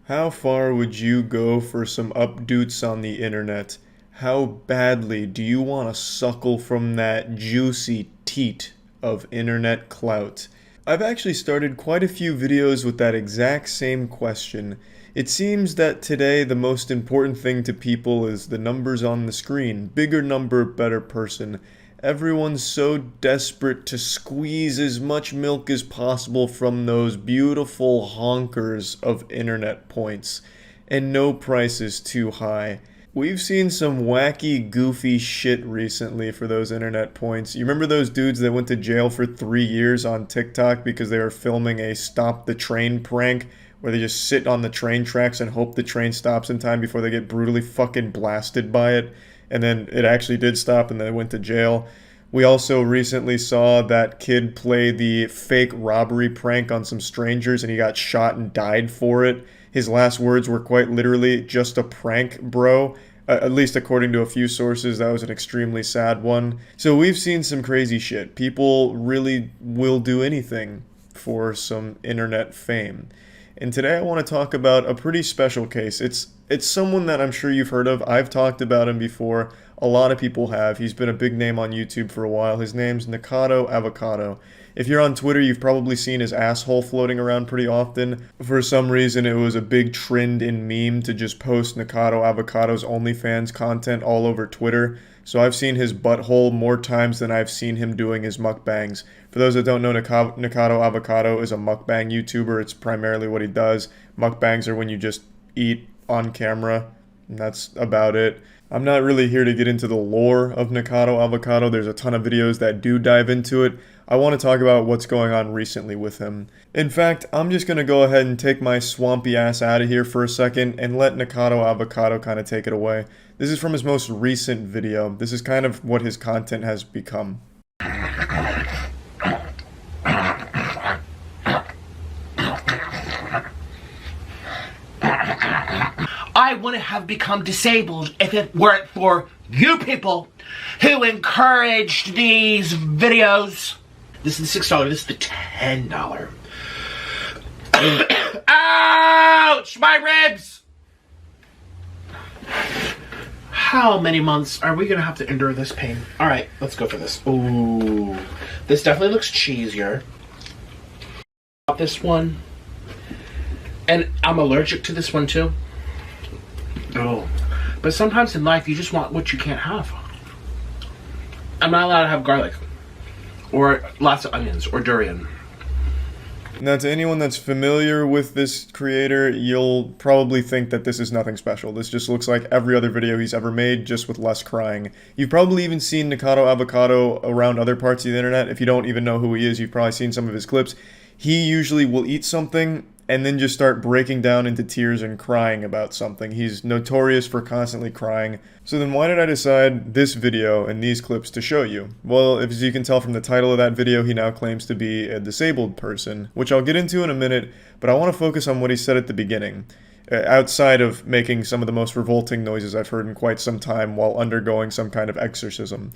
How far would you go for some updoots on the internet? How badly do you want to suckle from that juicy teat of internet clout? I've actually started quite a few videos with that exact same question. It seems that today the most important thing to people is the numbers on the screen. Bigger number, better person. Everyone's so desperate to squeeze as much milk as possible from those beautiful honkers of internet points, and no price is too high. We've seen some wacky, goofy shit recently for those internet points. You remember those dudes that went to jail for 3 years on TikTok because they were filming a stop the train prank where they just sit on the train tracks and hope the train stops in time before they get brutally fucking blasted by it? And then it actually did stop and they went to jail. We also recently saw that kid play the fake robbery prank on some strangers and he got shot and died for it. His last words were quite literally, "just a prank, bro." At least according to a few sources, that was an extremely sad one. So we've seen some crazy shit. People really will do anything for some internet fame. And today I want to talk about a pretty special case. It's someone that I'm sure you've heard of. I've talked about him before. A lot of people have. He's been a big name on YouTube for a while. His name's Nikado Avocado. If you're on Twitter, you've probably seen his asshole floating around pretty often. For some reason, it was a big trend in meme to just post Nikado Avocado's OnlyFans content all over Twitter. So I've seen his butthole more times than I've seen him doing his mukbangs. For those that don't know, Nikado Avocado is a mukbang YouTuber. It's primarily what he does. Mukbangs are when you just eat on camera, and that's about it. I'm not really here to get into the lore of Nikado Avocado. There's a ton of videos that do dive into it. I want to talk about what's going on recently with him. In fact, I'm just going to go ahead and take my swampy ass out of here for a second and let Nikado Avocado kind of take it away. This is from his most recent video. This is kind of what his content has become. I wouldn't have become disabled if it weren't for you people who encouraged these videos. This is the $6, this is the $10. Ouch! My ribs! How many months are we gonna have to endure this pain? Alright, let's go for this. Ooh. This definitely looks cheesier. This one. And I'm allergic to this one too. Oh. But sometimes in life you just want what you can't have. I'm not allowed to have garlic. Or lots of onions. Or durian. Now, to anyone that's familiar with this creator, you'll probably think that this is nothing special. This just looks like every other video he's ever made, just with less crying. You've probably even seen Nikado Avocado around other parts of the internet. If you don't even know who he is, you've probably seen some of his clips. He usually will eat something and then just start breaking down into tears and crying about something. He's notorious for constantly crying. So then why did I decide this video and these clips to show you? Well, as you can tell from the title of that video, he now claims to be a disabled person, which I'll get into in a minute, but I want to focus on what he said at the beginning, outside of making some of the most revolting noises I've heard in quite some time while undergoing some kind of exorcism.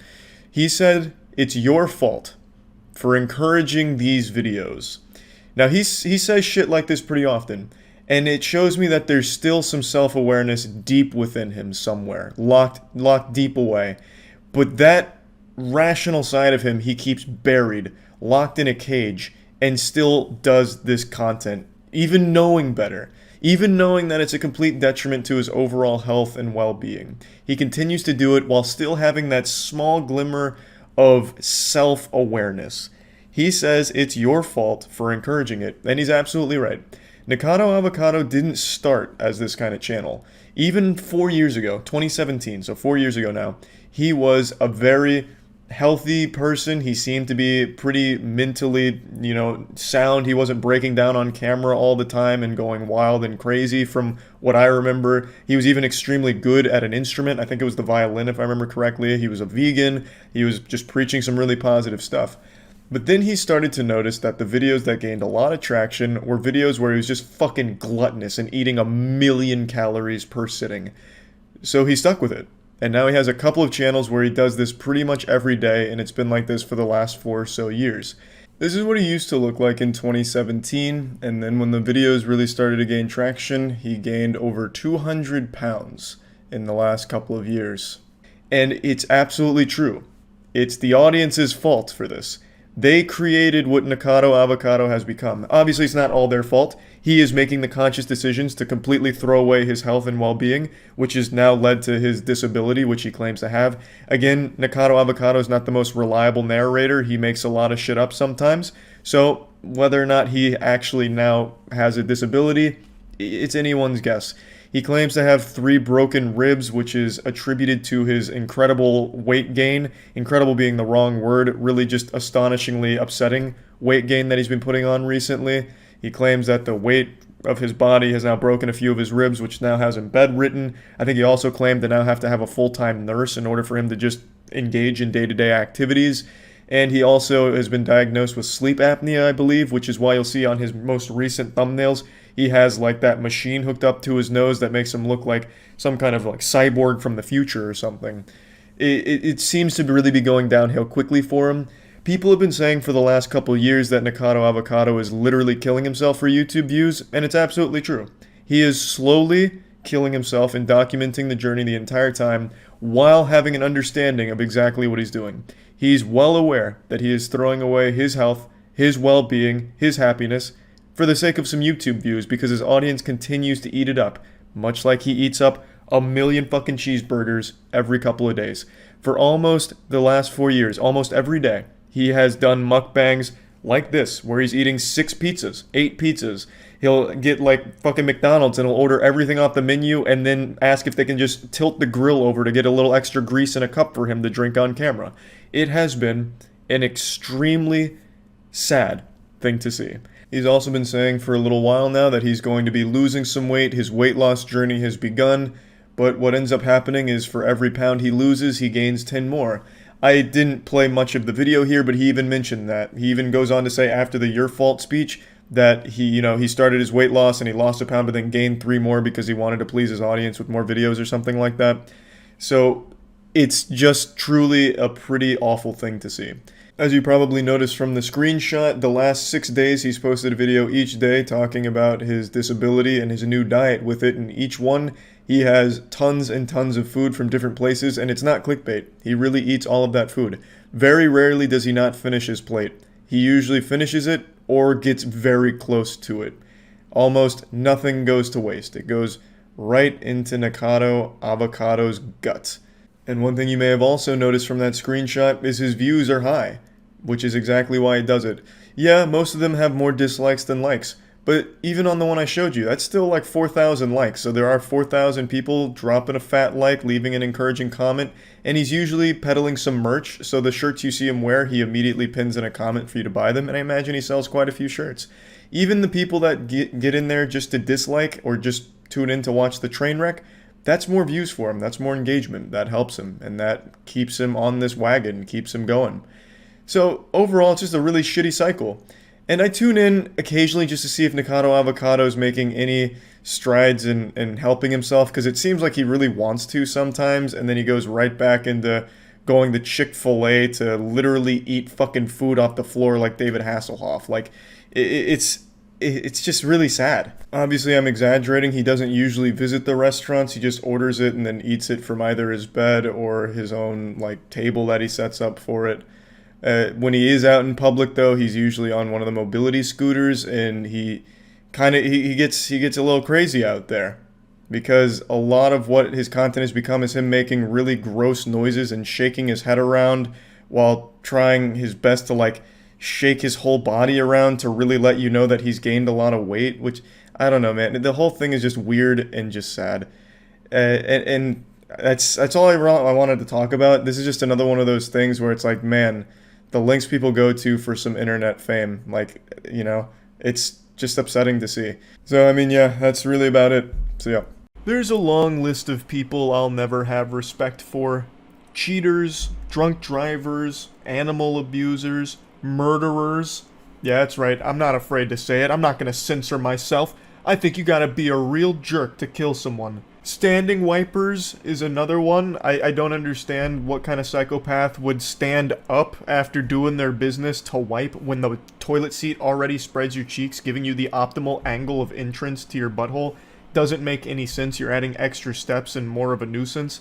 He said, "It's your fault for encouraging these videos." Now, he says shit like this pretty often, and it shows me that there's still some self-awareness deep within him somewhere, locked deep away. But that rational side of him he keeps buried, locked in a cage, and still does this content, even knowing better. Even knowing that it's a complete detriment to his overall health and well-being. He continues to do it while still having that small glimmer of self-awareness. He says it's your fault for encouraging it, and he's absolutely right. Nikado Avocado didn't start as this kind of channel. Even 4 years ago, 2017, so 4 years ago now, he was a very healthy person. He seemed to be pretty mentally, sound. He wasn't breaking down on camera all the time and going wild and crazy from what I remember. He was even extremely good at an instrument. I think it was the violin, if I remember correctly. He was a vegan. He was just preaching some really positive stuff. But then he started to notice that the videos that gained a lot of traction were videos where he was just fucking gluttonous and eating 1,000,000 calories per sitting. So he stuck with it. And now he has a couple of channels where he does this pretty much every day, and it's been like this for the last 4 or so years. This is what he used to look like in 2017, and then when the videos really started to gain traction, he gained over 200 pounds in the last couple of years. And it's absolutely true. It's the audience's fault for this. They created what Nikado Avocado has become. Obviously, it's not all their fault. He is making the conscious decisions to completely throw away his health and well-being, which has now led to his disability, which he claims to have. Again, Nikado Avocado is not the most reliable narrator. He makes a lot of shit up sometimes. So whether or not he actually now has a disability, it's anyone's guess. He claims to have 3 broken ribs, which is attributed to his incredible weight gain. Incredible being the wrong word, really just astonishingly upsetting weight gain that he's been putting on recently. He claims that the weight of his body has now broken a few of his ribs, which now has him bedridden. I think he also claimed to now have to have a full-time nurse in order for him to just engage in day-to-day activities. And he also has been diagnosed with sleep apnea, I believe, which is why you'll see on his most recent thumbnails, he has like that machine hooked up to his nose that makes him look like some kind of like cyborg from the future or something. It seems to really be going downhill quickly for him. People have been saying for the last couple of years that Nikado Avocado is literally killing himself for YouTube views, and it's absolutely true. He is slowly killing himself and documenting the journey the entire time while having an understanding of exactly what he's doing. He's well aware that he is throwing away his health, his well-being, his happiness, for the sake of some YouTube views because his audience continues to eat it up, much like he eats up a million fucking cheeseburgers every couple of days. For almost the last 4 years, almost every day, he has done mukbangs like this, where he's eating 6 pizzas, 8 pizzas. He'll get like fucking McDonald's and he'll order everything off the menu and then ask if they can just tilt the grill over to get a little extra grease in a cup for him to drink on camera. It has been an extremely sad thing to see. He's also been saying for a little while now that he's going to be losing some weight. His weight loss journey has begun, but what ends up happening is for every pound he loses, he gains 10 more. I didn't play much of the video here, but he even mentioned that. He even goes on to say after the "your fault" speech that he started his weight loss and he lost a pound but then gained 3 more because he wanted to please his audience with more videos or something like that. So it's just truly a pretty awful thing to see. As you probably noticed from the screenshot, the last 6 days he's posted a video each day talking about his disability and his new diet with it, and each one he has tons and tons of food from different places, and it's not clickbait. He really eats all of that food. Very rarely does he not finish his plate. He usually finishes it or gets very close to it. Almost nothing goes to waste. It goes right into Nikado Avocado's guts. And one thing you may have also noticed from that screenshot is his views are high, which is exactly why he does it. Yeah, most of them have more dislikes than likes, but even on the one I showed you, that's still like 4,000 likes, so there are 4,000 people dropping a fat like, leaving an encouraging comment, and he's usually peddling some merch, so the shirts you see him wear, he immediately pins in a comment for you to buy them, and I imagine he sells quite a few shirts. Even the people that get in there just to dislike or just tune in to watch the train wreck, that's more views for him, that's more engagement, that helps him, and that keeps him on this wagon, keeps him going. So overall, it's just a really shitty cycle. And I tune in occasionally just to see if Nikado Avocado is making any strides in helping himself, because it seems like he really wants to sometimes, and then he goes right back into going to Chick-fil-A to literally eat fucking food off the floor like David Hasselhoff. Like, it's just really sad. Obviously, I'm exaggerating. He doesn't usually visit the restaurants. He just orders it and then eats it from either his bed or his own like table that he sets up for it. When he is out in public, though, he's usually on one of the mobility scooters, and he gets a little crazy out there, because a lot of what his content has become is him making really gross noises and shaking his head around while trying his best to like shake his whole body around to really let you know that he's gained a lot of weight, which, I don't know, man. The whole thing is just weird and just sad. And that's all I wanted to talk about. This is just another one of those things where it's like, man, the links people go to for some internet fame, like, it's just upsetting to see. So, I mean, yeah, that's really about it. So, yeah. There's a long list of people I'll never have respect for. Cheaters, drunk drivers, animal abusers, murderers. Yeah, that's right. I'm not afraid to say it. I'm not going to censor myself. I think you gotta be a real jerk to kill someone. Standing wipers is another one. I don't understand what kind of psychopath would stand up after doing their business to wipe when the toilet seat already spreads your cheeks, giving you the optimal angle of entrance to your butthole. Doesn't make any sense. You're adding extra steps and more of a nuisance.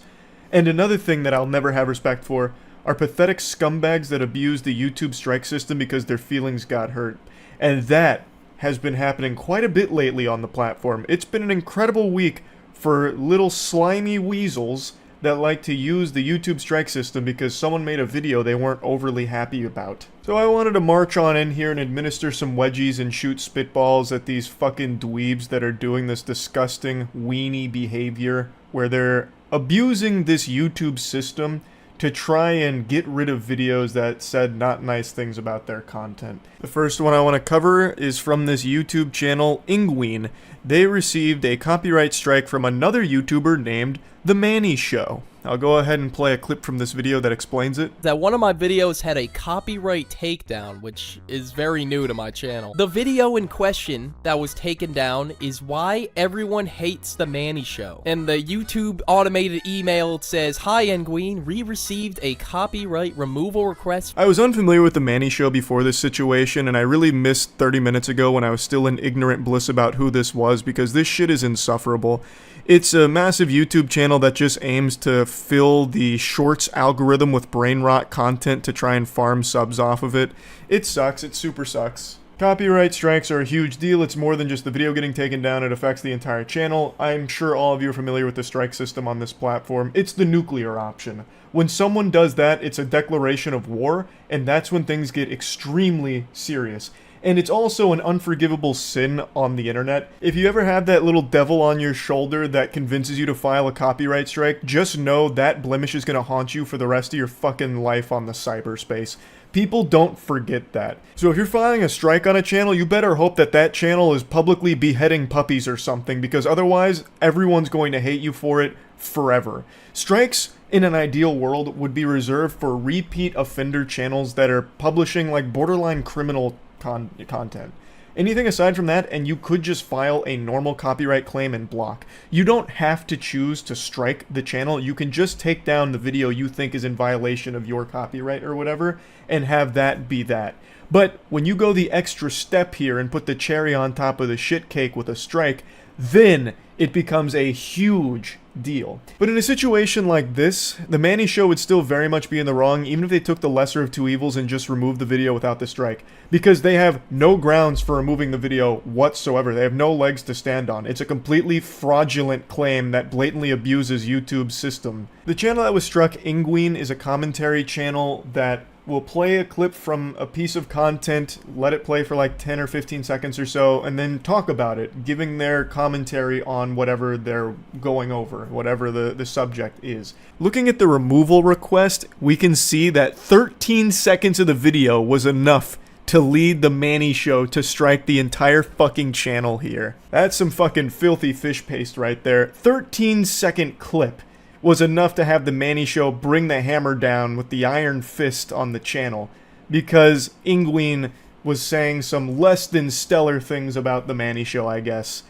And another thing that I'll never have respect for are pathetic scumbags that abuse the YouTube strike system because their feelings got hurt. And that has been happening quite a bit lately on the platform. It's been an incredible week for little slimy weasels that like to use the YouTube strike system because someone made a video they weren't overly happy about. So I wanted to march on in here and administer some wedgies and shoot spitballs at these fucking dweebs that are doing this disgusting weenie behavior where they're abusing this YouTube system to try and get rid of videos that said not nice things about their content. The first one I want to cover is from this YouTube channel, Penguinz0. They received a copyright strike from another YouTuber named The Manny Show. I'll go ahead and play a clip from this video that explains it. That one of my videos had a copyright takedown, which is very new to my channel. The video in question that was taken down is why everyone hates The Manny Show. And the YouTube automated email says, "Hi Penguinz, we received a copyright removal request." I was unfamiliar with The Manny Show before this situation, and I really missed 30 minutes ago when I was still in ignorant bliss about who this was, because this shit is insufferable. It's a massive YouTube channel that just aims to fill the shorts algorithm with brain rot content to try and farm subs off of it. It sucks. It super sucks. Copyright strikes are a huge deal. It's more than just the video getting taken down. It affects the entire channel. I'm sure all of you are familiar with the strike system on this platform. It's the nuclear option. When someone does that, it's a declaration of war, and that's when things get extremely serious. And it's also an unforgivable sin on the internet. If you ever have that little devil on your shoulder that convinces you to file a copyright strike, just know that blemish is gonna haunt you for the rest of your fucking life on the cyberspace. People don't forget that. So if you're filing a strike on a channel, you better hope that that channel is publicly beheading puppies or something, because otherwise, everyone's going to hate you for it forever. Strikes, in an ideal world, would be reserved for repeat offender channels that are publishing like borderline criminal content. Anything aside from that, and you could just file a normal copyright claim and block. You don't have to choose to strike the channel. You can just take down the video you think is in violation of your copyright or whatever, and have that be that. But when you go the extra step here and put the cherry on top of the shit cake with a strike, then it becomes a huge deal. But in a situation like this, the Manny Show would still very much be in the wrong, even if they took the lesser of two evils and just removed the video without the strike. Because they have no grounds for removing the video whatsoever. They have no legs to stand on. It's a completely fraudulent claim that blatantly abuses YouTube's system. The channel that was struck, Penguinz0, is a commentary channel that will play a clip from a piece of content, let it play for like 10 or 15 seconds or so, and then talk about it, giving their commentary on whatever they're going over, whatever the subject is. Looking at the removal request, we can see that 13 seconds of the video was enough to lead the Manny Show to strike the entire fucking channel here. That's some fucking filthy fish paste right there. 13-second clip was enough to have the Manny Show bring the hammer down with the iron fist on the channel, because Penguinz0 was saying some less than stellar things about the Manny Show, I guess.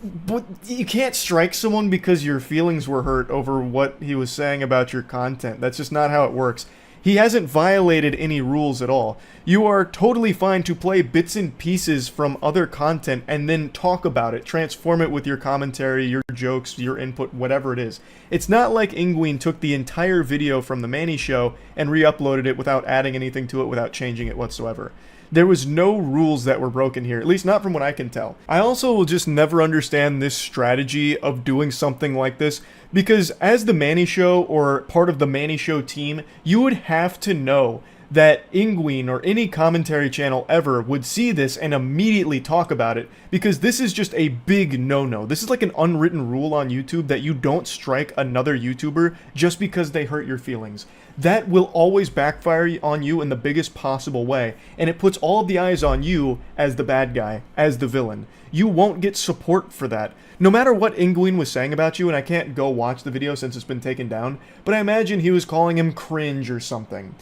But you can't strike someone because your feelings were hurt over what he was saying about your content. That's just not how it works. He hasn't violated any rules at all. You are totally fine to play bits and pieces from other content and then talk about it, transform it with your commentary, your jokes, your input, whatever it is. It's not like Penguinz0 took the entire video from the Manny Show and re-uploaded it without adding anything to it, without changing it whatsoever. There was no rules that were broken here, at least not from what I can tell. I also will just never understand this strategy of doing something like this, because as the Manny Show or part of the Manny Show team, you would have to know that Penguinz0 or any commentary channel ever would see this and immediately talk about it, because this is just a big no-no. This is like an unwritten rule on YouTube that you don't strike another YouTuber just because they hurt your feelings. That will always backfire on you in the biggest possible way, and it puts all of the eyes on you as the bad guy, as the villain. You won't get support for that. No matter what Penguinz0 was saying about you, and I can't go watch the video since it's been taken down, but I imagine he was calling him cringe or something.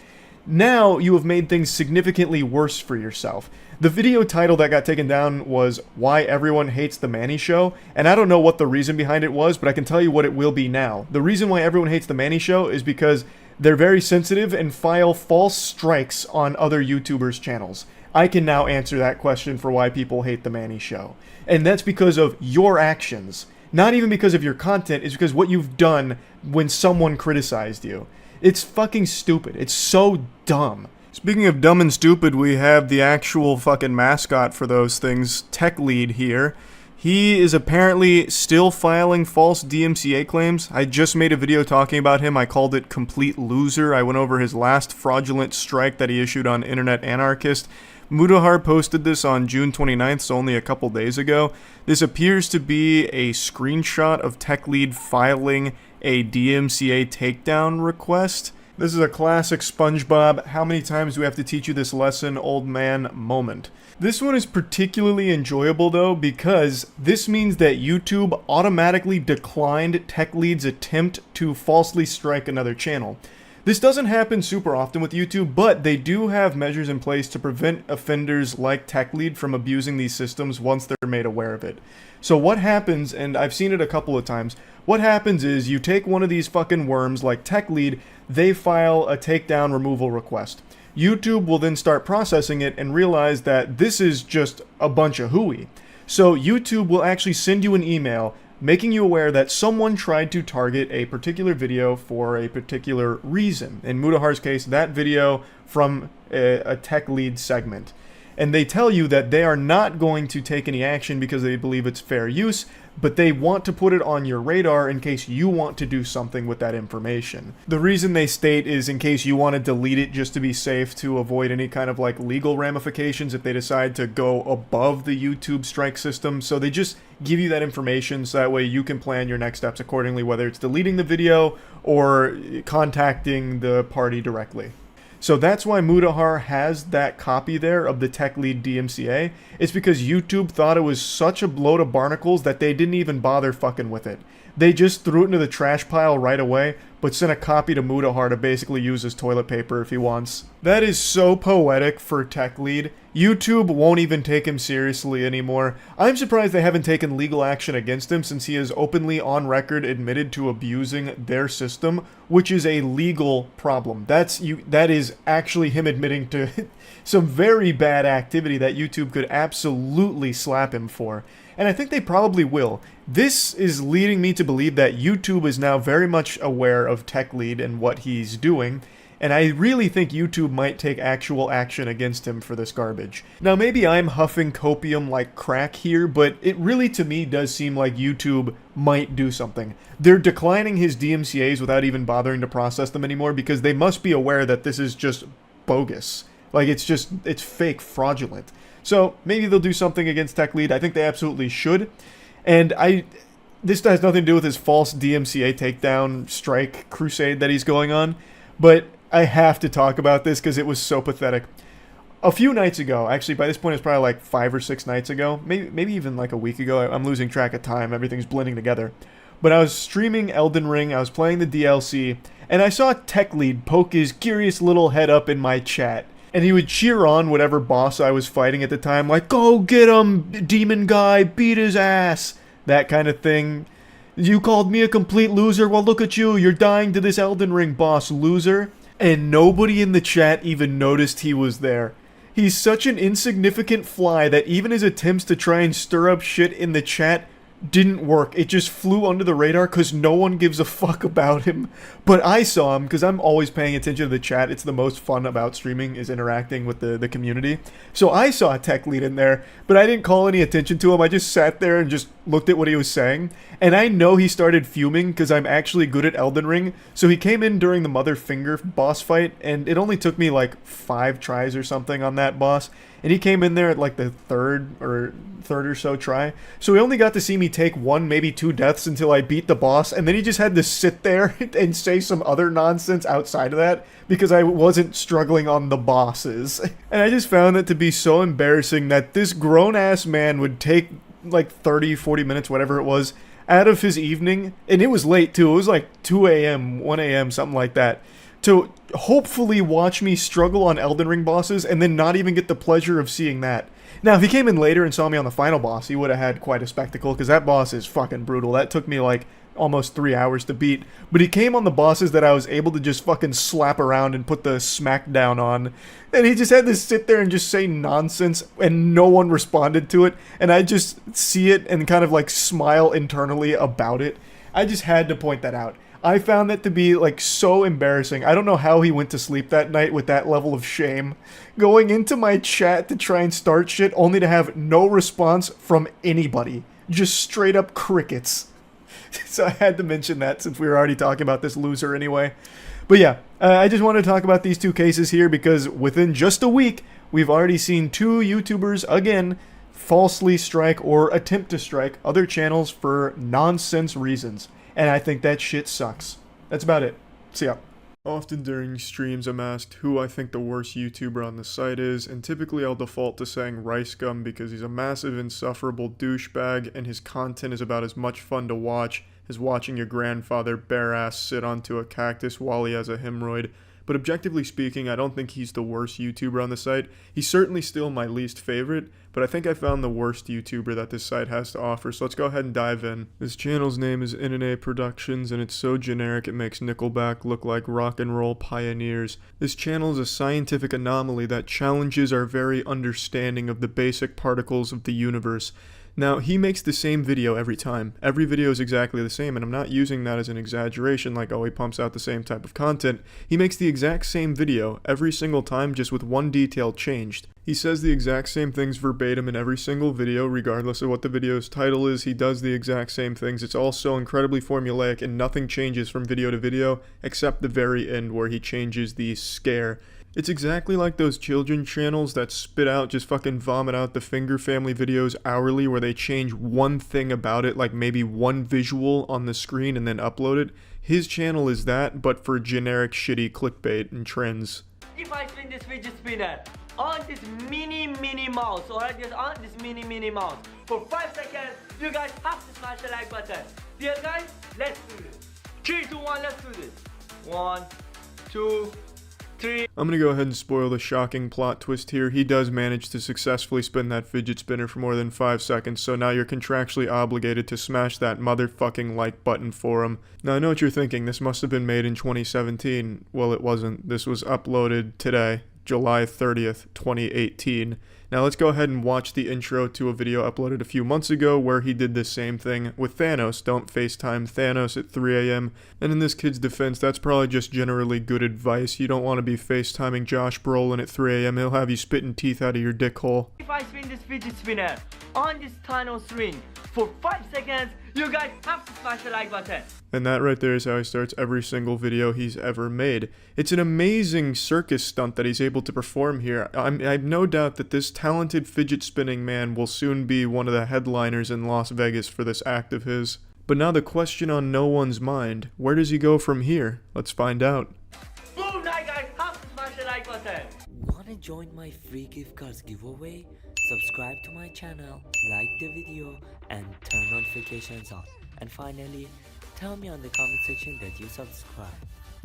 Now you have made things significantly worse for yourself. The video title that got taken down was Why Everyone Hates the Manny Show, and I don't know what the reason behind it was, but I can tell you what it will be now. The reason why everyone hates the Manny Show is because they're very sensitive and file false strikes on other YouTubers' channels. I can now answer that question for why people hate the Manny Show. And that's because of your actions. Not even because of your content, it's because what you've done when someone criticized you. It's fucking stupid. It's so dumb. Speaking of dumb and stupid, we have the actual fucking mascot for those things, Tech Lead here. He is apparently still filing false DMCA claims. I just made a video talking about him. I called it Complete Loser. I went over his last fraudulent strike that he issued on Internet Anarchist. Mudahar posted this on June 29th, so only a couple days ago. This appears to be a screenshot of Tech Lead filing a DMCA takedown request. This is a classic SpongeBob, how many times do we have to teach you this lesson, old man moment. This one is particularly enjoyable though because this means that YouTube automatically declined Tech Lead's attempt to falsely strike another channel. This doesn't happen super often with YouTube, but they do have measures in place to prevent offenders like Tech Lead from abusing these systems once they're made aware of it. So what happens, and I've seen it a couple of times, what happens is you take one of these fucking worms like Tech Lead, they file a takedown removal request. YouTube will then start processing it and realize that this is just a bunch of hooey. So YouTube will actually send you an email making you aware that someone tried to target a particular video for a particular reason. In Mudahar's case, that video from a Tech Lead segment. And they tell you that they are not going to take any action because they believe it's fair use, but they want to put it on your radar in case you want to do something with that information. The reason they state is in case you want to delete it just to be safe to avoid any kind of like legal ramifications if they decide to go above the YouTube strike system. So they just give you that information so that way you can plan your next steps accordingly, whether it's deleting the video or contacting the party directly. So that's why Mudahar has that copy there of the Tech Lead DMCA. It's because YouTube thought it was such a load of barnacles that they didn't even bother fucking with it. They just threw it into the trash pile right away, but sent a copy to Mudahar to basically use as toilet paper if he wants. That is so poetic for Tech Lead. YouTube won't even take him seriously anymore. I'm surprised they haven't taken legal action against him since he has openly on record admitted to abusing their system, which is a legal problem. That is actually him admitting to some very bad activity that YouTube could absolutely slap him for. And I think they probably will. This is leading me to believe that YouTube is now very much aware of Tech Lead and what he's doing, and I really think YouTube might take actual action against him for this garbage. Now maybe I'm huffing copium like crack here, but it really to me does seem like YouTube might do something. They're declining his DMCAs without even bothering to process them anymore because they must be aware that this is just bogus. Like it's fake, fraudulent. So maybe they'll do something against Tech Lead. I think they absolutely should. And this has nothing to do with his false DMCA takedown strike crusade that he's going on, but I have to talk about this because it was so pathetic. A few nights ago, actually by this point it's probably like 5 or 6 nights ago, maybe even like a week ago, I'm losing track of time, everything's blending together. But I was streaming Elden Ring, I was playing the DLC, and I saw Tech Lead poke his curious little head up in my chat. And he would cheer on whatever boss I was fighting at the time, like, go get him, demon guy, beat his ass, that kind of thing. You called me a complete loser? Well, look at you, you're dying to this Elden Ring boss, loser. And nobody in the chat even noticed he was there. He's such an insignificant fly that even his attempts to try and stir up shit in the chat didn't work. It just flew under the radar because no one gives a fuck about him. But I saw him because I'm always paying attention to the chat. It's the most fun about streaming is interacting with the community. So I saw a Tech Lead in there, but I didn't call any attention to him. I just sat there and just looked at what he was saying. And I know he started fuming because I'm actually good at Elden Ring. So he came in during the Mother Finger boss fight, and it only took me like 5 tries or something on that boss. And he came in there at like the third or so try. So he only got to see me take 1, maybe 2 deaths until I beat the boss. And then he just had to sit there and say some other nonsense outside of that because I wasn't struggling on the bosses. And I just found that to be so embarrassing that this grown-ass man would take like 30, 40 minutes, whatever it was, out of his evening. And it was late too. It was like 2 a.m., 1 a.m., something like that. to hopefully watch me struggle on Elden Ring bosses and then not even get the pleasure of seeing that. Now, if he came in later and saw me on the final boss, he would have had quite a spectacle, because that boss is fucking brutal. That took me like almost 3 hours to beat. But he came on the bosses that I was able to just fucking slap around and put the smackdown on. And he just had to sit there and just say nonsense, and no one responded to it. And I just see it and kind of like smile internally about it. I just had to point that out. I found that to be like so embarrassing. I don't know how he went to sleep that night with that level of shame. Going into my chat to try and start shit only to have no response from anybody. Just straight up crickets. So I had to mention that since we were already talking about this loser anyway. But yeah, I just wanted to talk about these two cases here because within just a week, we've already seen two YouTubers, again, falsely strike or attempt to strike other channels for nonsense reasons. And I think that shit sucks. That's about it. See ya. Often during streams I'm asked who I think the worst YouTuber on the site is, and typically I'll default to saying Rice Gum because he's a massive insufferable douchebag and his content is about as much fun to watch as watching your grandfather bare ass sit onto a cactus while he has a hemorrhoid. But objectively speaking, I don't think he's the worst YouTuber on the site. He's certainly still my least favorite, but I think I found the worst YouTuber that this site has to offer, so let's go ahead and dive in. This channel's name is NNA Productions, and it's so generic it makes Nickelback look like rock and roll pioneers. This channel is a scientific anomaly that challenges our very understanding of the basic particles of the universe. Now, he makes the same video every time. Every video is exactly the same, and I'm not using that as an exaggeration, like, oh, he pumps out the same type of content. He makes the exact same video every single time, just with one detail changed. He says the exact same things verbatim in every single video, regardless of what the video's title is. He does the exact same things. It's all so incredibly formulaic, and nothing changes from video to video, except the very end where he changes the scare. It's exactly like those children channels that spit out, just fucking vomit out the Finger Family videos hourly where they change one thing about it, like maybe one visual on the screen and then upload it. His channel is that, but for generic shitty clickbait and trends. If I spin this fidget spinner on this mini mouse, or just on this mini mouse for 5 seconds, you guys have to smash the like button. Dear guys, let's do this. 3, 2, 1, let's do this. 1, 2, 3. I'm gonna go ahead and spoil the shocking plot twist here. He does manage to successfully spin that fidget spinner for more than 5 seconds, so now you're contractually obligated to smash that motherfucking like button for him. Now I know what you're thinking, this must have been made in 2017. Well, it wasn't. This was uploaded today, July 30th, 2018. Now let's go ahead and watch the intro to a video uploaded a few months ago where he did the same thing with Thanos. Don't FaceTime Thanos at 3 a.m. And in this kid's defense, that's probably just generally good advice. You don't want to be FaceTiming Josh Brolin at 3 a.m. He'll have you spitting teeth out of your dick hole. If I spin this fidget spinner on this Thanos ring for 5 seconds, you guys have to smash the like button. And that right there is how he starts every single video he's ever made. It's an amazing circus stunt that he's able to perform here. I have no doubt that this talented fidget spinning man will soon be one of the headliners in Las Vegas for this act of his. But now the question on no one's mind, where does he go from here? Let's find out. Boom, now guys have to smash the like button. Wanna join my free gift cards giveaway? Subscribe to my channel, like the video, and turn notifications on. And finally, tell me on the comment section that you subscribe.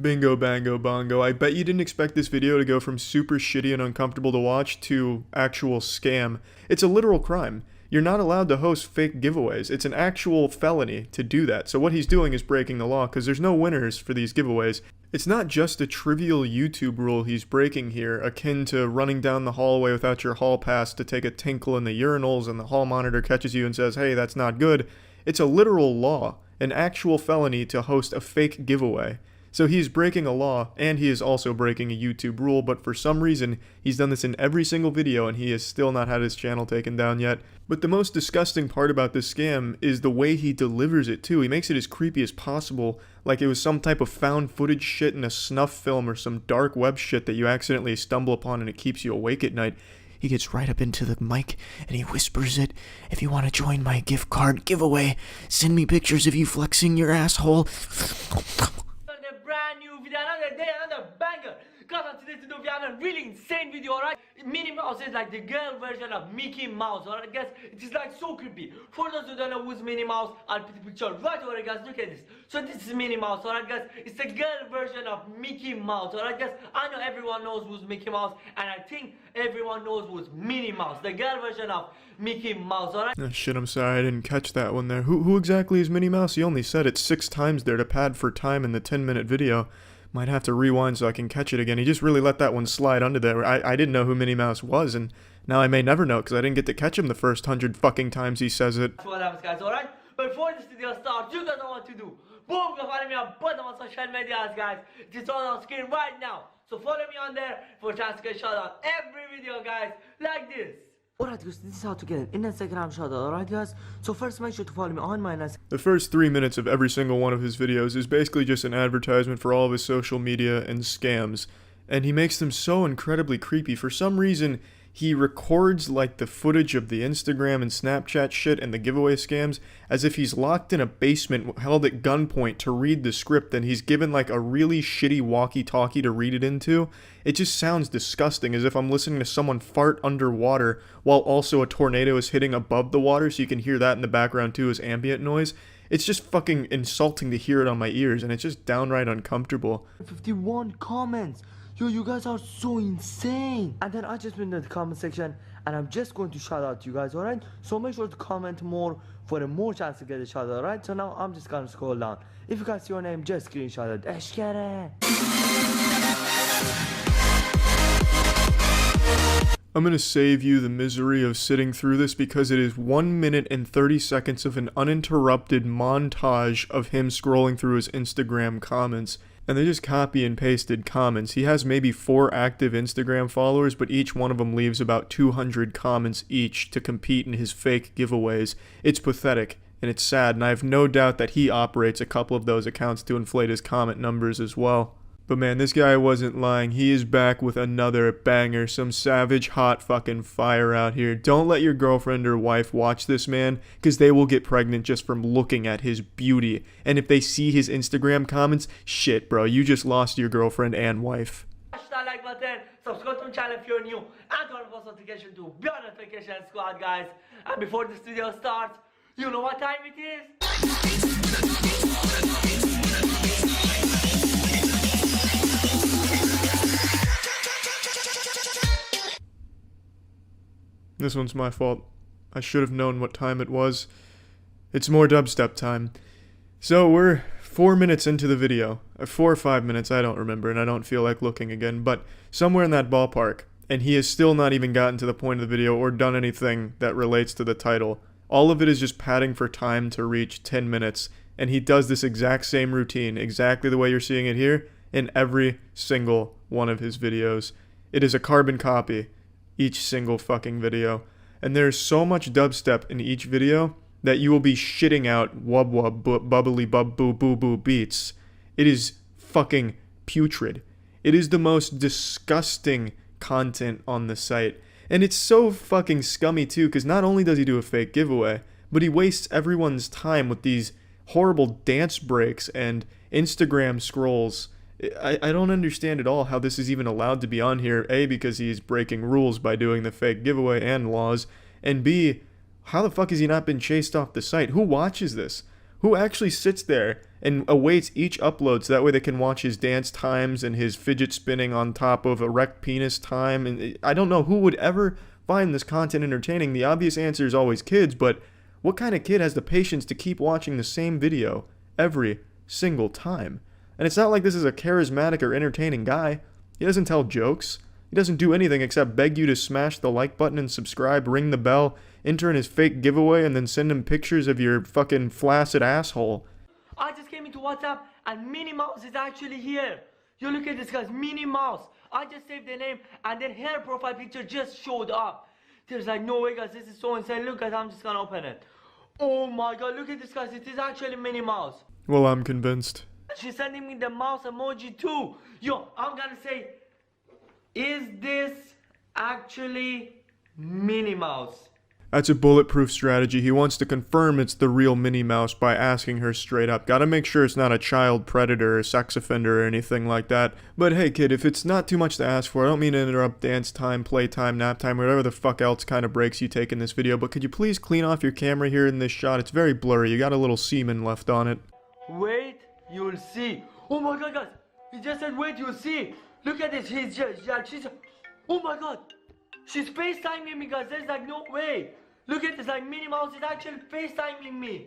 Bingo, bango, bongo. I bet you didn't expect this video to go from super shitty and uncomfortable to watch to actual scam. It's a literal crime. You're not allowed to host fake giveaways. It's an actual felony to do that. So what he's doing is breaking the law because there's no winners for these giveaways. It's not just a trivial YouTube rule he's breaking here, akin to running down the hallway without your hall pass to take a tinkle in the urinals and the hall monitor catches you and says, hey, that's not good. It's a literal law, an actual felony to host a fake giveaway. So he's breaking a law, and he is also breaking a YouTube rule, but for some reason, he's done this in every single video, and he has still not had his channel taken down yet. But the most disgusting part about this scam is the way he delivers it, too. He makes it as creepy as possible, like it was some type of found footage shit in a snuff film or some dark web shit that you accidentally stumble upon and it keeps you awake at night. He gets right up into the mic, and he whispers it. If you want to join my gift card giveaway, send me pictures of you flexing your asshole. Brand new video, another day, another banger. Got on today's do, we have a really insane video, alright? Minnie Mouse is like the girl version of Mickey Mouse, alright guys? It is like so creepy. For those who don't know who's Minnie Mouse, I'll put the picture right over here, guys. Look at this. So this is Minnie Mouse, alright guys? It's the girl version of Mickey Mouse, alright guys? I know everyone knows who's Mickey Mouse, and I think everyone knows who's Minnie Mouse, the girl version of Mickey Mouse, alright? Oh, shit, I'm sorry, I didn't catch that one there. Who exactly is Minnie Mouse? He only said it 6 times there to pad for time in the 10-minute video. Might have to rewind so I can catch it again. He just really let that one slide under there. I didn't know who Minnie Mouse was, and now I may never know because I didn't get to catch him the first 100 fucking times he says it. That's what happens, guys, alright? But before this video starts, you guys know what to do. Boom, go follow me on both of my social medias, guys. It's all on screen right now. So follow me on there for a chance to get shout out every video, guys, like this. Alright guys, this is how to get an Instagram shout out, alright guys? So first make sure to follow me on my Instagram. The first 3 minutes of every single one of his videos is basically just an advertisement for all of his social media and scams. And he makes them so incredibly creepy. For some reason, he records like the footage of the Instagram and Snapchat shit and the giveaway scams as if he's locked in a basement held at gunpoint to read the script, and he's given like a really shitty walkie-talkie to read it into. It just sounds disgusting, as if I'm listening to someone fart underwater while also a tornado is hitting above the water, so you can hear that in the background too as ambient noise. It's just fucking insulting to hear it on my ears, and it's just downright uncomfortable. 51 comments. Yo, you guys are so insane. And then I just went in the comment section and I'm just going to shout out to you guys, alright? So make sure to comment more for a more chance to get a shout out, alright? So now I'm just gonna scroll down. If you guys see your name, just screenshot it. Eshkere. I'm gonna save you the misery of sitting through this because it is 1 minute and 30 seconds of an uninterrupted montage of him scrolling through his Instagram comments. And they just copy and pasted comments. He has maybe 4 active Instagram followers, but each one of them leaves about 200 comments each to compete in his fake giveaways. It's pathetic, and it's sad, and I have no doubt that he operates a couple of those accounts to inflate his comment numbers as well. But man, this guy wasn't lying. He is back with another banger. Some savage hot fucking fire out here. Don't let your girlfriend or wife watch this man, because they will get pregnant just from looking at his beauty. And if they see his Instagram comments, shit bro, you just lost your girlfriend and wife. Smash that like button, subscribe to my channel if you're new, and turn on post notification to be on notification squad, guys. And before this video starts, you know what time it is? This one's my fault. I should have known what time it was. It's more dubstep time. So we're 4 minutes into the video. 4 or 5 minutes, I don't remember, and I don't feel like looking again, but somewhere in that ballpark. And he has still not even gotten to the point of the video or done anything that relates to the title. All of it is just padding for time to reach 10 minutes. And he does this exact same routine, exactly the way you're seeing it here, in every single one of his videos. It is a carbon copy. Each single fucking video. And there's so much dubstep in each video that you will be shitting out wub wub bubbly bub boo boo boo beats. It is fucking putrid. It is the most disgusting content on the site. And it's so fucking scummy too, because not only does he do a fake giveaway, but he wastes everyone's time with these horrible dance breaks and Instagram scrolls. I don't understand at all how this is even allowed to be on here. A, because he's breaking rules by doing the fake giveaway and laws. And B, how the fuck has he not been chased off the site? Who watches this? Who actually sits there and awaits each upload so that way they can watch his dance times and his fidget spinning on top of erect penis time? And I don't know who would ever find this content entertaining. The obvious answer is always kids, but what kind of kid has the patience to keep watching the same video every single time? And it's not like this is a charismatic or entertaining guy. He doesn't tell jokes. He doesn't do anything except beg you to smash the like button and subscribe, ring the bell, enter in his fake giveaway, and then send him pictures of your fucking flaccid asshole. I just came into WhatsApp and Minnie Mouse is actually here. You look at this, guys, Minnie Mouse. I just saved the name and then her profile picture just showed up. There's like no way, guys, this is so insane. Look, guys, I'm just gonna open it. Oh my god, look at this, guys, it is actually Minnie Mouse. Well, I'm convinced. She's sending me the mouse emoji too. Yo, I'm gonna say, is this actually Minnie Mouse? That's a bulletproof strategy. He wants to confirm it's the real Minnie Mouse by asking her straight up. Gotta make sure it's not a child predator or sex offender or anything like that. But hey kid, if it's not too much to ask for, I don't mean to interrupt dance time, playtime, nap time, whatever the fuck else kind of breaks you take in this video, but could you please clean off your camera here in this shot? It's very blurry. You got a little semen left on it. Wait, you'll see. Oh my god, guys. He just said, wait, you'll see. Look at this. He's just, yeah, she's, oh my god. She's FaceTiming me, guys. There's like no way. Look at this, like Minnie Mouse is actually FaceTiming me.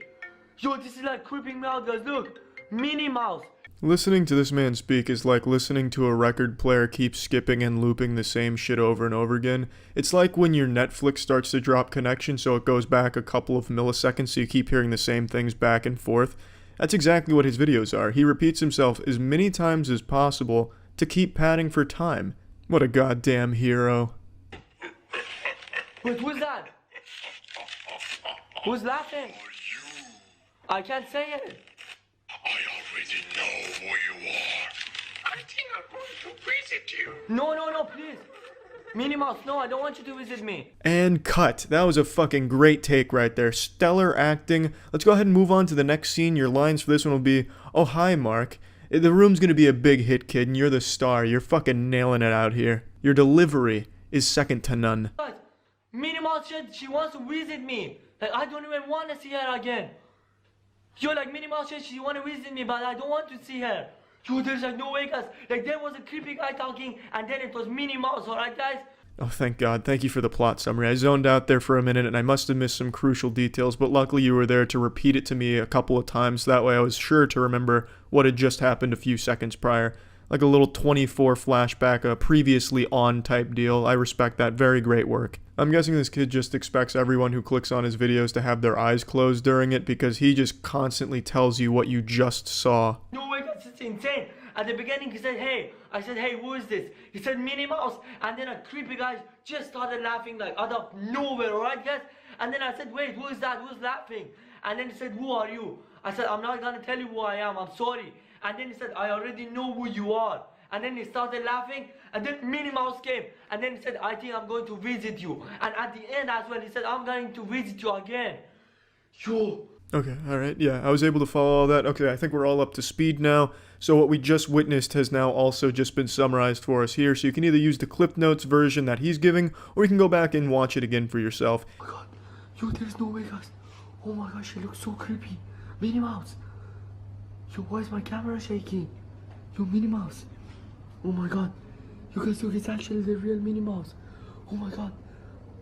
Yo, this is like creeping me out, guys. Look, Minnie Mouse. Listening to this man speak is like listening to a record player keep skipping and looping the same shit over and over again. It's like when your Netflix starts to drop connection, so it goes back a couple of milliseconds, so you keep hearing the same things back and forth. That's exactly what his videos are. He repeats himself as many times as possible to keep padding for time. What a goddamn hero. Wait, who's that? Who's laughing? I can't say it. I already know who you are. I think I'm going to visit you. No, please. Minnie Mouse, no, I don't want you to visit me. And cut. That was a fucking great take right there. Stellar acting. Let's go ahead and move on to the next scene. Your lines for this one will be, oh, hi, Mark. The room's gonna be a big hit, kid, and you're the star. You're fucking nailing it out here. Your delivery is second to none. Guys, Minnie Mouse said she wants to visit me. Like, I don't even want to see her again. Yo, like, Minnie Mouse said she want to visit me, but I don't want to see her. Yo, there's like no way, guys. Like, there was a creepy guy talking, and then it was Minnie Mouse, alright, guys? Oh, thank God. Thank you for the plot summary. I zoned out there for a minute, and I must have missed some crucial details, but luckily you were there to repeat it to me a couple of times. That way I was sure to remember what had just happened a few seconds prior. Like a little 24 flashback, a previously on type deal. I respect that. Very great work. I'm guessing this kid just expects everyone who clicks on his videos to have their eyes closed during it because he just constantly tells you what you just saw. No way, guys, it's insane. At the beginning, he said, hey. I said, hey, who is this? He said, Minnie Mouse. And then a creepy guy just started laughing like out of nowhere, alright, guys? And then I said, wait, who is that? Who's laughing? And then he said, who are you? I said, I'm not gonna tell you who I am. I'm sorry. And then he said, I already know who you are. And then he started laughing. And then Minnie Mouse came. And then he said, I think I'm going to visit you. And at the end as well, he said, I'm going to visit you again. Yo. Okay, alright, yeah, I was able to follow all that. Okay, I think we're all up to speed now. So what we just witnessed has now also just been summarized for us here. So you can either use the Clip Notes version that he's giving, or you can go back and watch it again for yourself. Oh my god. Yo, there's no way, guys. Oh my gosh, she looks so creepy. Minnie Mouse. Yo, why is my camera shaking? Yo, Minnie Mouse. Oh my god. You guys, look, it's actually the real Minnie Mouse. Oh my god.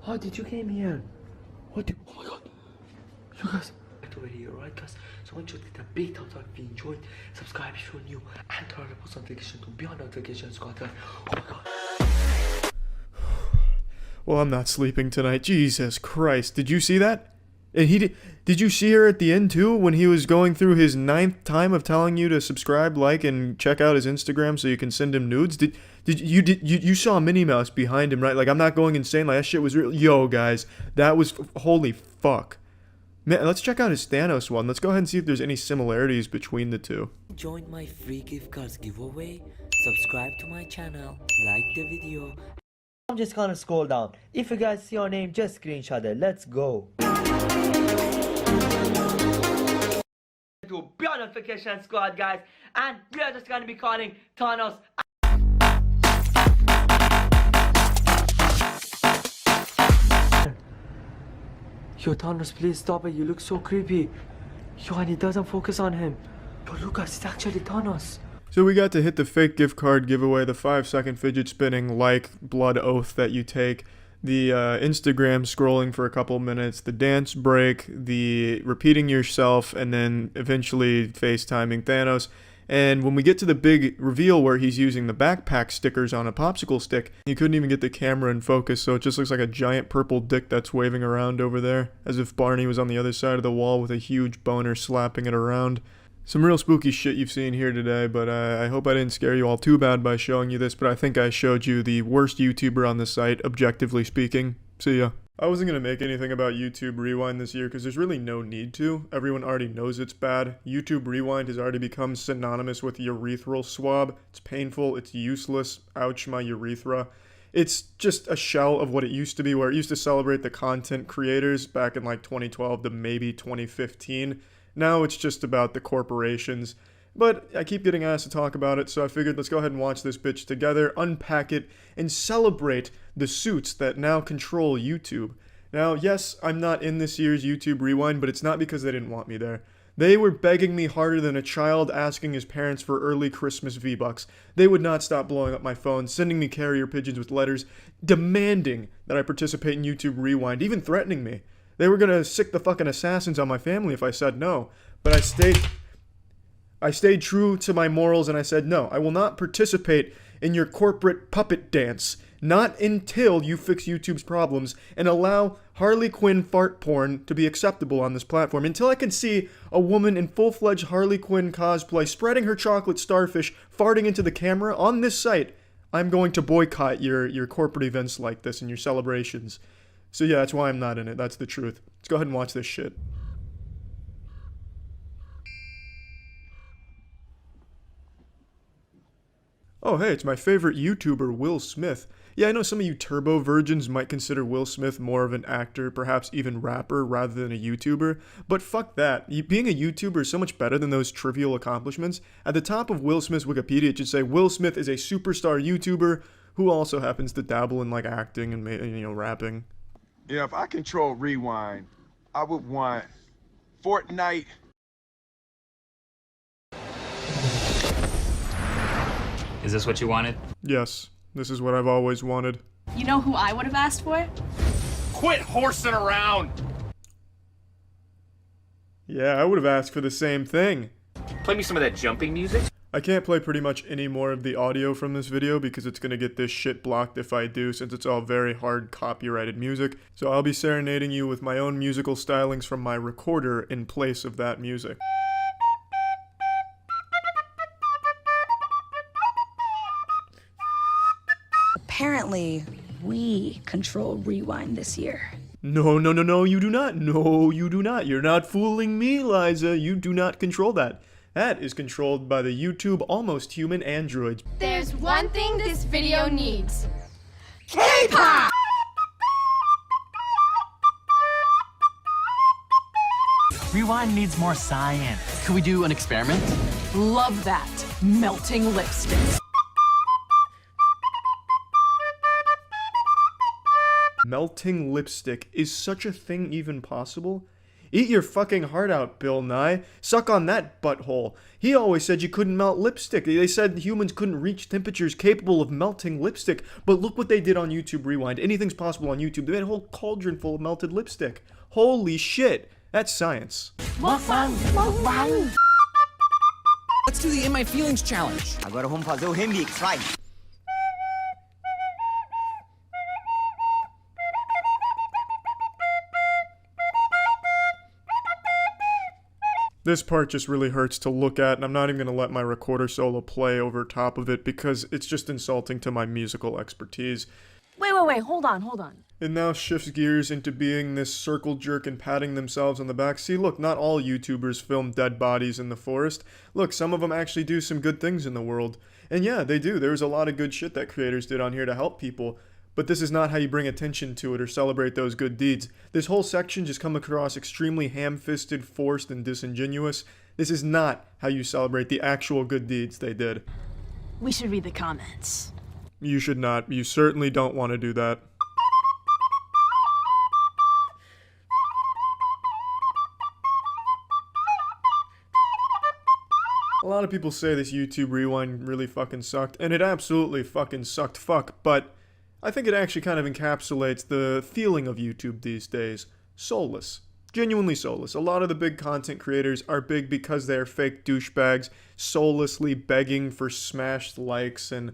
How did you came here? What the, oh my god. You guys. Over here, right, guys? So I want you to hit a big thumbs up if you enjoyed, subscribe if you're new, and turn on the post notification to be on notifications, guys. Oh my god. Well, I'm not sleeping tonight. Jesus Christ. Did you see that? And did you see her at the end too when he was going through his 9th time of telling you to subscribe, like, and check out his Instagram so you can send him nudes? You saw Minnie Mouse behind him, right? Like, I'm not going insane. Like, that shit was real. Yo, guys, that was holy fuck. Man, let's check out his Thanos one. Let's go ahead and see if there's any similarities between the two. Join my free gift cards giveaway, subscribe to my channel, like the video. I'm just gonna scroll down. If you guys see your name, just screenshot it. Let's go. To be on notification squad, guys, and we are just gonna be calling Thanos. Yo, Thanos, please stop it. You look so creepy. Yo, and he doesn't focus on him. Yo, look, guys, it's actually Thanos. So we got to hit the fake gift card giveaway, the 5-second fidget spinning like blood oath that you take, the Instagram scrolling for a couple minutes, the dance break, the repeating yourself, and then eventually FaceTiming Thanos. And when we get to the big reveal where he's using the backpack stickers on a popsicle stick, you couldn't even get the camera in focus, so it just looks like a giant purple dick that's waving around over there, as if Barney was on the other side of the wall with a huge boner slapping it around. Some real spooky shit you've seen here today, but I hope I didn't scare you all too bad by showing you this, but I think I showed you the worst YouTuber on the site, objectively speaking. See ya. I wasn't going to make anything about YouTube Rewind this year because there's really no need to. Everyone already knows it's bad. YouTube Rewind has already become synonymous with urethral swab. It's painful, it's useless, ouch my urethra. It's just a shell of what it used to be, where it used to celebrate the content creators back in like 2012 to maybe 2015. Now it's just about the corporations. But I keep getting asked to talk about it, so I figured let's go ahead and watch this bitch together, unpack it, and celebrate the suits that now control YouTube. Now, yes, I'm not in this year's YouTube Rewind, but it's not because they didn't want me there. They were begging me harder than a child asking his parents for early Christmas V-Bucks. They would not stop blowing up my phone, sending me carrier pigeons with letters, demanding that I participate in YouTube Rewind, even threatening me. They were gonna sick the fucking assassins on my family if I said no. But I stayed true to my morals and I said, no, I will not participate in your corporate puppet dance. Not until you fix YouTube's problems and allow Harley Quinn fart porn to be acceptable on this platform. Until I can see a woman in full-fledged Harley Quinn cosplay spreading her chocolate starfish, farting into the camera on this site, I'm going to boycott your corporate events like this and your celebrations. So yeah, that's why I'm not in it. That's the truth. Let's go ahead and watch this shit. Oh hey, it's my favorite YouTuber, Will Smith. Yeah, I know some of you turbo virgins might consider Will Smith more of an actor, perhaps even rapper, rather than a YouTuber, but fuck that. Being a YouTuber is so much better than those trivial accomplishments. At the top of Will Smith's Wikipedia, it should say, Will Smith is a superstar YouTuber who also happens to dabble in, like, acting and, rapping. Yeah, if I control Rewind, I would want Fortnite. Is this what you wanted? Yes, this is what I've always wanted. You know who I would have asked for? Quit horsing around! Yeah, I would have asked for the same thing. Play me some of that jumping music. I can't play pretty much any more of the audio from this video because it's gonna get this shit blocked if I do, since it's all very hard copyrighted music. So I'll be serenading you with my own musical stylings from my recorder in place of that music. Apparently, we control Rewind this year. No, no, no, no, you do not. No, you do not. You're not fooling me, Liza. You do not control that. That is controlled by the YouTube almost human androids. There's one thing this video needs. K-pop! Rewind needs more science. Could we do an experiment? Love that. Melting lipsticks. Melting lipstick. Is such a thing even possible? Eat your fucking heart out, Bill Nye. Suck on that butthole. He always said you couldn't melt lipstick. They said humans couldn't reach temperatures capable of melting lipstick. But look what they did on YouTube Rewind. Anything's possible on YouTube. They made a whole cauldron full of melted lipstick. Holy shit. That's science. Let's do the In My Feelings challenge. Agora vamos fazer o remix, vai. This part just really hurts to look at, and I'm not even going to let my recorder solo play over top of it because it's just insulting to my musical expertise. Wait, hold on. It now shifts gears into being this circle jerk and patting themselves on the back. See, look, not all YouTubers film dead bodies in the forest. Look, some of them actually do some good things in the world. And yeah, they do. There's a lot of good shit that creators did on here to help people. But this is not how you bring attention to it or celebrate those good deeds. This whole section just come across extremely ham-fisted, forced, and disingenuous. This is not how you celebrate the actual good deeds they did. We should read the comments. You should not. You certainly don't want to do that. A lot of people say this YouTube Rewind really fucking sucked, and it absolutely fucking sucked fuck, but I think it actually kind of encapsulates the feeling of YouTube these days. Soulless. Genuinely soulless. A lot of the big content creators are big because they're fake douchebags, soullessly begging for smashed likes and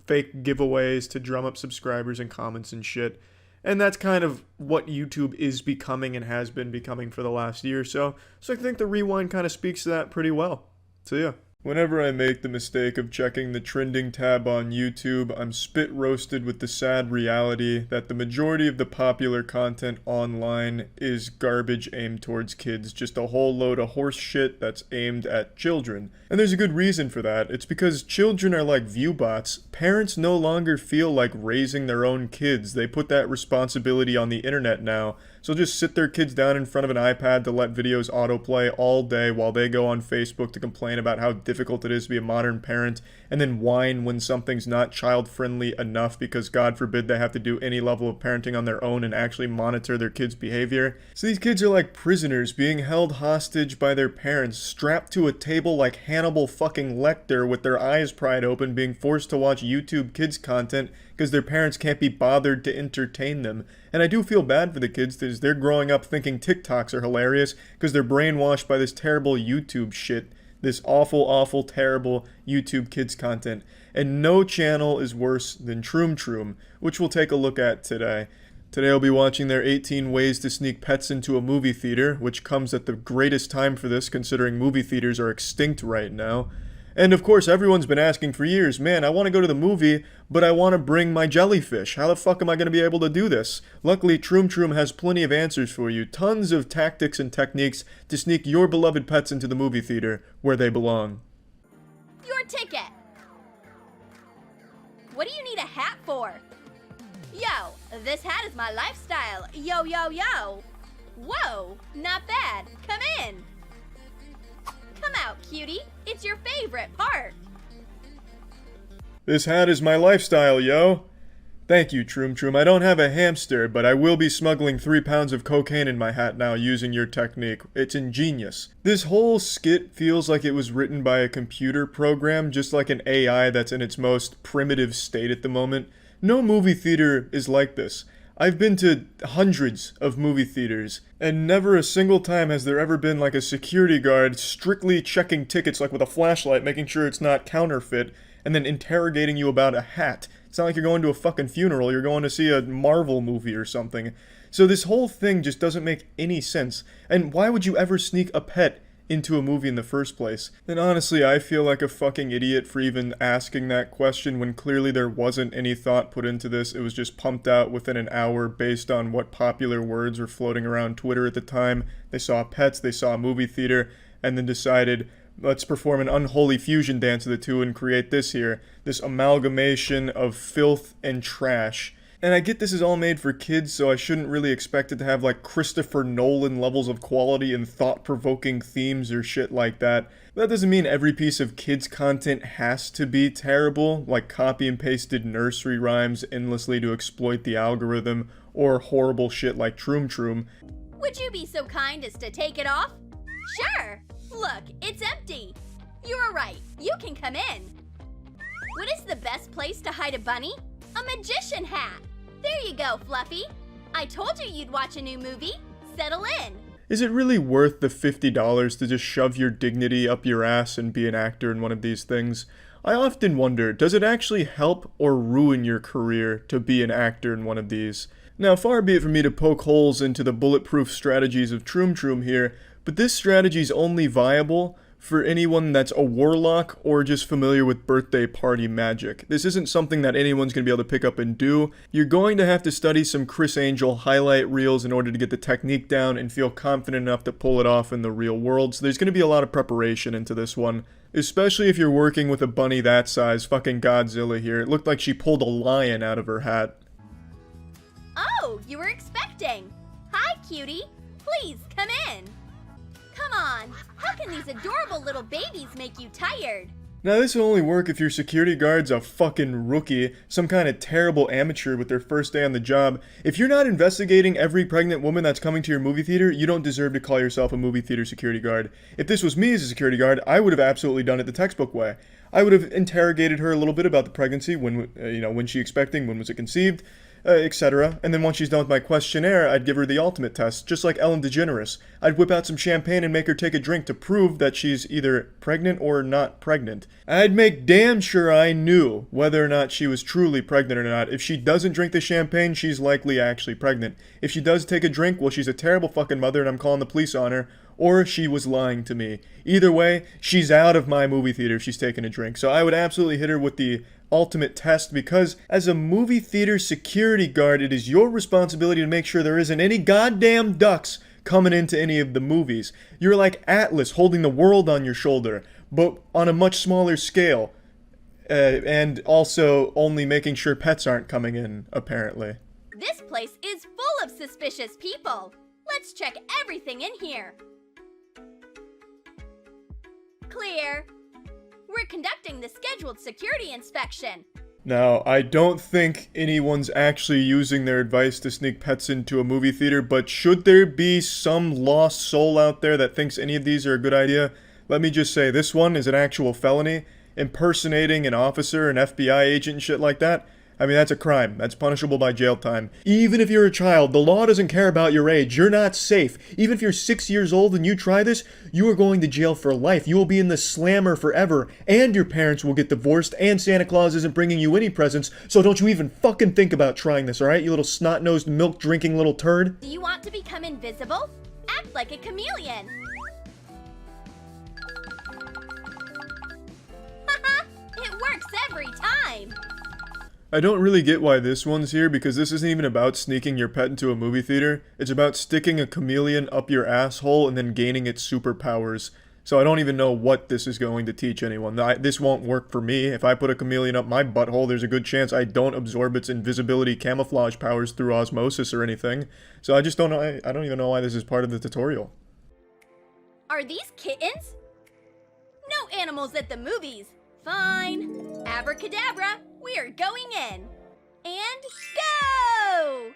fake giveaways to drum up subscribers and comments and shit. And that's kind of what YouTube is becoming and has been becoming for the last year or so. So I think the Rewind kind of speaks to that pretty well. So yeah. Whenever I make the mistake of checking the trending tab on YouTube, I'm spit roasted with the sad reality that the majority of the popular content online is garbage aimed towards kids, just a whole load of horse shit that's aimed at children. And there's a good reason for that. It's because children are like viewbots. Parents no longer feel like raising their own kids. They put that responsibility on the internet now. So just sit their kids down in front of an iPad to let videos autoplay all day while they go on Facebook to complain about how difficult it is to be a modern parent, and then whine when something's not child-friendly enough because God forbid they have to do any level of parenting on their own and actually monitor their kids' behavior. So these kids are like prisoners being held hostage by their parents, strapped to a table like Hannibal fucking Lecter with their eyes pried open, being forced to watch YouTube kids content because their parents can't be bothered to entertain them. And I do feel bad for the kids because they're growing up thinking TikToks are hilarious because they're brainwashed by this terrible YouTube shit. This awful, terrible YouTube kids content. And no channel is worse than Troom, which we'll take a look at today. Today I'll be watching their 18 ways to sneak pets into a movie theater, which comes at the greatest time for this considering movie theaters are extinct right now. And of course, everyone's been asking for years, man, I want to go to the movie, but I want to bring my jellyfish. How the fuck am I going to be able to do this? Luckily, Troom has plenty of answers for you. Tons of tactics and techniques to sneak your beloved pets into the movie theater where they belong. Your ticket. What do you need a hat for? Yo, this hat is my lifestyle. Yo, yo, yo. Whoa, not bad. Come in. Come out, cutie. It's your favorite part. This hat is my lifestyle, yo. Thank you, Troom. I don't have a hamster, but I will be smuggling 3 pounds of cocaine in my hat now using your technique. It's ingenious. This whole skit feels like it was written by a computer program, just like an AI that's in its most primitive state at the moment. No movie theater is like this. I've been to hundreds of movie theaters, and never a single time has there ever been like a security guard strictly checking tickets like with a flashlight, making sure it's not counterfeit, and then interrogating you about a hat. It's not like you're going to a fucking funeral, you're going to see a Marvel movie or something. So this whole thing just doesn't make any sense. And why would you ever sneak a pet into a movie in the first place? And honestly, I feel like a fucking idiot for even asking that question when clearly there wasn't any thought put into this. It was just pumped out within an hour based on what popular words were floating around Twitter at the time. They saw pets, they saw a movie theater, and then decided, let's perform an unholy fusion dance of the two and create this here. This amalgamation of filth and trash. And I get this is all made for kids, so I shouldn't really expect it to have like Christopher Nolan levels of quality and thought-provoking themes or shit like that. That doesn't mean every piece of kids content has to be terrible, like copy and pasted nursery rhymes endlessly to exploit the algorithm, or horrible shit like Troom. Would you be so kind as to take it off? Sure. Look, it's empty. You were right. You can come in. What is the best place to hide a bunny? A magician hat. There you go, Fluffy. I told you you'd watch a new movie. Settle in. Is it really worth the $50 to just shove your dignity up your ass and be an actor in one of these things? I often wonder, does it actually help or ruin your career to be an actor in one of these? Now, far be it from me to poke holes into the bulletproof strategies of Troom here, but this strategy is only viable for anyone that's a warlock or just familiar with birthday party magic. This isn't something that anyone's going to be able to pick up and do. You're going to have to study some Chris Angel highlight reels in order to get the technique down and feel confident enough to pull it off in the real world. So there's going to be a lot of preparation into this one. Especially if you're working with a bunny that size, fucking Godzilla here. It looked like she pulled a lion out of her hat. Oh, you were expecting. Hi, cutie. Please, come in. Come on, how can these adorable little babies make you tired? Now this will only work if your security guard's a fucking rookie, some kind of terrible amateur with their first day on the job. If you're not investigating every pregnant woman that's coming to your movie theater, you don't deserve to call yourself a movie theater security guard. If this was me as a security guard, I would have absolutely done it the textbook way. I would have interrogated her a little bit about the pregnancy, when she expecting, when was it conceived, etc. And then once she's done with my questionnaire, I'd give her the ultimate test, just like Ellen DeGeneres. I'd whip out some champagne and make her take a drink to prove that she's either pregnant or not pregnant. I'd make damn sure I knew whether or not she was truly pregnant or not. If she doesn't drink the champagne, she's likely actually pregnant. If she does take a drink, well, she's a terrible fucking mother and I'm calling the police on her. or she was lying to me. Either way, she's out of my movie theater if she's taking a drink. So I would absolutely hit her with the ultimate test, because as a movie theater security guard, it is your responsibility to make sure there isn't any goddamn ducks coming into any of the movies. You're like Atlas holding the world on your shoulder, but on a much smaller scale. And also only making sure pets aren't coming in, apparently. This place is full of suspicious people. Let's check everything in here. Clear. We're conducting the scheduled security inspection. Now, I don't think anyone's actually using their advice to sneak pets into a movie theater, but should there be some lost soul out there that thinks any of these are a good idea, let me just say, this one is an actual felony. Impersonating an officer, an FBI agent, and shit like that, I mean, that's a crime. That's punishable by jail time. Even if you're a child, the law doesn't care about your age. You're not safe. Even if you're 6 years old and you try this, you are going to jail for life. You will be in the slammer forever, and your parents will get divorced, and Santa Claus isn't bringing you any presents, so don't you even fucking think about trying this, alright, you little snot-nosed, milk-drinking little turd? Do you want to become invisible? Act like a chameleon. It works every time. I don't really get why this one's here, because this isn't even about sneaking your pet into a movie theater. It's about sticking a chameleon up your asshole and then gaining its superpowers. So I don't even know what this is going to teach anyone. This won't work for me. If I put a chameleon up my butthole, there's a good chance I don't absorb its invisibility camouflage powers through osmosis or anything. So I just don't know. I don't even know why this is part of the tutorial. Are these kittens? No animals at the movies. Fine. Abracadabra, we are going in. And go!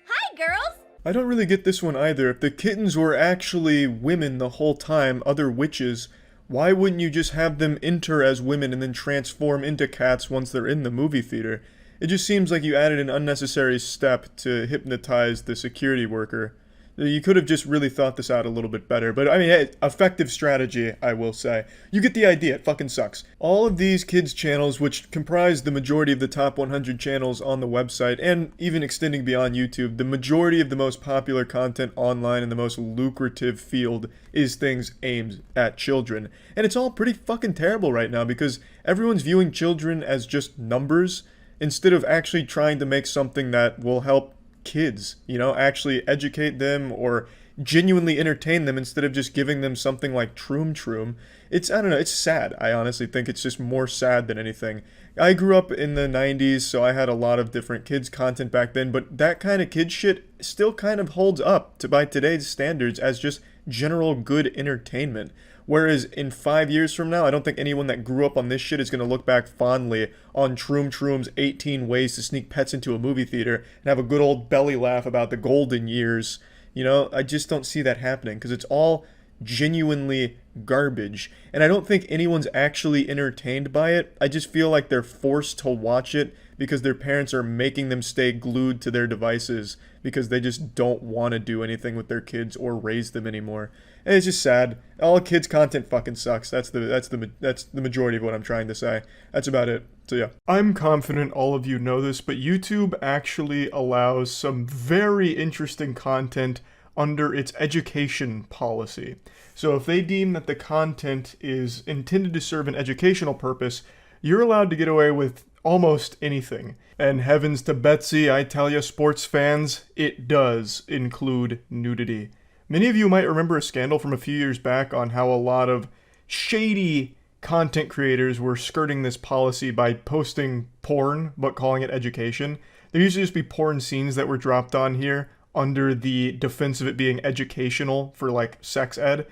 Hi, girls! I don't really get this one either. If the kittens were actually women the whole time, other witches, why wouldn't you just have them enter as women and then transform into cats once they're in the movie theater? It just seems like you added an unnecessary step to hypnotize the security worker. You could have just really thought this out a little bit better, but I mean, hey, effective strategy, I will say. You get the idea, it fucking sucks. All of these kids' channels, which comprise the majority of the top 100 channels on the website, and even extending beyond YouTube, the majority of the most popular content online in the most lucrative field is things aimed at children. And it's all pretty fucking terrible right now, because everyone's viewing children as just numbers, instead of actually trying to make something that will help kids, you know, actually educate them or genuinely entertain them instead of just giving them something like Troom. It's, I don't know, it's sad. I honestly think it's just more sad than anything. I grew up in the 90s, so I had a lot of different kids content back then, but that kind of kid shit still kind of holds up by today's standards as just general good entertainment. Whereas in 5 years from now, I don't think anyone that grew up on this shit is going to look back fondly on Troom's 18 ways to sneak pets into a movie theater and have a good old belly laugh about the golden years. You know, I just don't see that happening, because it's all genuinely garbage. And I don't think anyone's actually entertained by it. I just feel like they're forced to watch it because their parents are making them stay glued to their devices because they just don't want to do anything with their kids or raise them anymore. And it's just sad. All kids content fucking sucks. That's the majority of what I'm trying to say. That's about it. So yeah. I'm confident all of you know this, but YouTube actually allows some very interesting content under its education policy. So if they deem that the content is intended to serve an educational purpose, you're allowed to get away with almost anything. And heavens to Betsy, I tell ya, sports fans, it does include nudity. Many of you might remember a scandal from a few years back on how a lot of shady content creators were skirting this policy by posting porn, but calling it education. There used to just be porn scenes that were dropped on here under the defense of it being educational for like sex ed.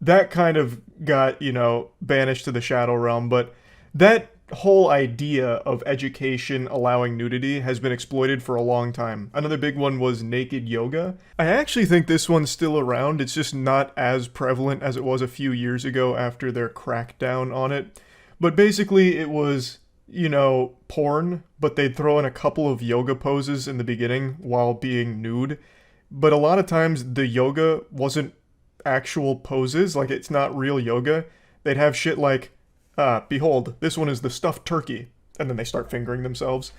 That kind of got, you know, banished to the shadow realm, but that whole idea of education allowing nudity has been exploited for a long time. Another big one was naked yoga. I actually think this one's still around. It's just not as prevalent as it was a few years ago after their crackdown on it. But basically it was, you know, porn, but they'd throw in a couple of yoga poses in the beginning while being nude. But a lot of times the yoga wasn't actual poses, like it's not real yoga. They'd have shit like, behold, this one is the stuffed turkey, and then they start fingering themselves.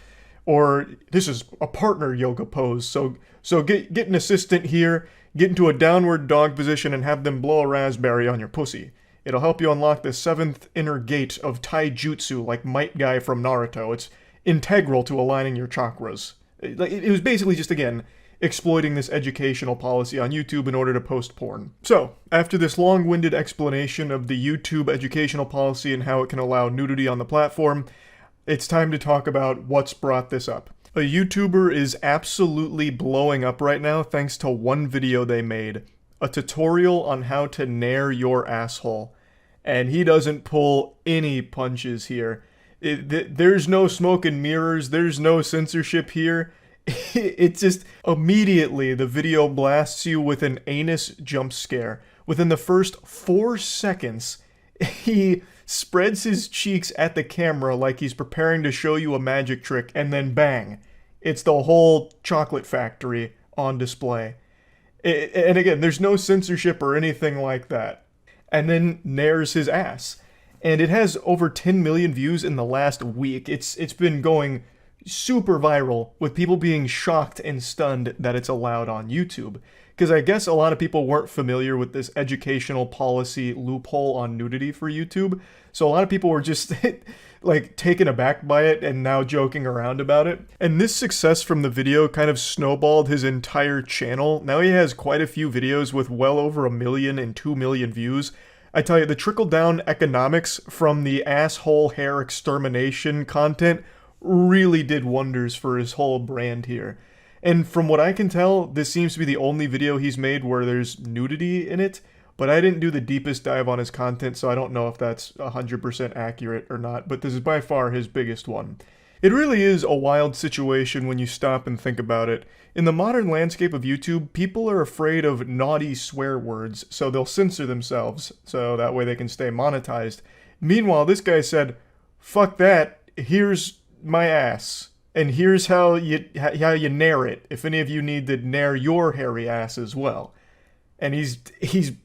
Or this is a partner yoga pose, so get an assistant here, Get into a downward dog position and have them blow a raspberry on your pussy. It'll help you unlock the 7th inner gate of taijutsu like Might Guy from Naruto. It's integral to aligning your chakras. It was basically just, again, exploiting this educational policy on YouTube in order to post porn. So, after this long-winded explanation of the YouTube educational policy and how it can allow nudity on the platform, it's time to talk about what's brought this up. A YouTuber is absolutely blowing up right now thanks to one video they made. A tutorial on how to nair your asshole. And he doesn't pull any punches here. There's no smoke and mirrors, there's no censorship here. It's just immediately the video blasts you with an anus jump scare. Within the first 4 seconds, he spreads his cheeks at the camera like he's preparing to show you a magic trick, and then bang, it's the whole chocolate factory on display. And again, there's no censorship or anything like that. And then nairs his ass. And it has over 10 million views in the last week. It's been going super viral with people being shocked and stunned that it's allowed on YouTube. Because I guess a lot of people weren't familiar with this educational policy loophole on nudity for YouTube. So a lot of people were just like taken aback by it and now joking around about it. And this success from the video kind of snowballed his entire channel. Now he has quite a few videos with well over 1 million and 2 million views. I tell you, the trickle-down economics from the asshole hair extermination content really did wonders for his whole brand here. And from what I can tell, this seems to be the only video he's made where there's nudity in it, but I didn't do the deepest dive on his content, so I don't know if that's 100% accurate or not, but this is by far his biggest one. It really is a wild situation when you stop and think about it. In the modern landscape of YouTube, people are afraid of naughty swear words, so they'll censor themselves, so that way they can stay monetized. Meanwhile, this guy said, "Fuck that, here's my ass. And here's how you nair it, if any of you need to nair your hairy ass as well." And he's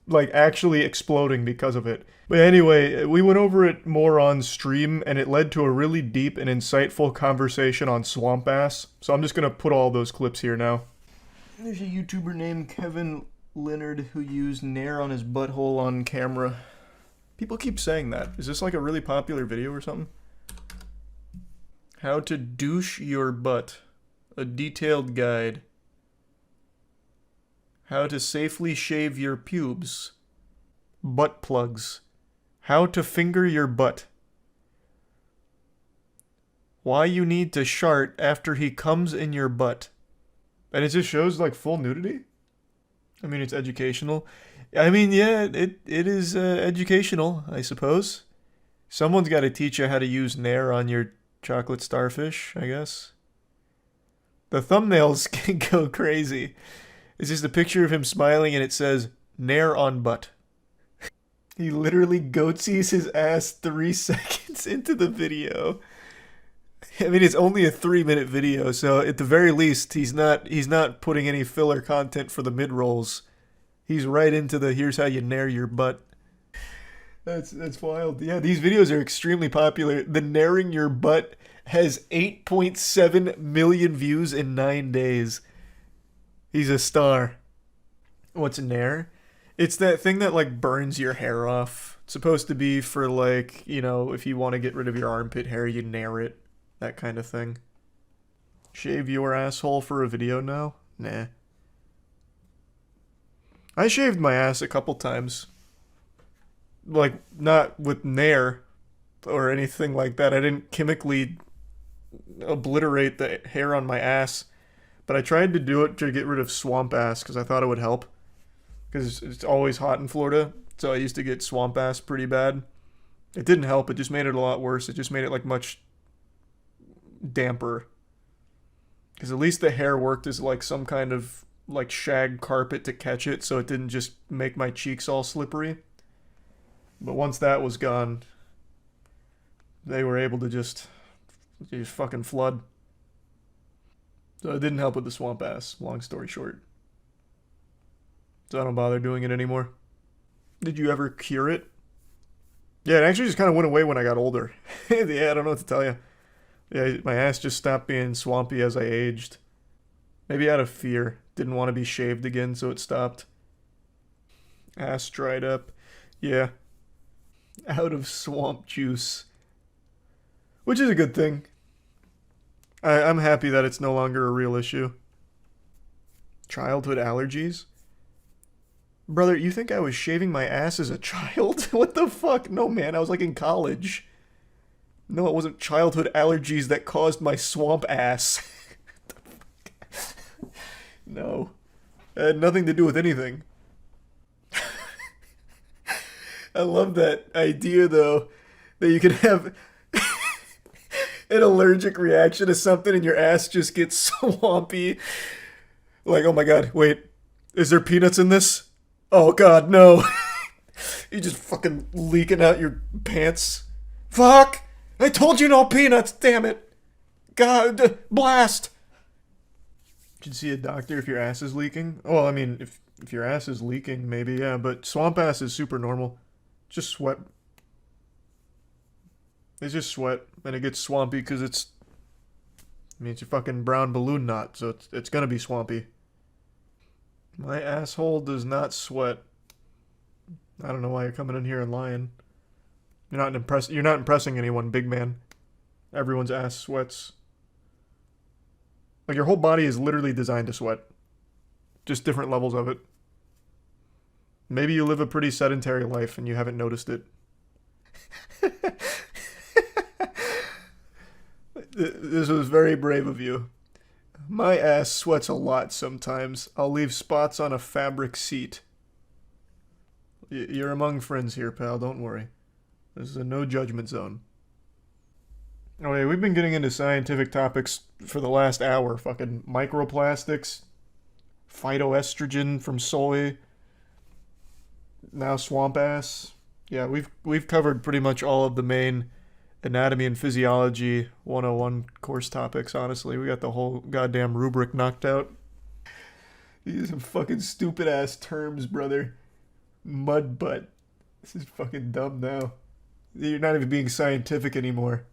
like actually exploding because of it. But anyway, we went over it more on stream, and it led to a really deep and insightful conversation on swamp ass. So I'm just gonna put all those clips here now. There's a YouTuber named Kevin Leonard who used nair on his butthole on camera. People keep saying that. Is this like a really popular video or something? How to douche your butt. A detailed guide. How to safely shave your pubes. Butt plugs. How to finger your butt. Why you need to shart after he comes in your butt. And it just shows like full nudity? I mean, it's educational. I mean, yeah, it is educational, I suppose. Someone's got to teach you how to use nair on your chocolate starfish, I guess. The thumbnails can go crazy. It's just a picture of him smiling and it says, "Nair on butt." He literally goatsies his ass 3 seconds into the video. I mean, it's only a 3-minute video, so at the very least, he's not putting any filler content for the mid-rolls. He's right into the "here's how you nair your butt." That's wild. Yeah, these videos are extremely popular. The nairing your butt has 8.7 million views in 9 days. He's a star. What's a nair? It's that thing that like burns your hair off. It's supposed to be for like, you know, if you want to get rid of your armpit hair, you nair it. That kind of thing. Shave your asshole for a video now? Nah. I shaved my ass a couple times. Like, not with nair or anything like that. I didn't chemically obliterate the hair on my ass. But I tried to do it to get rid of swamp ass because I thought it would help. Because it's always hot in Florida. So I used to get swamp ass pretty bad. It didn't help. It just made it a lot worse. It just made it like much damper. Because at least the hair worked as like some kind of like shag carpet to catch it. So it didn't just make my cheeks all slippery. But once that was gone, they were able to just fucking flood. So it didn't help with the swamp ass, long story short. So I don't bother doing it anymore. Did you ever cure it? Yeah, it actually just kind of went away when I got older. Yeah, I don't know what to tell you. Yeah, my ass just stopped being swampy as I aged. Maybe out of fear. didn't want to be shaved again, so it stopped. Ass dried up. Yeah. Out of swamp juice. Which is a good thing. I'm happy that it's no longer a real issue. Childhood allergies? Brother, you think I was shaving my ass as a child? What the fuck? No, man, I was like in college. No, it wasn't childhood allergies that caused my swamp ass. No. It had nothing to do with anything. I love that idea, though, that you could have an allergic reaction to something and your ass just gets swampy. Like, oh my god, wait, is there peanuts in this? Oh god, no. You just fucking leaking out your pants. Fuck! I told you no peanuts, damn it! God, blast! You should see a doctor if your ass is leaking. Well, I mean, if your ass is leaking, maybe, yeah, but swamp ass is super normal. Just sweat. It's just sweat, and it gets swampy because it's a fucking brown balloon knot, so it's gonna be swampy. My asshole does not sweat. I don't know why you're coming in here and lying. You're not impressing anyone, big man. Everyone's ass sweats. Like, your whole body is literally designed to sweat. Just different levels of it. Maybe you live a pretty sedentary life and you haven't noticed it. This was very brave of you. My ass sweats a lot sometimes. I'll leave spots on a fabric seat. You're among friends here, pal. Don't worry. This is a no judgment zone. Oh, yeah, we've been getting into scientific topics for the last hour. Fucking microplastics, phytoestrogen from soy, now swamp ass. Yeah, we've covered pretty much all of the main anatomy and physiology 101 course topics, honestly. We got the whole goddamn rubric knocked out. These are some fucking stupid ass terms, brother. Mud butt. This is fucking dumb now. You're not even being scientific anymore.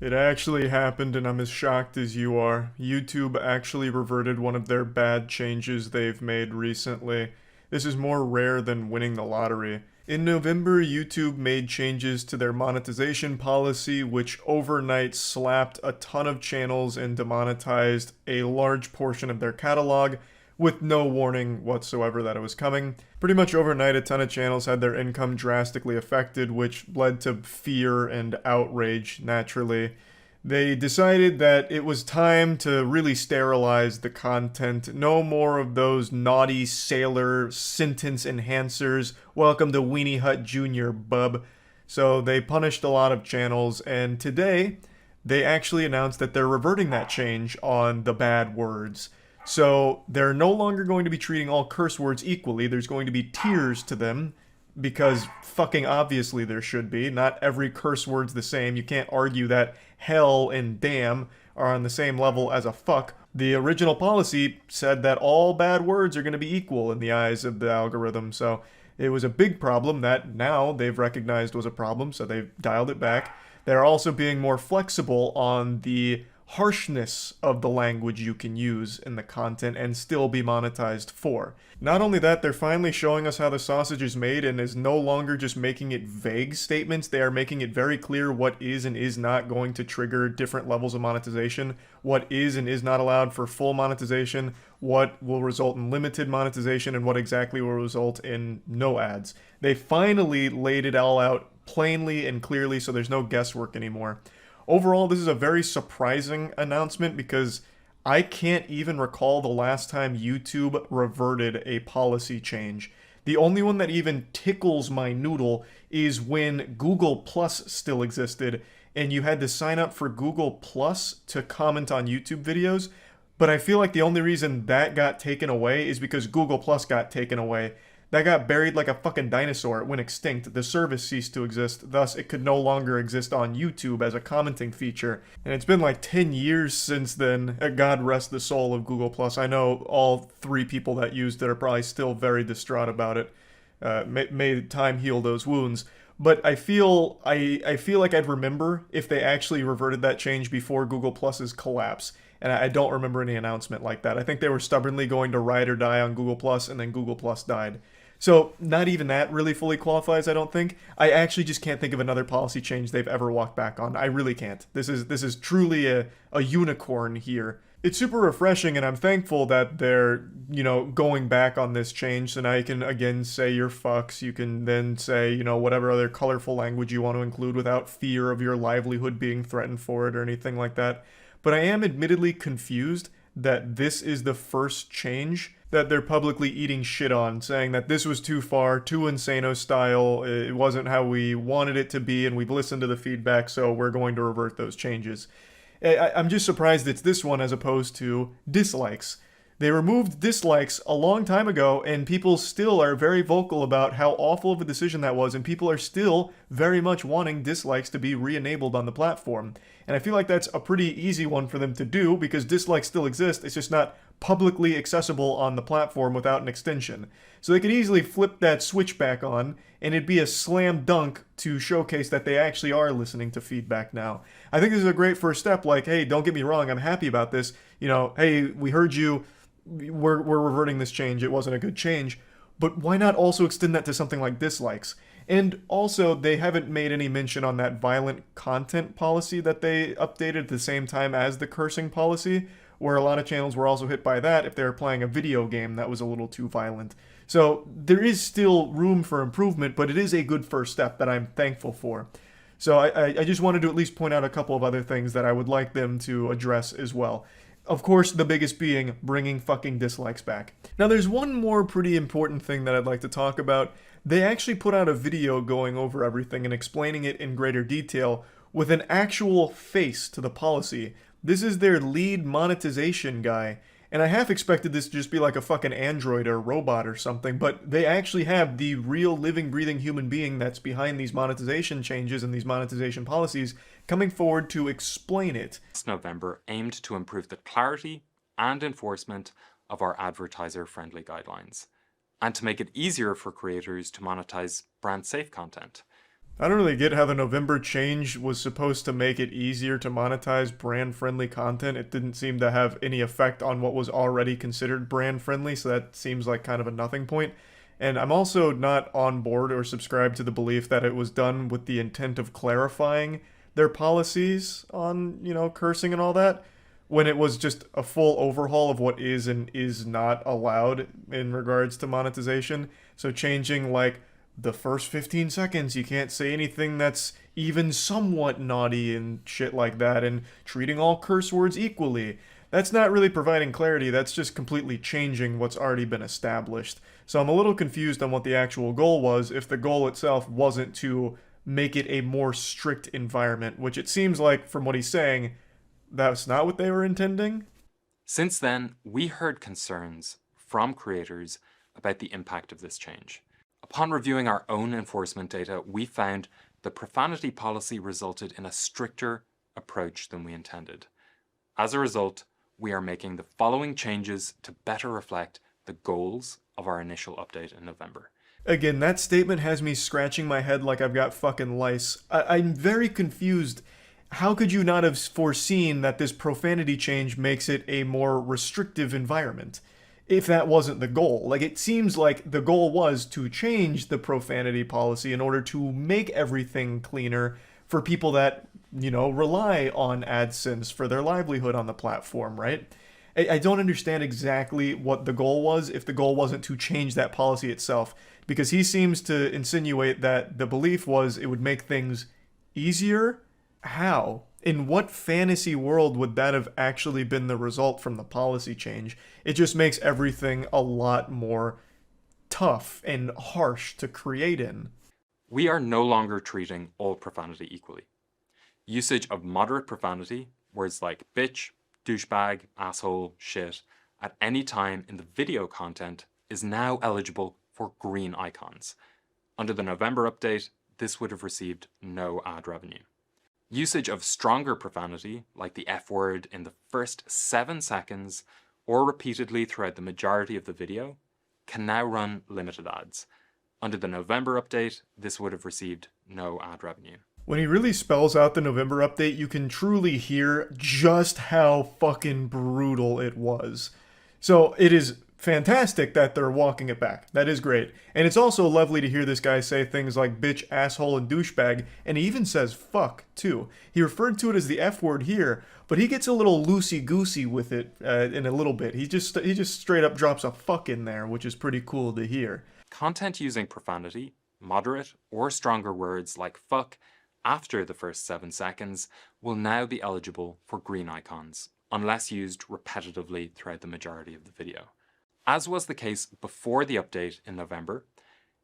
It actually happened, and I'm as shocked as you are. YouTube actually reverted one of their bad changes they've made recently. This is more rare than winning the lottery. In November, YouTube made changes to their monetization policy, which overnight slapped a ton of channels and demonetized a large portion of their catalog, with no warning whatsoever that it was coming. Pretty much overnight, a ton of channels had their income drastically affected, which led to fear and outrage, naturally. They decided that it was time to really sterilize the content. No more of those naughty sailor sentence enhancers. Welcome to Weenie Hut Jr., bub. So they punished a lot of channels, and today they actually announced that they're reverting that change on the bad words. So they're no longer going to be treating all curse words equally. There's going to be tiers to them, because fucking obviously there should be. Not every curse word's the same. You can't argue that hell and damn are on the same level as a fuck. The original policy said that all bad words are going to be equal in the eyes of the algorithm, so it was a big problem that now they've recognized was a problem, so they've dialed it back. They're also being more flexible on the harshness of the language you can use in the content and still be monetized for. Not only that, they're finally showing us how the sausage is made and is no longer just making it vague statements. They are making it very clear what is and is not going to trigger different levels of monetization, what is and is not allowed for full monetization, what will result in limited monetization, and what exactly will result in no ads. They finally laid it all out plainly and clearly, so there's no guesswork anymore. Overall, this is a very surprising announcement because I can't even recall the last time YouTube reverted a policy change. The only one that even tickles my noodle is when Google Plus still existed and you had to sign up for Google Plus to comment on YouTube videos. But I feel like the only reason that got taken away is because Google Plus got taken away. That got buried like a fucking dinosaur. It went extinct. The service ceased to exist. Thus, it could no longer exist on YouTube as a commenting feature. And it's been like 10 years since then. God rest the soul of Google+. I know all 3 people that used it are probably still very distraught about it. May time heal those wounds. But I feel like I'd remember if they actually reverted that change before Google+'s collapse. And I don't remember any announcement like that. I think they were stubbornly going to ride or die on Google Plus, and then Google Plus died. So not even that really fully qualifies, I don't think. I actually just can't think of another policy change they've ever walked back on. I really can't. This is truly a unicorn here. It's super refreshing, and I'm thankful that they're, you know, going back on this change. So now you can, again, say your fucks. You can then say, you know, whatever other colorful language you want to include without fear of your livelihood being threatened for it or anything like that. But I am admittedly confused that this is the first change that they're publicly eating shit on, saying that this was too far, too Insano style, it wasn't how we wanted it to be, and we've listened to the feedback, so we're going to revert those changes. I'm just surprised it's this one as opposed to dislikes. They removed dislikes a long time ago, and people still are very vocal about how awful of a decision that was, and people are still very much wanting dislikes to be re-enabled on the platform. And I feel like that's a pretty easy one for them to do, because dislikes still exist, it's just not publicly accessible on the platform without an extension. So they could easily flip that switch back on, and it'd be a slam dunk to showcase that they actually are listening to feedback now. I think this is a great first step, like, hey, don't get me wrong, I'm happy about this. You know, hey, we heard you, we're reverting this change, it wasn't a good change. But why not also extend that to something like dislikes? And also, they haven't made any mention on that violent content policy that they updated at the same time as the cursing policy, where a lot of channels were also hit by that if they were playing a video game that was a little too violent. So there is still room for improvement, but it is a good first step that I'm thankful for. So I just wanted to at least point out a couple of other things that I would like them to address as well. Of course, the biggest being bringing fucking dislikes back. Now, there's one more pretty important thing that I'd like to talk about. They actually put out a video going over everything and explaining it in greater detail with an actual face to the policy. This is their lead monetization guy, and I half expected this to just be like a fucking android or robot or something, but they actually have the real living, breathing human being that's behind these monetization changes and these monetization policies coming forward to explain it. This November aimed to improve the clarity and enforcement of our advertiser-friendly guidelines, and to make it easier for creators to monetize brand-safe content. I don't really get how the November change was supposed to make it easier to monetize brand-friendly content. It didn't seem to have any effect on what was already considered brand-friendly, so that seems like kind of a nothing point. And I'm also not on board or subscribed to the belief that it was done with the intent of clarifying their policies on, you know, cursing and all that, when it was just a full overhaul of what is and is not allowed in regards to monetization. So changing, like, the first 15 seconds, you can't say anything that's even somewhat naughty and shit like that, and treating all curse words equally. That's not really providing clarity, that's just completely changing what's already been established. So I'm a little confused on what the actual goal was, if the goal itself wasn't to make it a more strict environment, which it seems like, from what he's saying, that's not what they were intending. Since then, we heard concerns from creators about the impact of this change. Upon reviewing our own enforcement data, we found the profanity policy resulted in a stricter approach than we intended. As a result, we are making the following changes to better reflect the goals of our initial update in November. Again, that statement has me scratching my head like I've got fucking lice. I'm very confused. How could you not have foreseen that this profanity change makes it a more restrictive environment? If that wasn't the goal. Like, it seems like the goal was to change the profanity policy in order to make everything cleaner for people that, you know, rely on AdSense for their livelihood on the platform, right? I don't understand exactly what the goal was if the goal wasn't to change that policy itself, because he seems to insinuate that the belief was it would make things easier. How? In what fantasy world would that have actually been the result from the policy change? It just makes everything a lot more tough and harsh to create in. We are no longer treating all profanity equally. Usage of moderate profanity, words like bitch, douchebag, asshole, shit, at any time in the video content is now eligible for green icons. Under the November update, this would have received no ad revenue. Usage of stronger profanity, like the F word in the first 7 seconds or repeatedly throughout the majority of the video, can now run limited ads. Under the November update, this would have received no ad revenue. When he really spells out the November update, you can truly hear just how fucking brutal it was. So it is fantastic that they're walking it back. That is great. And it's also lovely to hear this guy say things like bitch, asshole, and douchebag, and he even says fuck, too. He referred to it as the F word here, but he gets a little loosey-goosey with it in a little bit. He just straight up drops a fuck in there, which is pretty cool to hear. Content using profanity, moderate, or stronger words like fuck after the first 7 seconds will now be eligible for green icons, unless used repetitively throughout the majority of the video. As was the case before the update in November,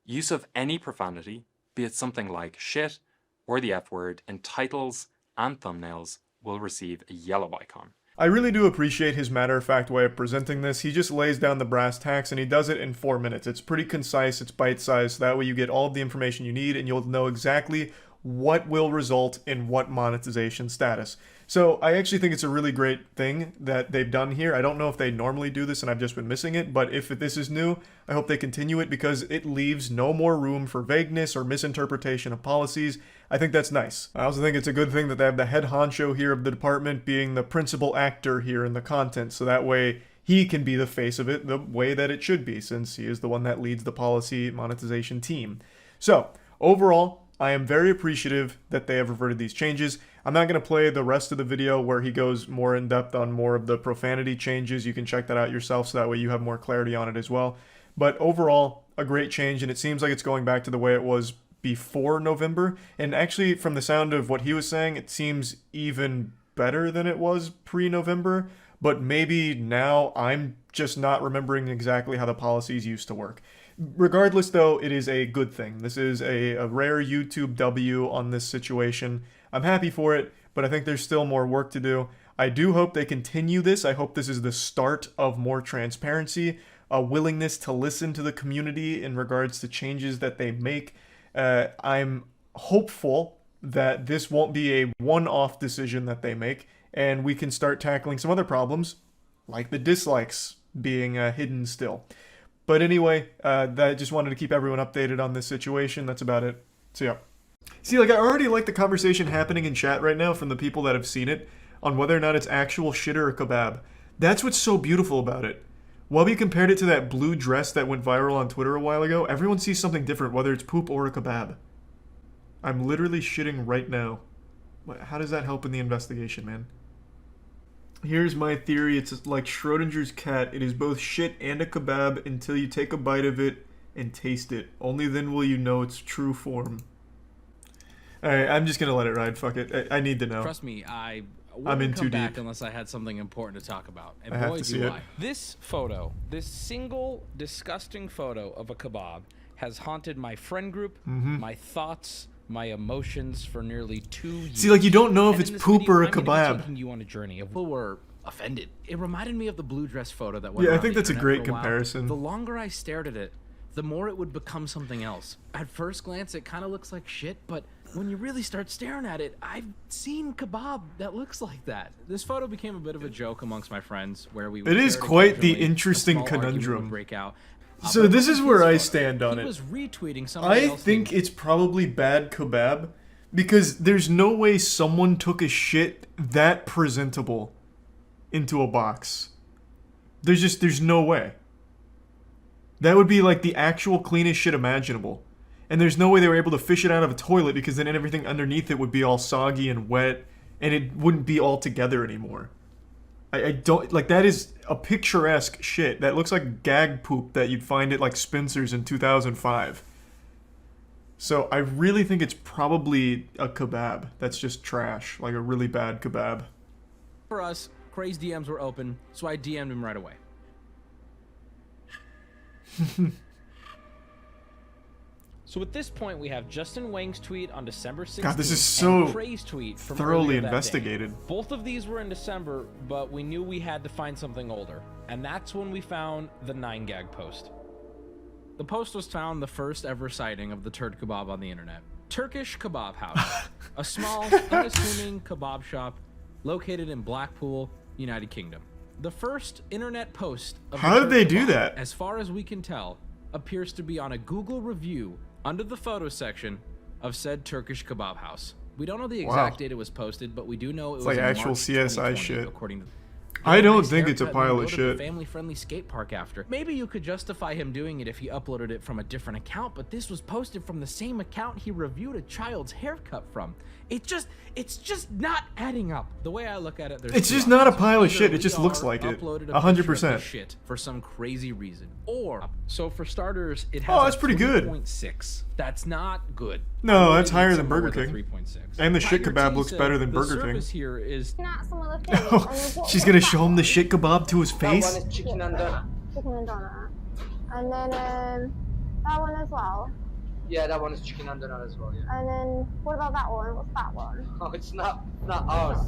use of any profanity, be it something like shit or the F word, in titles and thumbnails will receive a yellow icon. I really do appreciate his matter-of-fact way of presenting this. He just lays down the brass tacks and he does it in 4 minutes. It's pretty concise, it's bite-sized, so that way you get all of the information you need and you'll know exactly what will result in what monetization status. So I actually think it's a really great thing that they've done here. I don't know if they normally do this and I've just been missing it, but if this is new, I hope they continue it because it leaves no more room for vagueness or misinterpretation of policies. I think that's nice. I also think it's a good thing that they have the head honcho here of the department being the principal actor here in the content, so that way he can be the face of it the way that it should be, since he is the one that leads the policy monetization team. So, overall, I am very appreciative that they have reverted these changes. I'm not going to play the rest of the video where he goes more in depth on more of the profanity changes. You can check that out yourself so that way you have more clarity on it as well. But overall, a great change, and it seems like it's going back to the way it was before November. And actually, from the sound of what he was saying, it seems even better than it was pre-November. But maybe now I'm just not remembering exactly how the policies used to work. Regardless, though, it is a good thing. This is a rare YouTube W on this situation. I'm happy for it, but I think there's still more work to do. I do hope they continue this. I hope this is the start of more transparency, a willingness to listen to the community in regards to changes that they make. I'm hopeful that this won't be a one-off decision that they make, and we can start tackling some other problems, like the dislikes being hidden still. But anyway, I just wanted to keep everyone updated on this situation. That's about it. So yeah. See, like, I already like the conversation happening in chat right now from the people that have seen it on whether or not it's actual shit or a kebab. That's what's so beautiful about it. While we compared it to that blue dress that went viral on Twitter a while ago, everyone sees something different, whether it's poop or a kebab. I'm literally shitting right now. How does that help in the investigation, man? Here's my theory. It's like Schrodinger's cat. It is both shit and a kebab until you take a bite of it and taste it. Only then will you know its true form. Alright, I'm just gonna let it ride. Fuck it. I need to know. Trust me, I'm wouldn't in come too back deep. unless I had something important to talk about. And I have boy, to see do it. I. This photo, this single disgusting photo of a kebab has haunted my friend group, my thoughts, my emotions for nearly 2 years. See, like, you don't know if And it's in this poop video, or a I'm gonna be kebab. taking you on a journey of people were offended. It reminded me of the blue dress photo that went Yeah, I around think the that's a internet great for while. comparison. The longer I stared at it, the more it would become something else. At first glance, it kind of looks like shit, but when you really start staring at it, I've seen kebab that looks like that. This photo became a bit of a joke amongst my friends, where we would It is share quite the occasionally, a interesting small argument would conundrum. break out. So But this look is at where his I photo. stand on He it. was retweeting somebody I else think it's probably bad kebab because there's no way someone took a shit that presentable into a box. There's no way. That would be like the actual cleanest shit imaginable. And there's no way they were able to fish it out of a toilet because then everything underneath it would be all soggy and wet and it wouldn't be all together anymore. I don't, like, that is a picturesque shit. That looks like gag poop that you'd find at like Spencer's in 2005. So I really think it's probably a kebab that's just trash, like a really bad kebab. For us, Craig's DMs were open, so I DM'd him right away. So at this point, we have Justin Wang's tweet on December 16th. God, this is so and Craig's tweet from thoroughly earlier that day. investigated. Both of these were in December, but we knew we had to find something older. And that's when we found the 9gag post. The post was found the first ever sighting of the turd kebab on the internet. Turkish Kebab House, a small, unassuming kebab shop located in Blackpool, United Kingdom. The first internet post of How the did turd they do kebab, that? as far as we can tell, appears to be on a Google review under the photo section of said Turkish Kebab House. We don't know the Wow. exact date it was posted, but we do know it was like in actual March CSI 2020, shit. according to I don't nice think it's a haircut and pile then of go to the shit. family-friendly skate park after. Maybe you could justify him doing it if he uploaded it from a different account, but this was posted from the same account he reviewed a child's haircut from. It's just not adding up. The way I look at it, there's It's two just not a options. pile of Either shit, it just Lee looks R like it. uploaded a 100%. picture of the shit for some crazy reason, or so for starters, it has Oh, a that's pretty good. 3.6. That's not good. No, I that's really higher need than somewhere Burger with a King. 3.6. And the shit Tiger kebab T looks said better than the Burger King. service here is She's gonna show him the shit kebab to his face? That one is chicken and donut. Chicken and donut. And then that one as well. Yeah, that one is chicken and donut as well. Yeah. And then what about that one? What's that one? Oh, it's not ours.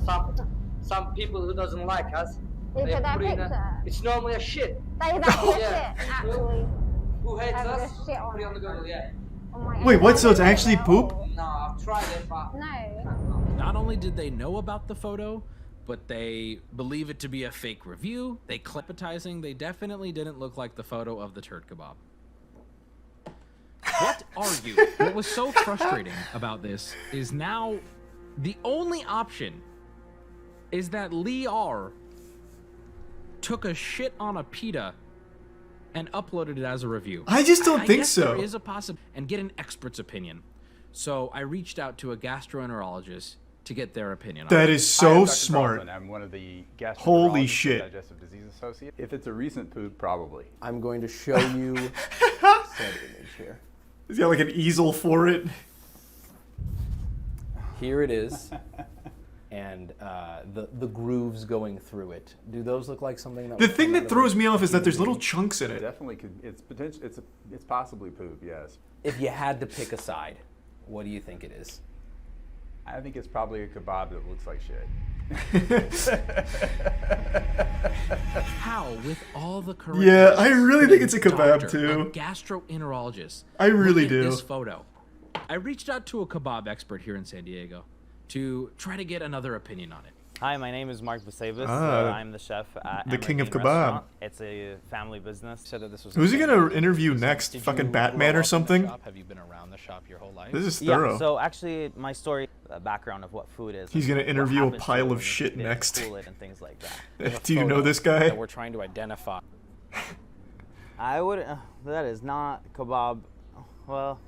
Some people who doesn't like us. They put that put in picture. it's normally a shit. That is actually Yeah. shit, actually. Who hates Have us? this shit on Put it on the it. Google, yeah. Oh my Wait, God. what? So it's actually poop? No, I've tried it, but No. Not only did they know about the photo, but they believe it to be a fake review. They clipatizing. They definitely didn't look like the photo of the turd kebab. What are you? What was so frustrating about this is now the only option is that Lee R took a shit on a pita and uploaded it as a review. I just don't think guess so. There is a and get an expert's opinion. So I reached out to a gastroenterologist to get their opinion on That it. is so smart. I'm one of the Holy gastroenterologists shit. and digestive disease associate. If it's a recent poop, probably. I'm going to show you said image here. He's got like an easel for it. Here it is, and the grooves going through it. Do those look like something that? The thing that throws me off is that there's little chunks in it. Definitely could. It's potential. It's possibly poop. Yes. If you had to pick a side, what do you think it is? I think it's probably a kebab that looks like shit. How, with all the correct Yeah, I really think it's a kebab, doctor, too. a gastroenterologist. I really look at do. This photo. I reached out to a kebab expert here in San Diego to try to get another opinion on it. Hi, my name is Mark Busavis. Ah, I'm the chef at the king of Emerald kebab. Restaurant. It's a family business. Said that this was Who's he gonna interview next? Fucking Batman or something? Have you been around the shop your whole life? This is thorough. Yeah, so actually, my story, background of what food is. He's gonna what interview a happens to pile it of when you shit eat it, next. cool it and things like that. Do you know this guy? That we're trying to identify. I would. That is not kebab. Well.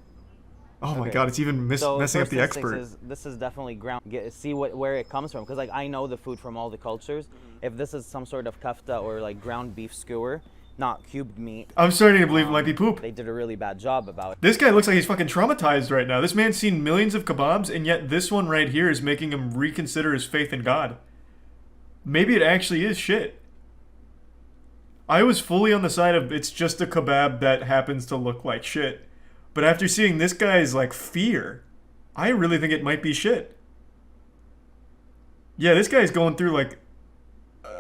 Oh my okay. god, it's even So messing up first the instinct expert. is this is definitely ground. See where it comes from, because like I know the food from all the cultures. If this is some sort of kafta or like ground beef skewer, not cubed meat. I'm starting to believe it might be poop. They did a really bad job about it. This guy looks like he's fucking traumatized right now. This man's seen millions of kebabs, and yet this one right here is making him reconsider his faith in God. Maybe it actually is shit. I was fully on the side of it's just a kebab that happens to look like shit. But after seeing this guy's, like, fear, I really think it might be shit. Yeah, this guy's going through, like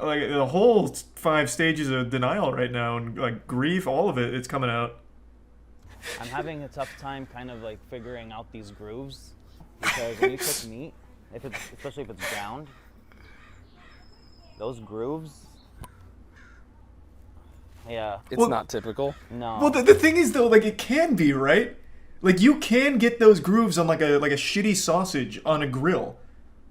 the whole 5 stages of denial right now, and, like, grief, all of it, it's coming out. I'm having a tough time kind of like figuring out these grooves, because when you cook meat, especially if it's ground, those grooves. Yeah. It's not typical. No. Well, the thing is, though, like, it can be, right? Like, you can get those grooves on, like a shitty sausage on a grill.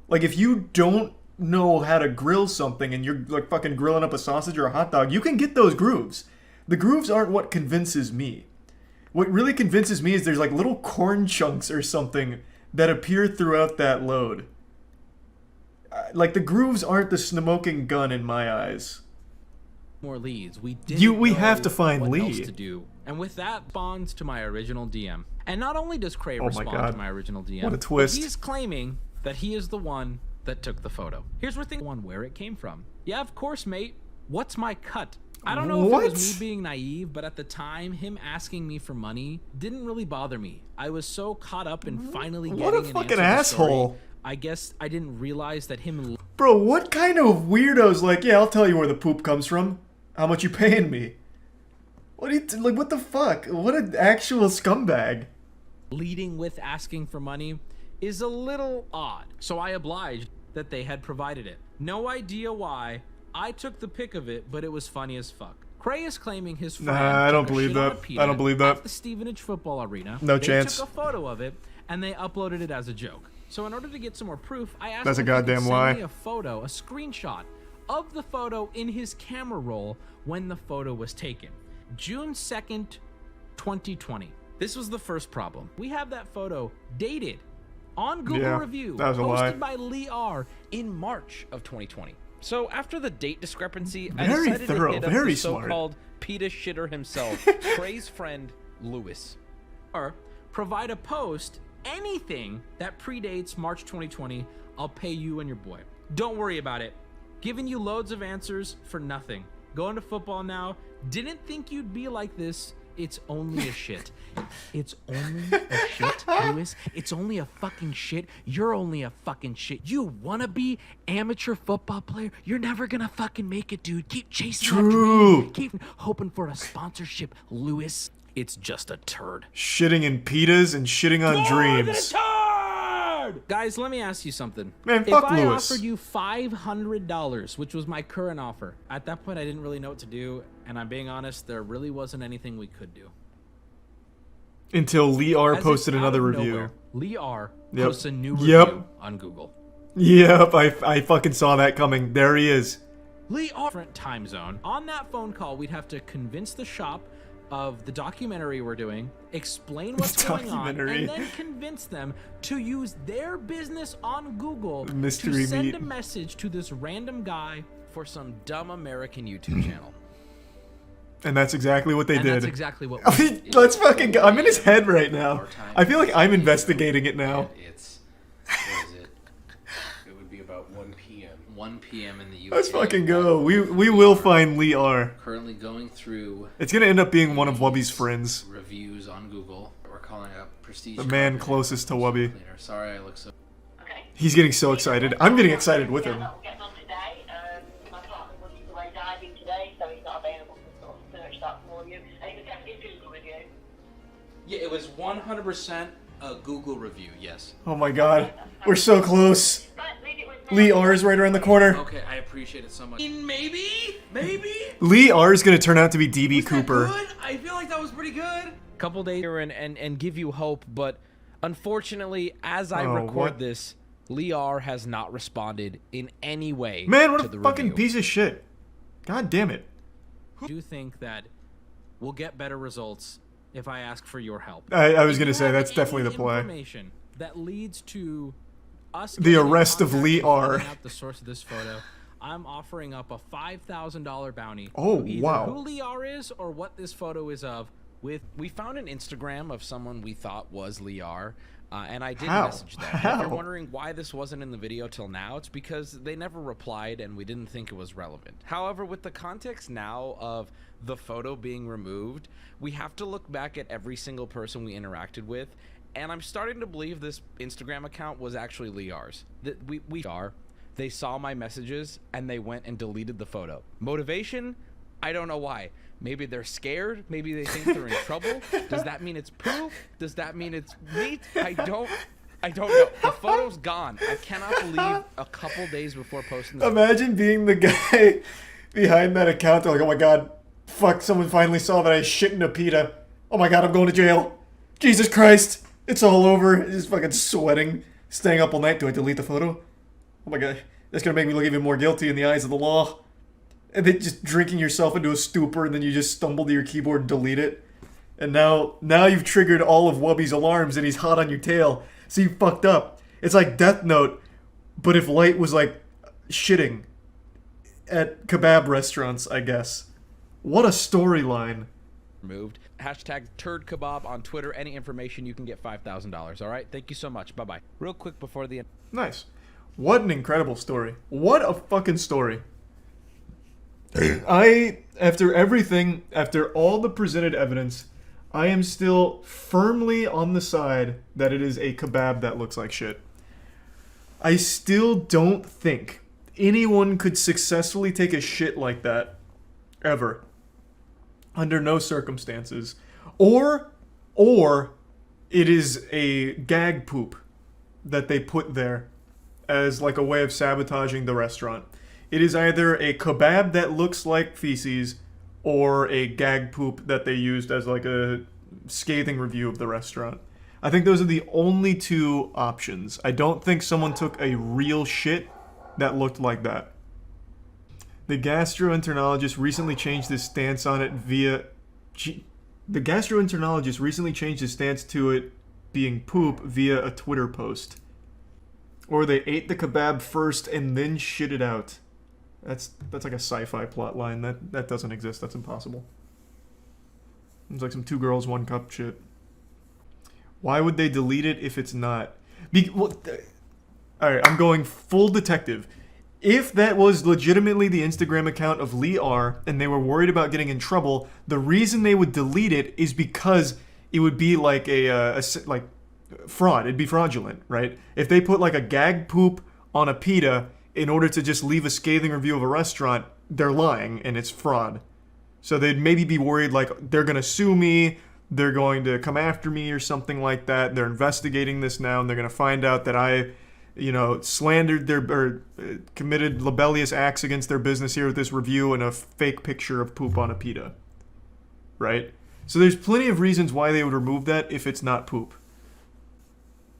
Like, if you don't know how to grill something and you're, like, fucking grilling up a sausage or a hot dog, you can get those grooves. The grooves aren't what convinces me. What really convinces me is there's, like, little corn chunks or something that appear throughout that load. Like, the grooves aren't the smoking gun in my eyes. More leads. We have to find what Lee. else to do. And with that, responds to my original DM. And not only does Cray Oh my respond God. to my original DM, What a twist. but he's claiming that he is the one that took the photo. Here's where where it came from. Yeah, of course, mate. What's my cut? I don't know if it was me being naive, but at the time, him asking me for money didn't really bother me. I was so caught up in finally getting What a an fucking answer to the asshole. story, I guess I didn't realize that him. Bro, what kind of weirdo's like, yeah, I'll tell you where the poop comes from. How much you paying me? What like, what the fuck? What an actual scumbag. Leading with asking for money is a little odd, so I obliged that they had provided it. No idea why. I took the pic of it, but it was funny as fuck. Cray is claiming his friend Nah, I don't took a believe shit on that. a pita I don't believe that. at the Stevenage football arena. No They chance. took a photo of it and they uploaded it as a joke. So in order to get some more proof, I asked That's a him if he could goddamn send lie. me a photo, a screenshot of the photo in his camera roll when the photo was taken. June 2nd, 2020. This was the first problem. We have that photo dated on Google Review, that was a lie. posted by Lee R in March of 2020. So after the date discrepancy, I Very decided thorough, to hit up very the smart. so-called PETA shitter himself, Trey's friend, Lewis. Or provide a post, anything that predates March 2020, I'll pay you and your boy. Don't worry about it. Giving you loads of answers for nothing. Going to football now. Didn't think you'd be like this. It's only a shit. It's only a shit, Lewis. It's only a fucking shit. You're only a fucking shit. You wanna be amateur football player? You're never gonna fucking make it, dude. Keep chasing that dream. Keep hoping for a sponsorship, Lewis. It's just a turd. Shitting in pitas and shitting on dreams. Guys, let me ask you something. Man, if fuck I Lewis. offered you $500, which was my current offer, at that point I didn't really know what to do, and I'm being honest, there really wasn't anything we could do. Until Lee R As posted if out another of review. nowhere, Lee R Yep. posts a new Yep. review on Google. Yep, I fucking saw that coming. There he is. Lee R different time zone. On that phone call, we'd have to convince the shop of the documentary we're doing, explain what's going on, Documentary. and then convince them to use their business on Google Mystery to send meat. a message to this random guy for some dumb American YouTube channel. And that's exactly what they And did. that's exactly what I mean, let's fucking go. I'm in his head right now. I feel like I'm investigating it now. It's, what is it? It would be about 1 p.m. 1 p.m. in the UK. Let's fucking go. We will find Lee R. Currently going through It's gonna end up being one of Wubby's friends. reviews on Google. We're calling up Prestige. The man Carpet closest to Wubby. Cleaner. Sorry, I look so. He's getting so excited. I'm getting excited with him. Yeah, it was 100% a Google review. Yes. Oh my god. We're so close. Lee R is right around the corner. Okay, I appreciate it so much. Maybe. Lee R is gonna turn out to be DB Cooper. I feel like that was pretty good. Couple days here and give you hope, but unfortunately, as I Oh, record what? this, Lee R has not responded in any way. Man, what to a the fucking review. piece of shit. God damn it. I do think that we'll get better results if I ask for your help. I was If gonna you say, have that's any definitely the play. Information that leads to us The getting in arrest of contact Lee and R. finding out the source of this photo, I'm offering up a $5,000 bounty. Oh, to either wow. Who Lee R is or what this photo is of. We found an Instagram of someone we thought was Lee R. And I did How? message them. If How? you're wondering why this wasn't in the video till now, it's because they never replied and we didn't think it was relevant. However, with the context now of the photo being removed, we have to look back at every single person we interacted with, and I'm starting to believe this Instagram account was actually Lee R's. That we are. They saw my messages and they went and deleted the photo. Motivation? I don't know why. Maybe they're scared. Maybe they think they're in trouble. Does that mean it's proof? Does that mean it's meat? I don't know. The photo's gone. I cannot believe a couple days before posting this. Imagine being the guy behind that account. They're like, oh my god, fuck, someone finally saw that I shit in a pita. Oh my god, I'm going to jail. Jesus Christ. It's all over. Just fucking sweating. Staying up all night. Do I delete the photo? Oh my god. That's gonna make me look even more guilty in the eyes of the law. And then just drinking yourself into a stupor and then you just stumble to your keyboard and delete it. And now you've triggered all of Wubby's alarms and he's hot on your tail. So you fucked up. It's like Death Note, but if Light was like shitting at kebab restaurants, I guess. What a storyline. Removed. Hashtag turd kebab on Twitter. Any information, you can get $5,000. All right. Thank you so much. Bye-bye. Real quick before the end. Nice. What an incredible story. What a fucking story. After everything, after all the presented evidence, I am still firmly on the side that it is a kebab that looks like shit. I still don't think anyone could successfully take a shit like that. Ever. Under no circumstances. Or it is a gag poop that they put there as like a way of sabotaging the restaurant. It is either a kebab that looks like feces or a gag poop that they used as like a scathing review of the restaurant. I think those are the only two options. I don't think someone took a real shit that looked like that. The gastroenterologist recently changed his stance on it via... The gastroenterologist recently changed his stance to it being poop via a Twitter post. Or they ate the kebab first and then shit it out. That's like a sci-fi plot line. That doesn't exist. That's impossible. It's like some 2 girls, 1 cup shit. Why would they delete it if it's not? Alright, I'm going full detective. If that was legitimately the Instagram account of Lee R, and they were worried about getting in trouble, the reason they would delete it is because it would be like like fraud. It'd be fraudulent, right? If they put like a gag poop on a pita in order to just leave a scathing review of a restaurant, they're lying and it's fraud. So they'd maybe be worried like they're gonna sue me, they're going to come after me or something like that. They're investigating this now and they're gonna find out that I, you know, slandered their, or committed libellous acts against their business here with this review and a fake picture of poop on a pita. Right? So there's plenty of reasons why they would remove that if it's not poop.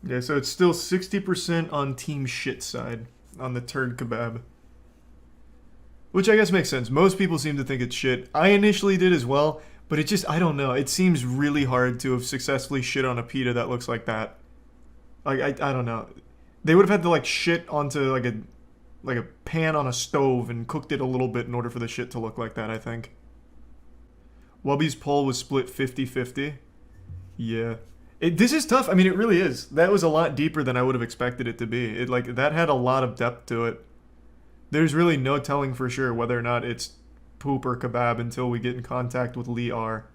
Yeah, so it's still 60% on team shit side on the turd kebab. Which I guess makes sense. Most people seem to think it's shit. I initially did as well, but it just, I don't know. It seems really hard to have successfully shit on a pita that looks like that. Like, I don't know. They would have had to like shit onto like a pan on a stove and cooked it a little bit in order for the shit to look like that, I think. Wubby's poll was split 50-50. Yeah. This is tough. I mean, it really is. That was a lot deeper than I would have expected it to be. That had a lot of depth to it. There's really no telling for sure whether or not it's poop or kebab until we get in contact with Lee R.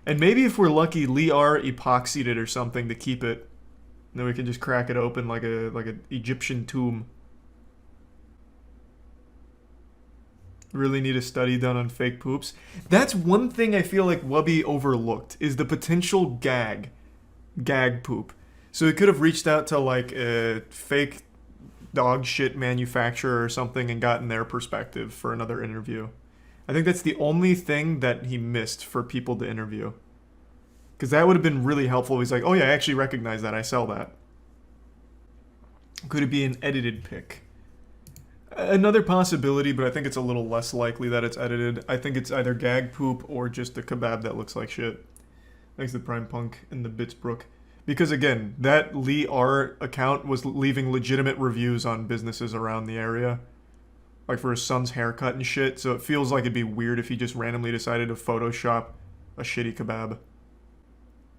And maybe if we're lucky, Lee R epoxied it or something to keep it. And then we can just crack it open like an Egyptian tomb. Really need a study done on fake poops. That's one thing I feel like Wubby overlooked, is the potential gag poop. So he could have reached out to like a fake dog shit manufacturer or something and gotten their perspective for another interview. I think that's the only thing that he missed for people to interview. Because that would have been really helpful. He's like, oh yeah, I actually recognize that. I sell that. Could it be an edited pic? Another possibility, but I think it's a little less likely that it's edited. I think it's either gag poop or just a kebab that looks like shit. Thanks to Prime Punk and the Bitsbrook. Because again, that Lee R account was leaving legitimate reviews on businesses around the area. Like for his son's haircut and shit, so it feels like it'd be weird if he just randomly decided to Photoshop a shitty kebab.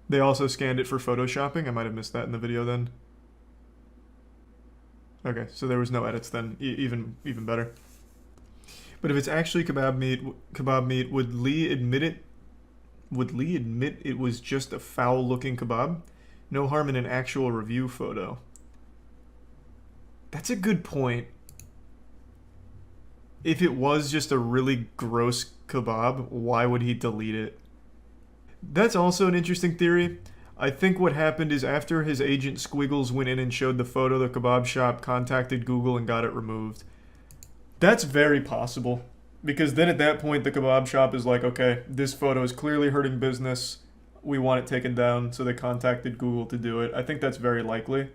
They also scanned it for Photoshopping. I might have missed that in the video then. Okay, so there was no edits then. Even better. But if it's actually kebab meat, would Lee admit it? Would Lee admit it was just a foul-looking kebab? No harm in an actual review photo. That's a good point. If it was just a really gross kebab, why would he delete it? That's also an interesting theory. I think what happened is after his agent Squiggles went in and showed the photo, the kebab shop contacted Google and got it removed. That's very possible. Because then at that point the kebab shop is like, okay, this photo is clearly hurting business. We want it taken down, so they contacted Google to do it. I think that's very likely.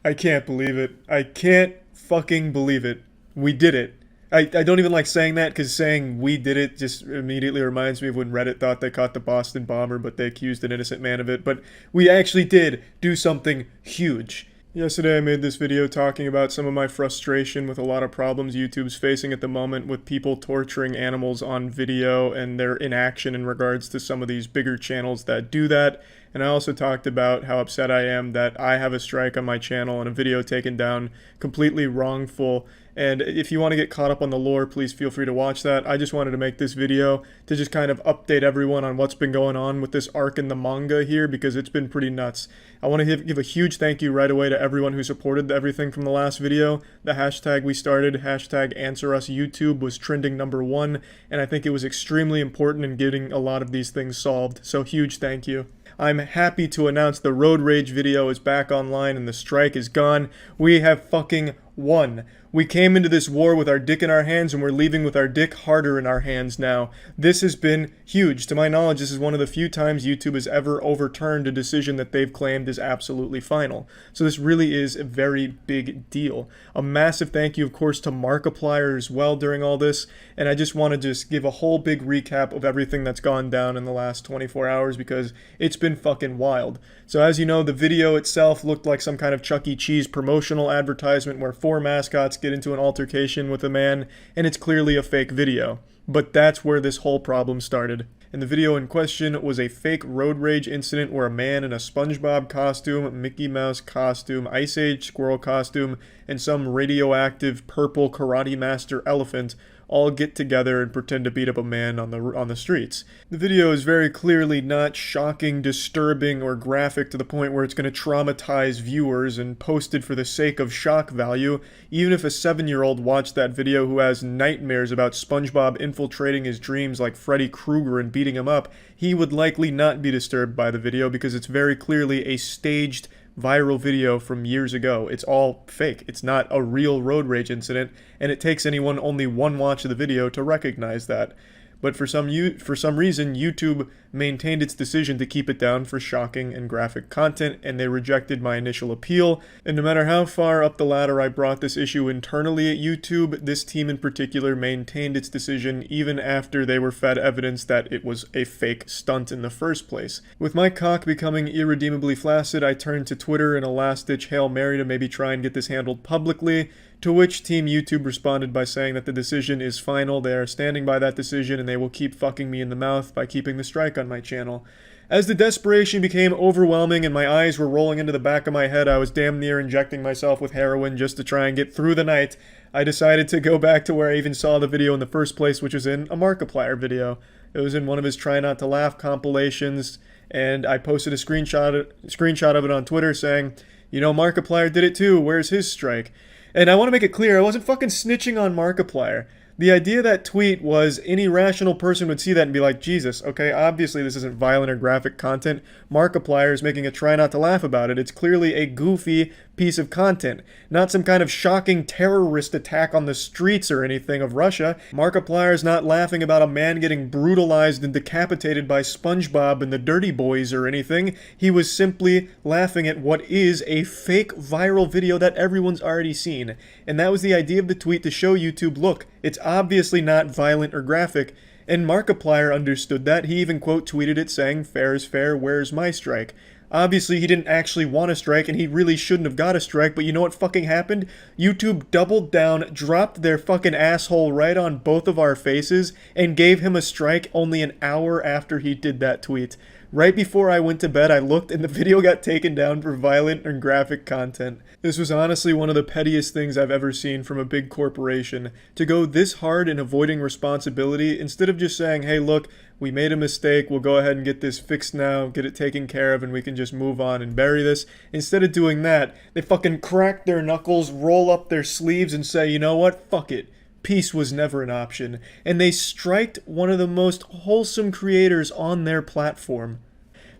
I can't believe it. I can't fucking believe it. We did it. I don't even like saying that, because saying we did it just immediately reminds me of when Reddit thought they caught the Boston bomber, but they accused an innocent man of it. But we actually did do something huge. Yesterday I made this video talking about some of my frustration with a lot of problems YouTube's facing at the moment with people torturing animals on video and their inaction in regards to some of these bigger channels that do that. And I also talked about how upset I am that I have a strike on my channel and a video taken down, completely wrongful. And if you want to get caught up on the lore, please feel free to watch that. I just wanted to make this video to just kind of update everyone on what's been going on with this arc in the manga here, because it's been pretty nuts. I want to give a huge thank you right away to everyone who supported everything from the last video. The hashtag we started, hashtag AnswerUsYouTube, was trending #1, and I think it was extremely important in getting a lot of these things solved. So huge thank you. I'm happy to announce the Road Rage video is back online and the strike is gone. We have fucking won. We came into this war with our dick in our hands, and we're leaving with our dick harder in our hands now. This has been huge. To my knowledge, this is one of the few times YouTube has ever overturned a decision that they've claimed is absolutely final. So this really is a very big deal. A massive thank you, of course, to Markiplier as well during all this. And I just want to just give a whole big recap of everything that's gone down in the last 24 hours because it's been fucking wild. So as you know, the video itself looked like some kind of Chuck E. Cheese promotional advertisement where 4 mascots get into an altercation with a man, and it's clearly a fake video. But that's where this whole problem started. And the video in question was a fake road rage incident where a man in a SpongeBob costume, Mickey Mouse costume, Ice Age squirrel costume, and some radioactive purple karate master elephant all get together and pretend to beat up a man on the streets. The video is very clearly not shocking, disturbing, or graphic to the point where it's going to traumatize viewers and posted for the sake of shock value. Even if a 7-year-old watched that video who has nightmares about SpongeBob infiltrating his dreams like Freddy Krueger and beating him up, he would likely not be disturbed by the video because it's very clearly a staged viral video from years ago. It's all fake. It's not a real road rage incident, and it takes anyone only one watch of the video to recognize that. But for some reason, YouTube maintained its decision to keep it down for shocking and graphic content, and they rejected my initial appeal. And no matter how far up the ladder I brought this issue internally at YouTube, this team in particular maintained its decision even after they were fed evidence that it was a fake stunt in the first place. With my cock becoming irredeemably flaccid, I turned to Twitter in a last-ditch Hail Mary to maybe try and get this handled publicly, to which Team YouTube responded by saying that the decision is final, they are standing by that decision, and they will keep fucking me in the mouth by keeping the strike on my channel. As the desperation became overwhelming and my eyes were rolling into the back of my head, I was damn near injecting myself with heroin just to try and get through the night. I decided to go back to where I even saw the video in the first place, which was in a Markiplier video. It was in one of his Try Not to Laugh compilations, and I posted a screenshot of it on Twitter saying, you know, Markiplier did it too, where's his strike? And I want to make it clear, I wasn't fucking snitching on Markiplier. The idea of that tweet was any rational person would see that and be like, Jesus, okay, obviously this isn't violent or graphic content. Markiplier is making a Try Not to Laugh about it. It's clearly a goofy piece of content, not some kind of shocking terrorist attack on the streets or anything of Russia. Markiplier is not laughing about a man getting brutalized and decapitated by SpongeBob and the Dirty Boys or anything. He was simply laughing at what is a fake viral video that everyone's already seen. And that was the idea of the tweet, to show YouTube, look, it's obviously not violent or graphic. And Markiplier understood that. He even quote tweeted it saying, fair is fair, where's my strike? Obviously, he didn't actually want a strike, and he really shouldn't have got a strike, but you know what fucking happened? YouTube doubled down, dropped their fucking asshole right on both of our faces, and gave him a strike only an hour after he did that tweet. Right before I went to bed, I looked, and the video got taken down for violent and graphic content. This was honestly one of the pettiest things I've ever seen from a big corporation. To go this hard in avoiding responsibility, instead of just saying, hey look, we made a mistake, we'll go ahead and get this fixed now, get it taken care of, and we can just move on and bury this. Instead of doing that, they fucking crack their knuckles, roll up their sleeves, and say, you know what, fuck it. Peace was never an option. And they striked one of the most wholesome creators on their platform.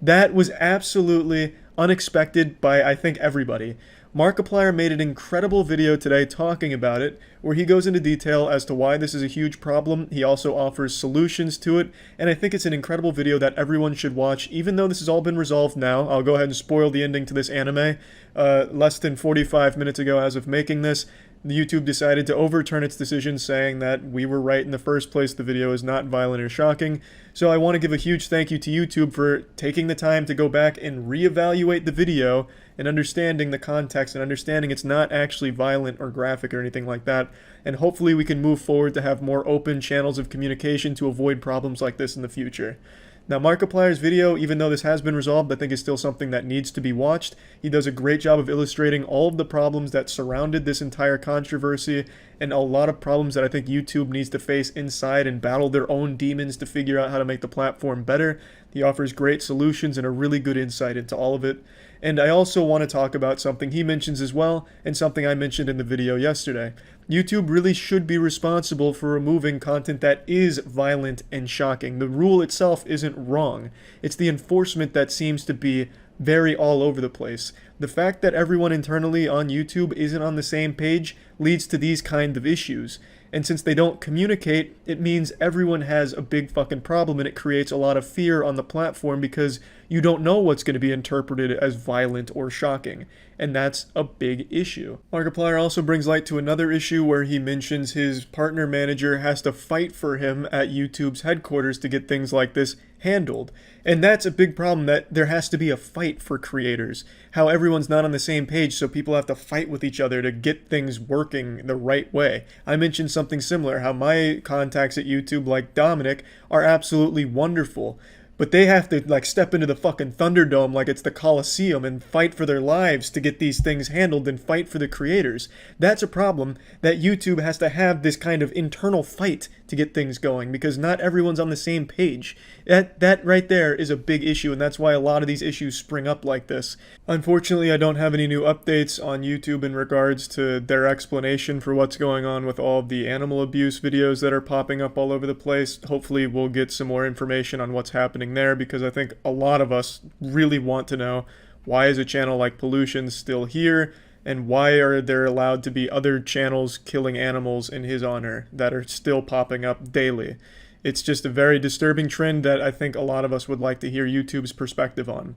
That was absolutely unexpected by, I think, everybody. Markiplier made an incredible video today talking about it, where he goes into detail as to why this is a huge problem. He also offers solutions to it, and I think it's an incredible video that everyone should watch. Even though this has all been resolved now, I'll go ahead and spoil the ending to this anime. Less than 45 minutes ago as of making this, YouTube decided to overturn its decision, saying that we were right in the first place, the video is not violent or shocking. So I want to give a huge thank you to YouTube for taking the time to go back and reevaluate the video and understanding the context and understanding it's not actually violent or graphic or anything like that. And hopefully we can move forward to have more open channels of communication to avoid problems like this in the future. Now, Markiplier's video, even though this has been resolved, I think is still something that needs to be watched. He does a great job of illustrating all of the problems that surrounded this entire controversy and a lot of problems that I think YouTube needs to face inside and battle their own demons to figure out how to make the platform better. He offers great solutions and a really good insight into all of it. And I also want to talk about something he mentions as well, and something I mentioned in the video yesterday. YouTube really should be responsible for removing content that is violent and shocking. The rule itself isn't wrong. It's the enforcement that seems to be very all over the place. The fact that everyone internally on YouTube isn't on the same page leads to these kind of issues. And since they don't communicate, it means everyone has a big fucking problem, and it creates a lot of fear on the platform because you don't know what's going to be interpreted as violent or shocking. And that's a big issue. Markiplier also brings light to another issue where he mentions his partner manager has to fight for him at YouTube's headquarters to get things like this handled. And that's a big problem, that there has to be a fight for creators. How everyone's not on the same page, so people have to fight with each other to get things working the right way. I mentioned something similar, how my contacts at YouTube, like Dominic, are absolutely wonderful. But they have to like step into the fucking Thunderdome like it's the Coliseum and fight for their lives to get these things handled and fight for the creators. That's a problem, that YouTube has to have this kind of internal fight to get things going because not everyone's on the same page. That right there is a big issue, and that's why a lot of these issues spring up like this. Unfortunately, I don't have any new updates on YouTube in regards to their explanation for what's going on with all of the animal abuse videos that are popping up all over the place. Hopefully we'll get some more information on what's happening there, because I think a lot of us really want to know, why is a channel like Pollution still here, and why are there allowed to be other channels killing animals in his honor that are still popping up daily? It's just a very disturbing trend that I think a lot of us would like to hear YouTube's perspective on.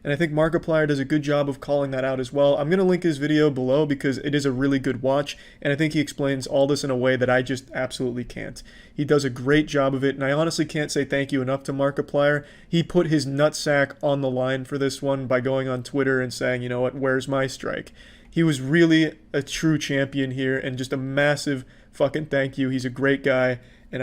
And I think Markiplier does a good job of calling that out as well. I'm going to link his video below because it is a really good watch, and I think he explains all this in a way that I just absolutely can't. He does a great job of it, and I honestly can't say thank you enough to Markiplier. He put his nutsack on the line for this one by going on Twitter and saying, you know what, where's my strike? He was really a true champion here, and just a massive fucking thank you. He's a great guy, and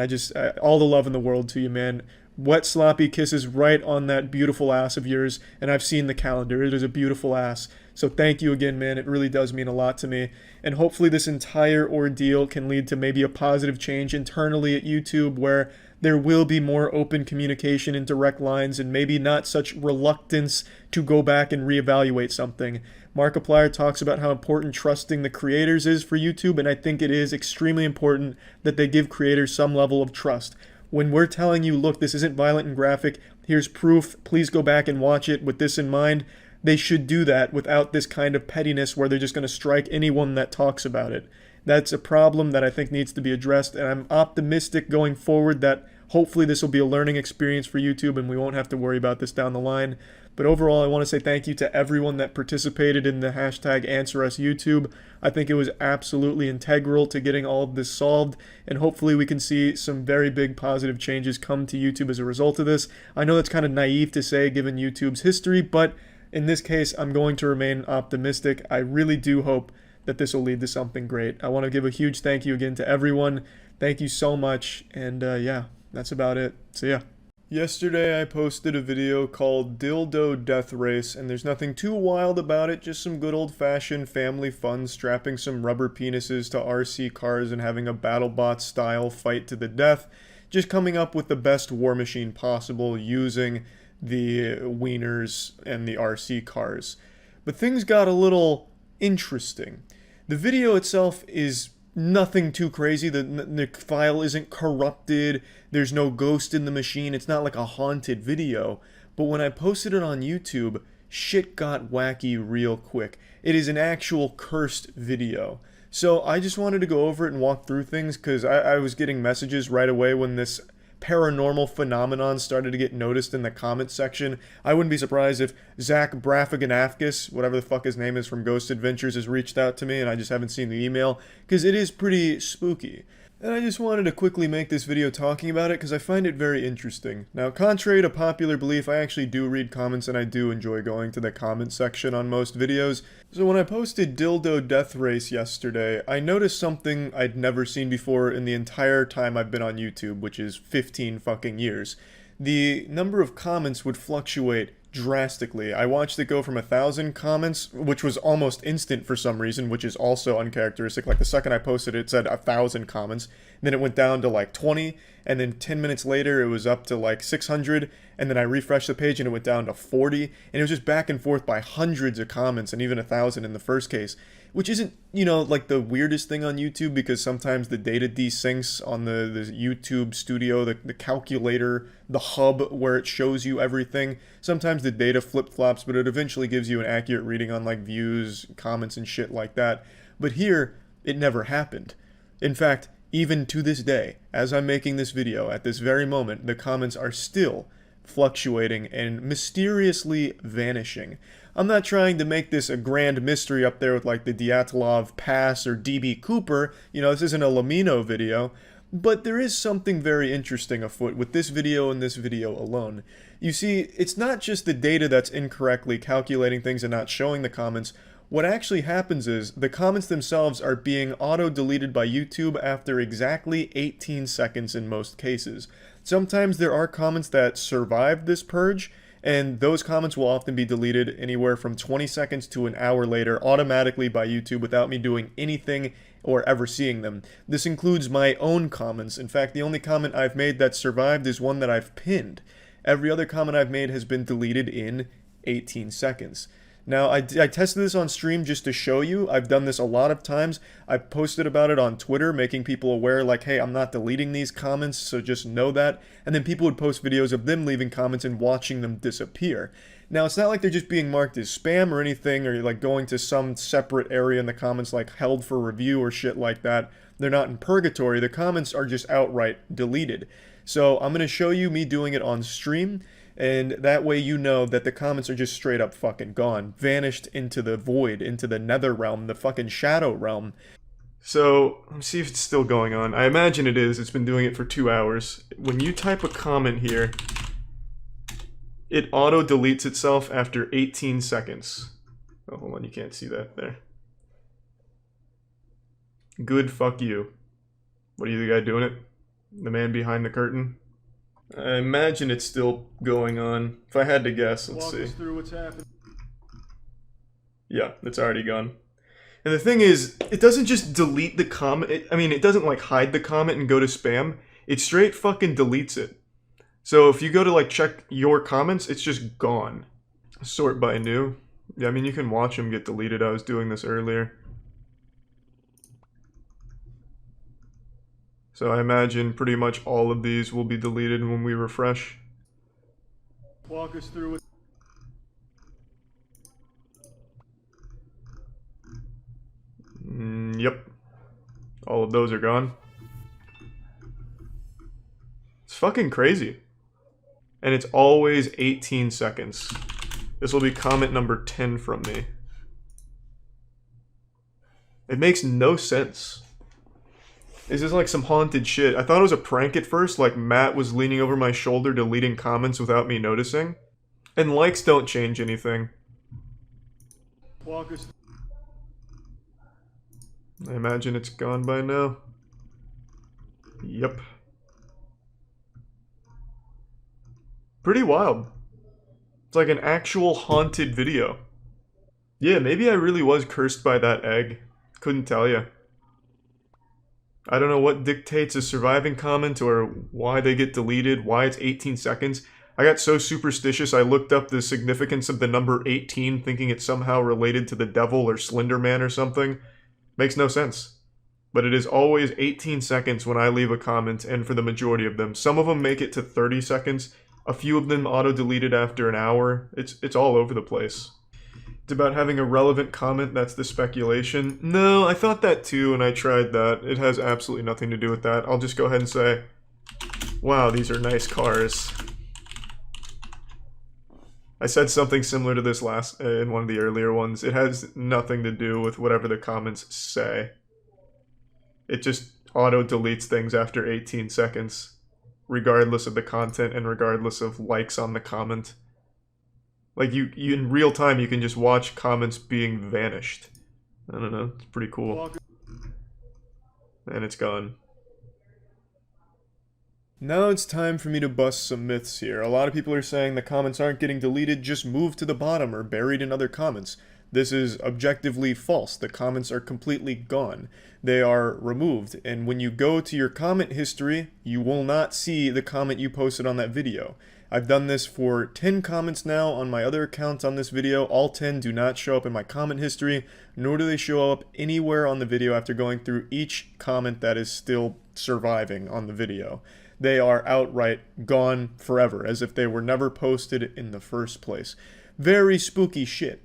all the love in the world to you, man. Wet sloppy kisses right on that beautiful ass of yours, and I've seen the calendar. It is a beautiful ass. So thank you again, man. It really does mean a lot to me. And hopefully this entire ordeal can lead to maybe a positive change internally at YouTube, where there will be more open communication and direct lines, and maybe not such reluctance to go back and reevaluate something. Markiplier talks about how important trusting the creators is for YouTube, and I think it is extremely important that they give creators some level of trust. When we're telling you, look, this isn't violent and graphic, here's proof, please go back and watch it with this in mind, they should do that without this kind of pettiness where they're just going to strike anyone that talks about it. That's a problem that I think needs to be addressed, and I'm optimistic going forward that hopefully this will be a learning experience for YouTube and we won't have to worry about this down the line. But overall, I want to say thank you to everyone that participated in the hashtag AnswerUsYouTube. I think it was absolutely integral to getting all of this solved, and hopefully we can see some very big positive changes come to YouTube as a result of this. I know that's kind of naive to say given YouTube's history, but in this case, I'm going to remain optimistic. I really do hope that this will lead to something great. I want to give a huge thank you again to everyone. Thank you so much, and yeah, that's about it. So yeah. Yesterday I posted a video called Dildo Death Race, and there's nothing too wild about it, just some good old-fashioned family fun, strapping some rubber penises to RC cars and having a BattleBot style fight to the death, just coming up with the best war machine possible using the wieners and the RC cars. But things got a little interesting. The video itself is nothing too crazy. The file isn't corrupted. There's no ghost in the machine. It's not like a haunted video. But when I posted it on YouTube, shit got wacky real quick. It is an actual cursed video. So I just wanted to go over it and walk through things because I was getting messages right away when this paranormal phenomenon started to get noticed in the comments section. I wouldn't be surprised if Zach Brafiganafkis, whatever the fuck his name is from Ghost Adventures, has reached out to me and I just haven't seen the email, because it is pretty spooky. And I just wanted to quickly make this video talking about it because I find it very interesting. Now, contrary to popular belief, I actually do read comments and I do enjoy going to the comment section on most videos. So when I posted Dildo Death Race yesterday, I noticed something I'd never seen before in the entire time I've been on YouTube, which is 15 fucking years. The number of comments would fluctuate drastically. I watched it go from 1,000 comments, which was almost instant for some reason, which is also uncharacteristic. Like the second I posted it, it said 1,000 comments, then it went down to like 20, and then 10 minutes later it was up to like 600, and then I refreshed the page and it went down to 40, and it was just back and forth by hundreds of comments and even 1,000 in the first case. which isn't, you know, like the weirdest thing on YouTube, because sometimes the data desyncs on the YouTube studio, the calculator, the hub where it shows you everything. Sometimes the data flip-flops, but it eventually gives you an accurate reading on like views, comments, and shit like that. But here, it never happened. In fact, even to this day, as I'm making this video, at this very moment, the comments are still fluctuating and mysteriously vanishing. I'm not trying to make this a grand mystery up there with like the Dyatlov Pass or DB Cooper, you know, this isn't a Lamino video, but there is something very interesting afoot with this video and this video alone. You see, it's not just the data that's incorrectly calculating things and not showing the comments. What actually happens is the comments themselves are being auto-deleted by YouTube after exactly 18 seconds in most cases. Sometimes there are comments that survive this purge, and those comments will often be deleted anywhere from 20 seconds to an hour later automatically by YouTube without me doing anything or ever seeing them. This includes my own comments. In fact, the only comment I've made that survived is one that I've pinned. Every other comment I've made has been deleted in 18 seconds. Now, I tested this on stream just to show you. I've done this a lot of times. I've posted about it on Twitter, making people aware, like, hey, I'm not deleting these comments, so just know that. And then people would post videos of them leaving comments and watching them disappear. Now, it's not like they're just being marked as spam or anything, or like going to some separate area in the comments, like held for review or shit like that. They're not in purgatory. The comments are just outright deleted. So I'm going to show you me doing it on stream. And that way you know that the comments are just straight up fucking gone. Vanished into the void, into the nether realm, the fucking shadow realm. So, let's see if it's still going on. I imagine it is. It's been doing it for 2 hours. When you type a comment here, it auto-deletes itself after 18 seconds. Oh, hold on, you can't see that there. Good fuck you. What are you the guy doing it? The man behind the curtain? I imagine it's still going on. If I had to guess, let's see. Walk us through what's happening. Yeah, it's already gone. And the thing is, it doesn't just delete the comment. It doesn't like hide the comment and go to spam. It straight fucking deletes it. So if you go to like check your comments, it's just gone. Sort by new. Yeah, I mean, you can watch them get deleted. I was doing this earlier. So I imagine pretty much all of these will be deleted when we refresh. Walk us through it. Yep. All of those are gone. It's fucking crazy. And it's always 18 seconds. This will be comment number 10 from me. It makes no sense. Is this like some haunted shit? I thought it was a prank at first, like Matt was leaning over my shoulder deleting comments without me noticing. And likes don't change anything. I imagine it's gone by now. Yep. Pretty wild. It's like an actual haunted video. Yeah, maybe I really was cursed by that egg. Couldn't tell you. I don't know what dictates a surviving comment or why they get deleted, why it's 18 seconds. I got so superstitious I looked up the significance of the number 18 thinking it's somehow related to the devil or Slender Man or something. Makes no sense. But it is always 18 seconds when I leave a comment, and for the majority of them. Some of them make it to 30 seconds. A few of them auto-deleted after an hour. It's all over the place. It's about having a relevant comment, that's the speculation. No, I thought that too, and I tried that. It has absolutely nothing to do with that. I'll just go ahead and say, wow, these are nice cars. I said something similar to this in one of the earlier ones. It has nothing to do with whatever the comments say. It just auto-deletes things after 18 seconds, regardless of the content and regardless of likes on the comment. Like, you in real time, you can just watch comments being vanished. I don't know, it's pretty cool. And it's gone. Now it's time for me to bust some myths here. A lot of people are saying the comments aren't getting deleted, just moved to the bottom or buried in other comments. This is objectively false. The comments are completely gone. They are removed, and when you go to your comment history, you will not see the comment you posted on that video. I've done this for 10 comments now on my other accounts on this video. All 10 do not show up in my comment history, nor do they show up anywhere on the video after going through each comment that is still surviving on the video. They are outright gone forever, as if they were never posted in the first place. Very spooky shit.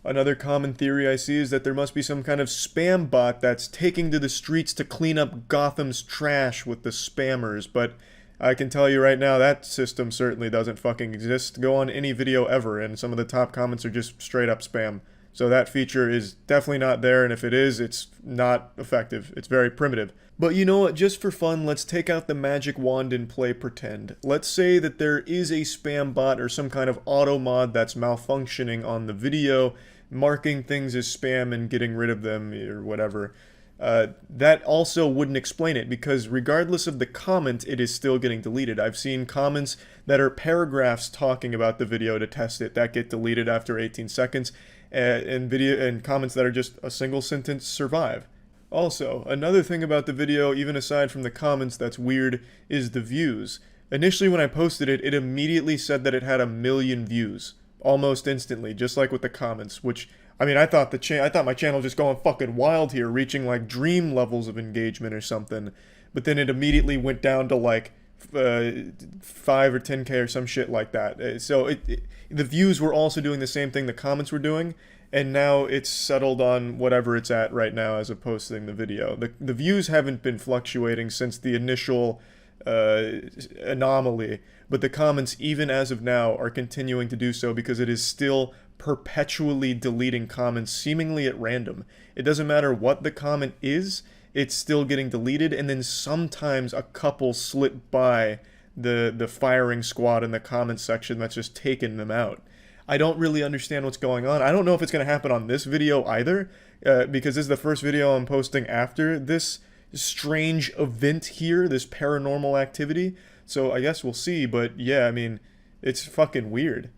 Another common theory I see is that there must be some kind of spam bot that's taking to the streets to clean up Gotham's trash with the spammers, but I can tell you right now that system certainly doesn't fucking exist. Go on any video ever, and some of the top comments are just straight up spam. So that feature is definitely not there, and if it is, it's not effective. It's very primitive. But you know what, just for fun, let's take out the magic wand and play pretend. Let's say that there is a spam bot or some kind of auto mod that's malfunctioning on the video, marking things as spam and getting rid of them or whatever. That also wouldn't explain it, because regardless of the comment, it is still getting deleted. I've seen comments that are paragraphs talking about the video to test it that get deleted after 18 seconds, and comments that are just a single sentence survive. Also, another thing about the video, even aside from the comments that's weird, is the views. Initially when I posted it, it immediately said that it had 1 million views. Almost instantly, just like with the comments, which, I mean, I thought my channel was just going fucking wild here, reaching like dream levels of engagement or something, but then it immediately went down to like 5 or 10k or some shit like that. So the views were also doing the same thing the comments were doing, and now it's settled on whatever it's at right now as of posting the video. The views haven't been fluctuating since the initial anomaly, but the comments, even as of now, are continuing to do so because it is still perpetually deleting comments seemingly at random. It doesn't matter what the comment is, it's still getting deleted, and then sometimes a couple slip by the firing squad in the comments section that's just taken them out. I don't really understand what's going on. I don't know if it's going to happen on this video either, because this is the first video I'm posting after this strange event here, this paranormal activity. So I guess we'll see, but yeah, I mean, it's fucking weird.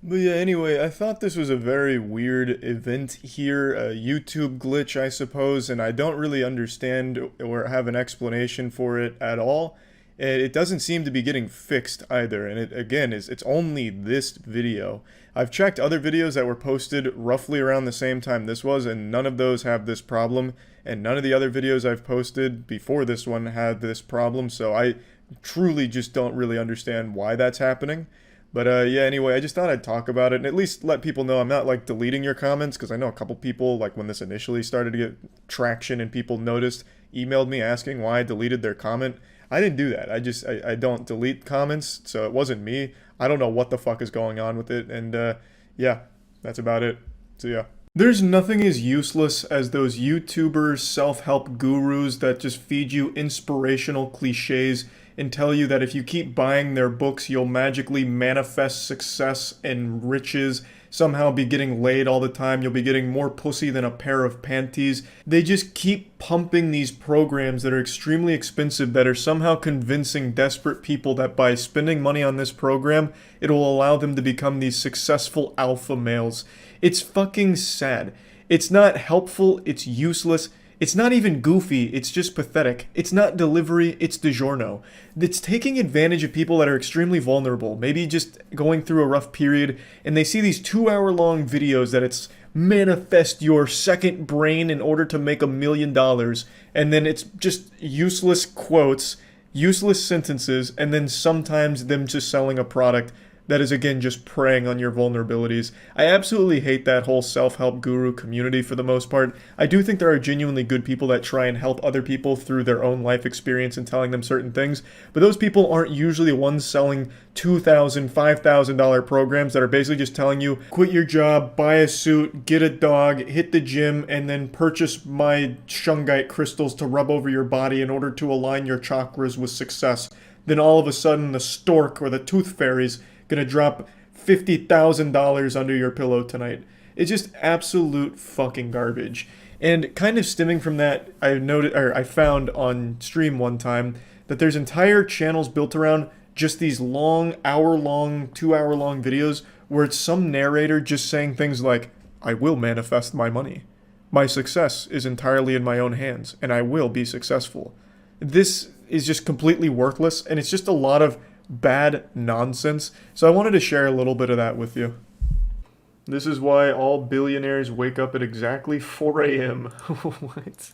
But yeah, anyway, I thought this was a very weird event here, a YouTube glitch, I suppose, and I don't really understand or have an explanation for it at all. And it doesn't seem to be getting fixed either, and it, again, it's only this video. I've checked other videos that were posted roughly around the same time this was, and none of those have this problem, and none of the other videos I've posted before this one had this problem, so I truly just don't really understand why that's happening. But yeah, anyway, I just thought I'd talk about it and at least let people know I'm not like deleting your comments, because I know a couple people, like when this initially started to get traction and people noticed, emailed me asking why I deleted their comment. I didn't do that. I don't delete comments, so it wasn't me. I don't know what the fuck is going on with it, and yeah, that's about it. So yeah. There's nothing as useless as those YouTubers, self-help gurus that just feed you inspirational cliches and tell you that if you keep buying their books, you'll magically manifest success and riches, somehow be getting laid all the time, you'll be getting more pussy than a pair of panties. They just keep pumping these programs that are extremely expensive that are somehow convincing desperate people that by spending money on this program, it'll allow them to become these successful alpha males. It's fucking sad. It's not helpful, it's useless. It's not even goofy, it's just pathetic. It's not delivery, it's DiGiorno. It's taking advantage of people that are extremely vulnerable, maybe just going through a rough period, and they see these 2-hour-long videos that it's manifest your second brain in order to make $1 million, and then it's just useless quotes, useless sentences, and then sometimes them just selling a product that is, again, just preying on your vulnerabilities. I absolutely hate that whole self-help guru community for the most part. I do think there are genuinely good people that try and help other people through their own life experience and telling them certain things, but those people aren't usually the ones selling $2,000, $5,000 programs that are basically just telling you, quit your job, buy a suit, get a dog, hit the gym, and then purchase my shungite crystals to rub over your body in order to align your chakras with success. Then all of a sudden the stork or the tooth fairy's gonna drop $50,000 under your pillow tonight. It's just absolute fucking garbage. And kind of stemming from that, I found on stream one time that there's entire channels built around just these long, hour-long, 2-hour-long videos where it's some narrator just saying things like, I will manifest my money. My success is entirely in my own hands, and I will be successful. This is just completely worthless, and it's just a lot of bad nonsense. So I wanted to share a little bit of that with you. This is why all billionaires wake up at exactly 4 a.m. What?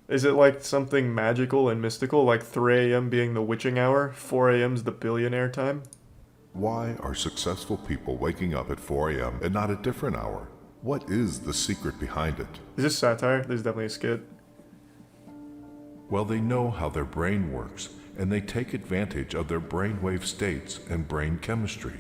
Is it like something magical and mystical, like 3 a.m. being the witching hour, 4 a.m.'s the billionaire time? Why are successful people waking up at 4 a.m. and not a different hour? What is the secret behind it? Is this satire? There's definitely a skit. Well, they know how their brain works, and they take advantage of their brainwave states and brain chemistry.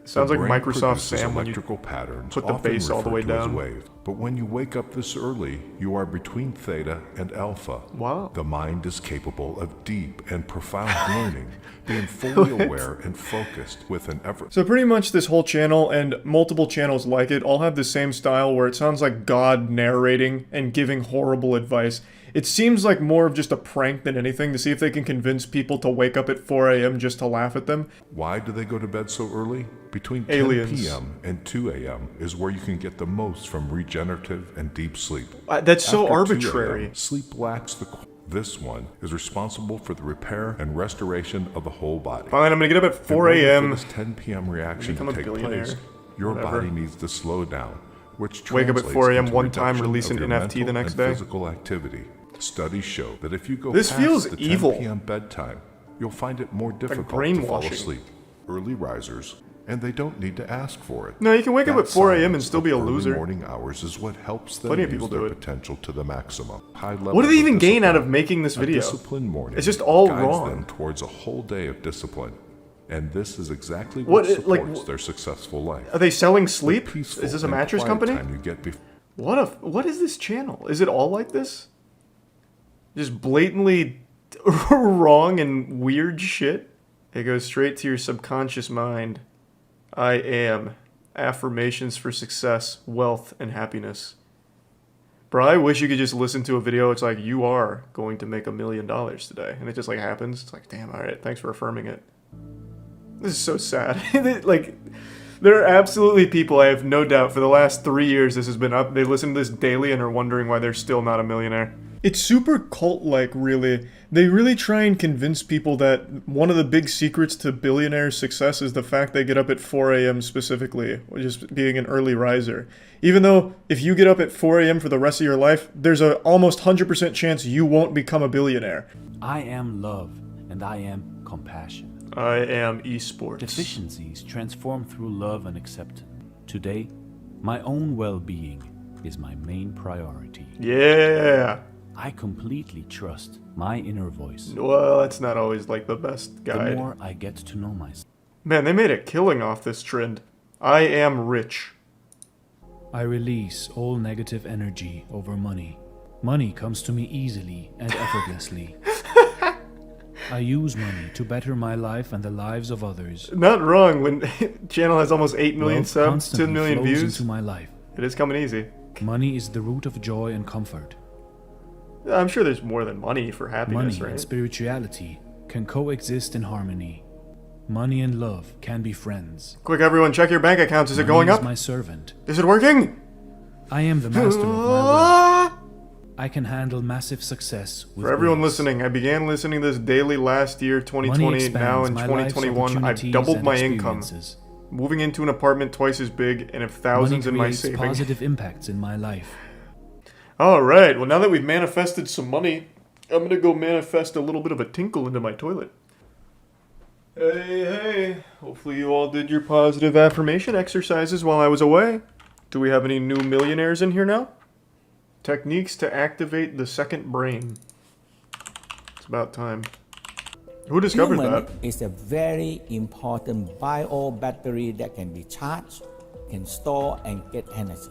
Sounds like brain Microsoft produces Sam when you electrical patterns, put the often bass all the way referred to as down. wave. But when you wake up this early, you are between theta and alpha. Wow. The mind is capable of deep and profound learning, being fully aware and focused with an effort. So pretty much this whole channel and multiple channels like it all have the same style where it sounds like God narrating and giving horrible advice. It seems like more of just a prank than anything to see if they can convince people to wake up at 4 a.m. just to laugh at them. Why do they go to bed so early? Between 10 Aliens. p.m. and 2 a.m. is where you can get the most from regenerative and deep sleep. That's so After 2 arbitrary. a.m., sleep lacks the... This one is responsible for the repair and restoration of the whole body. Fine, I'm gonna get up at 4 In order a.m. for this 10 p.m. reaction become to a take billionaire. place, your Whatever. body needs to slow down, which Wake up at translates 4 a.m. into one time, reduction release of an your NFT the mental next and day. Physical activity. Studies show that if you go This past feels the 10 evil. p.m. bedtime, you'll find it more difficult to fall brainwashing. asleep. Early risers, and they don't need to ask for it. No, you can wake up That at 4 a.m. and science still be a of early loser. morning hours is what helps them Plenty of use people their do it. potential to the maximum. High levels What do they of even gain out discipline. of making this A video? disciplined morning It's just all guides wrong. them towards a whole day of discipline. And this is exactly What, what like, supports their successful life. Are they selling sleep? The peaceful Is this a and mattress quiet company? time you get What is this channel? Is it all like this? Just blatantly wrong and weird shit? It goes straight to your subconscious mind. I am. Affirmations for success, wealth, and happiness. Bro, I wish you could just listen to a video. It's like, you are going to make $1 million today. And it just like happens. It's like, damn, alright, thanks for affirming it. This is so sad. Like, there are absolutely people, I have no doubt, for the last 3 years this has been up. They listen to this daily and are wondering why they're still not a millionaire. It's super cult-like, really. They really try and convince people that one of the big secrets to billionaire success is the fact they get up at 4 a.m. specifically, just being an early riser. Even though, if you get up at 4 a.m. for the rest of your life, there's a almost 100% chance you won't become a billionaire. I am love, and I am compassion. I am esports. Deficiencies transform through love and acceptance. Today, my own well-being is my main priority. Yeah! I completely trust my inner voice. Well, that's not always like the best guide. The more I get to know myself. Man, they made a killing off this trend. I am rich. I release all negative energy over money. Money comes to me easily and effortlessly. I use money to better my life and the lives of others. Not wrong when channel has almost 8 million Wealth subs, constantly 10 million flows views. into my life. It is coming easy. Money is the root of joy and comfort. I'm sure there's more than money for happiness, Money right? and spirituality can coexist in harmony. Money and love can be friends. Quick, everyone, check your bank accounts. Is it going Money up? is my servant. Is it working? I am the master of my wealth. I can handle massive success with For everyone grace. listening, I began listening to this daily last year, 2020. Now in expands my life's 2021, I've opportunities doubled and my income. experiences. Moving into an apartment twice as big and have Money thousands in my creates savings. positive impacts in my life. Alright, well now that we've manifested some money, I'm gonna go manifest a little bit of a tinkle into my toilet. Hey, hopefully you all did your positive affirmation exercises while I was away. Do we have any new millionaires in here now? Techniques to activate the second brain. It's about time. Who discovered Human that? is a very important bio battery that can be charged, can store and get energy.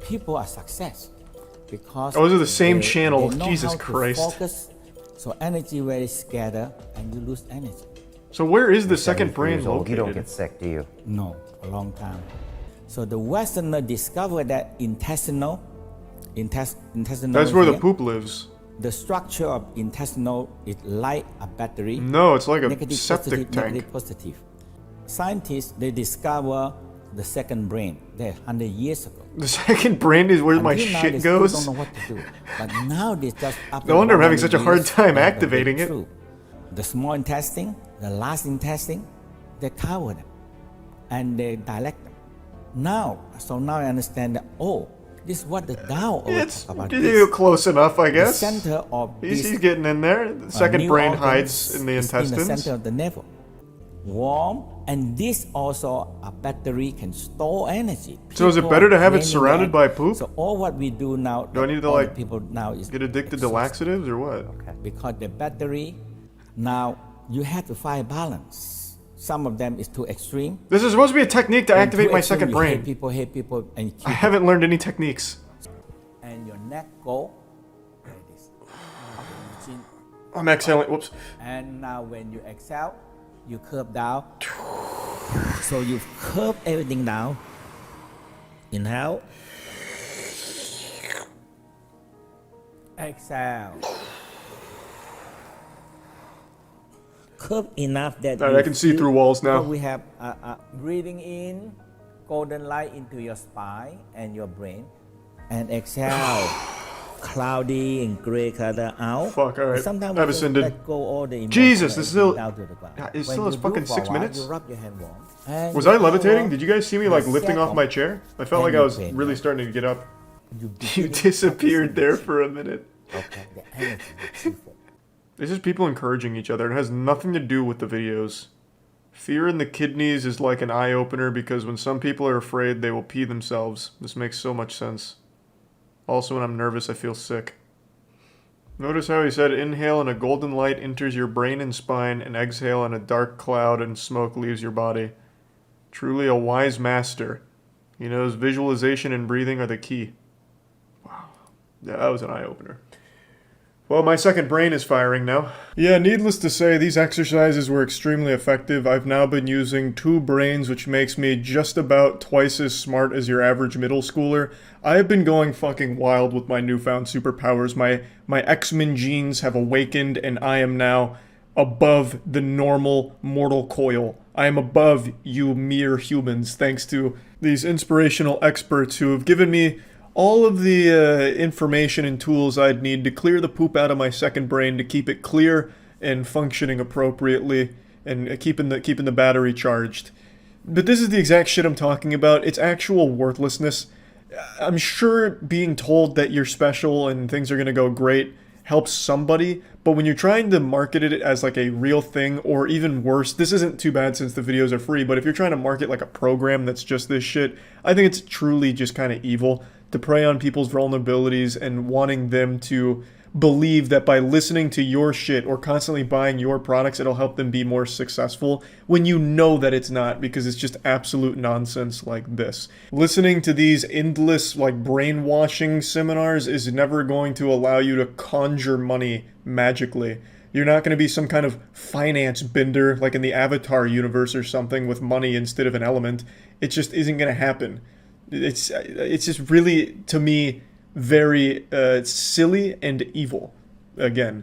People are success because Oh, those are the same they channel. know Jesus how to Christ. Focus, so energy very scattered and you lose energy. So where is the second brain located? You don't get sick, do you? No, a long time. So the Westerner discovered that intestinal. That's where the here, poop lives. The structure of intestinal is like a battery. No, it's like a negative, septic positive, tank. Negative, positive. Scientists, they discover the second brain there 100 years ago. The second brain is where my Until now, shit they still goes? don't know what to do. But now they just No wonder I'm having such a hard time activating it. the small intestine, the large intestine, they cover them and they dilate them. Now I understand that, oh, this is what the Tao always talk about. You're close enough, I guess. The center of he's getting in there. The second brain hides in the intestines. In the center of the navel. Warm, and this also a battery can store energy. So is it better to have it surrounded by poop? So all what we do now, do I need to like people now is get addicted to laxatives or what? Okay. Because the battery, now you have to find balance. Some of them is too extreme. This is supposed to be a technique to activate my second brain. Hate people, and I haven't learned any techniques. And your neck go like this. I'm exhaling. Whoops. And now when you exhale, you curve down. So you curve everything down. Inhale. Exhale. Curve enough that I can see through walls now. We have breathing in golden light into your spine and your brain, and exhale cloudy and gray color out. Fuck, all right. Sometimes I've we ascended. let go all the Jesus, this is still. down to the ground. It When still you is do fucking for a 6 while, minutes. You rub your hand warm. And Was you I hand levitating? warm, Did you guys see me like you lifting set off on my chair? I felt like and I you was bend really down. starting to get up. You You disappeared there for a minute. Okay, the energy that you feel. It's just people encouraging each other. It has nothing to do with the videos. Fear in the kidneys is like an eye-opener because when some people are afraid, they will pee themselves. This makes so much sense. Also, when I'm nervous, I feel sick. Notice how he said, inhale and a golden light enters your brain and spine, and exhale and a dark cloud and smoke leaves your body. Truly a wise master. He knows visualization and breathing are the key. Wow. Yeah, that was an eye-opener. Well, my second brain is firing now. Yeah, needless to say, these exercises were extremely effective. I've now been using 2 brains, which makes me just about twice as smart as your average middle schooler. I have been going fucking wild with my newfound superpowers. My X-Men genes have awakened, and I am now above the normal mortal coil. I am above you mere humans, thanks to these inspirational experts who have given me all of the information and tools I'd need to clear the poop out of my second brain to keep it clear and functioning appropriately and keeping the battery charged. But this is the exact shit I'm talking about. It's actual worthlessness. I'm sure being told that you're special and things are going to go great helps somebody, but when you're trying to market it as like a real thing, or even worse, this isn't too bad since the videos are free, but if you're trying to market like a program that's just this shit, I think it's truly just kind of evil to prey on people's vulnerabilities and wanting them to believe that by listening to your shit or constantly buying your products, it'll help them be more successful when you know that it's not, because it's just absolute nonsense like this. Listening to these endless like brainwashing seminars is never going to allow you to conjure money magically. You're not going to be some kind of finance bender like in the Avatar universe or something with money instead of an element. It just isn't going to happen. It's just really, to me, very silly and evil, again.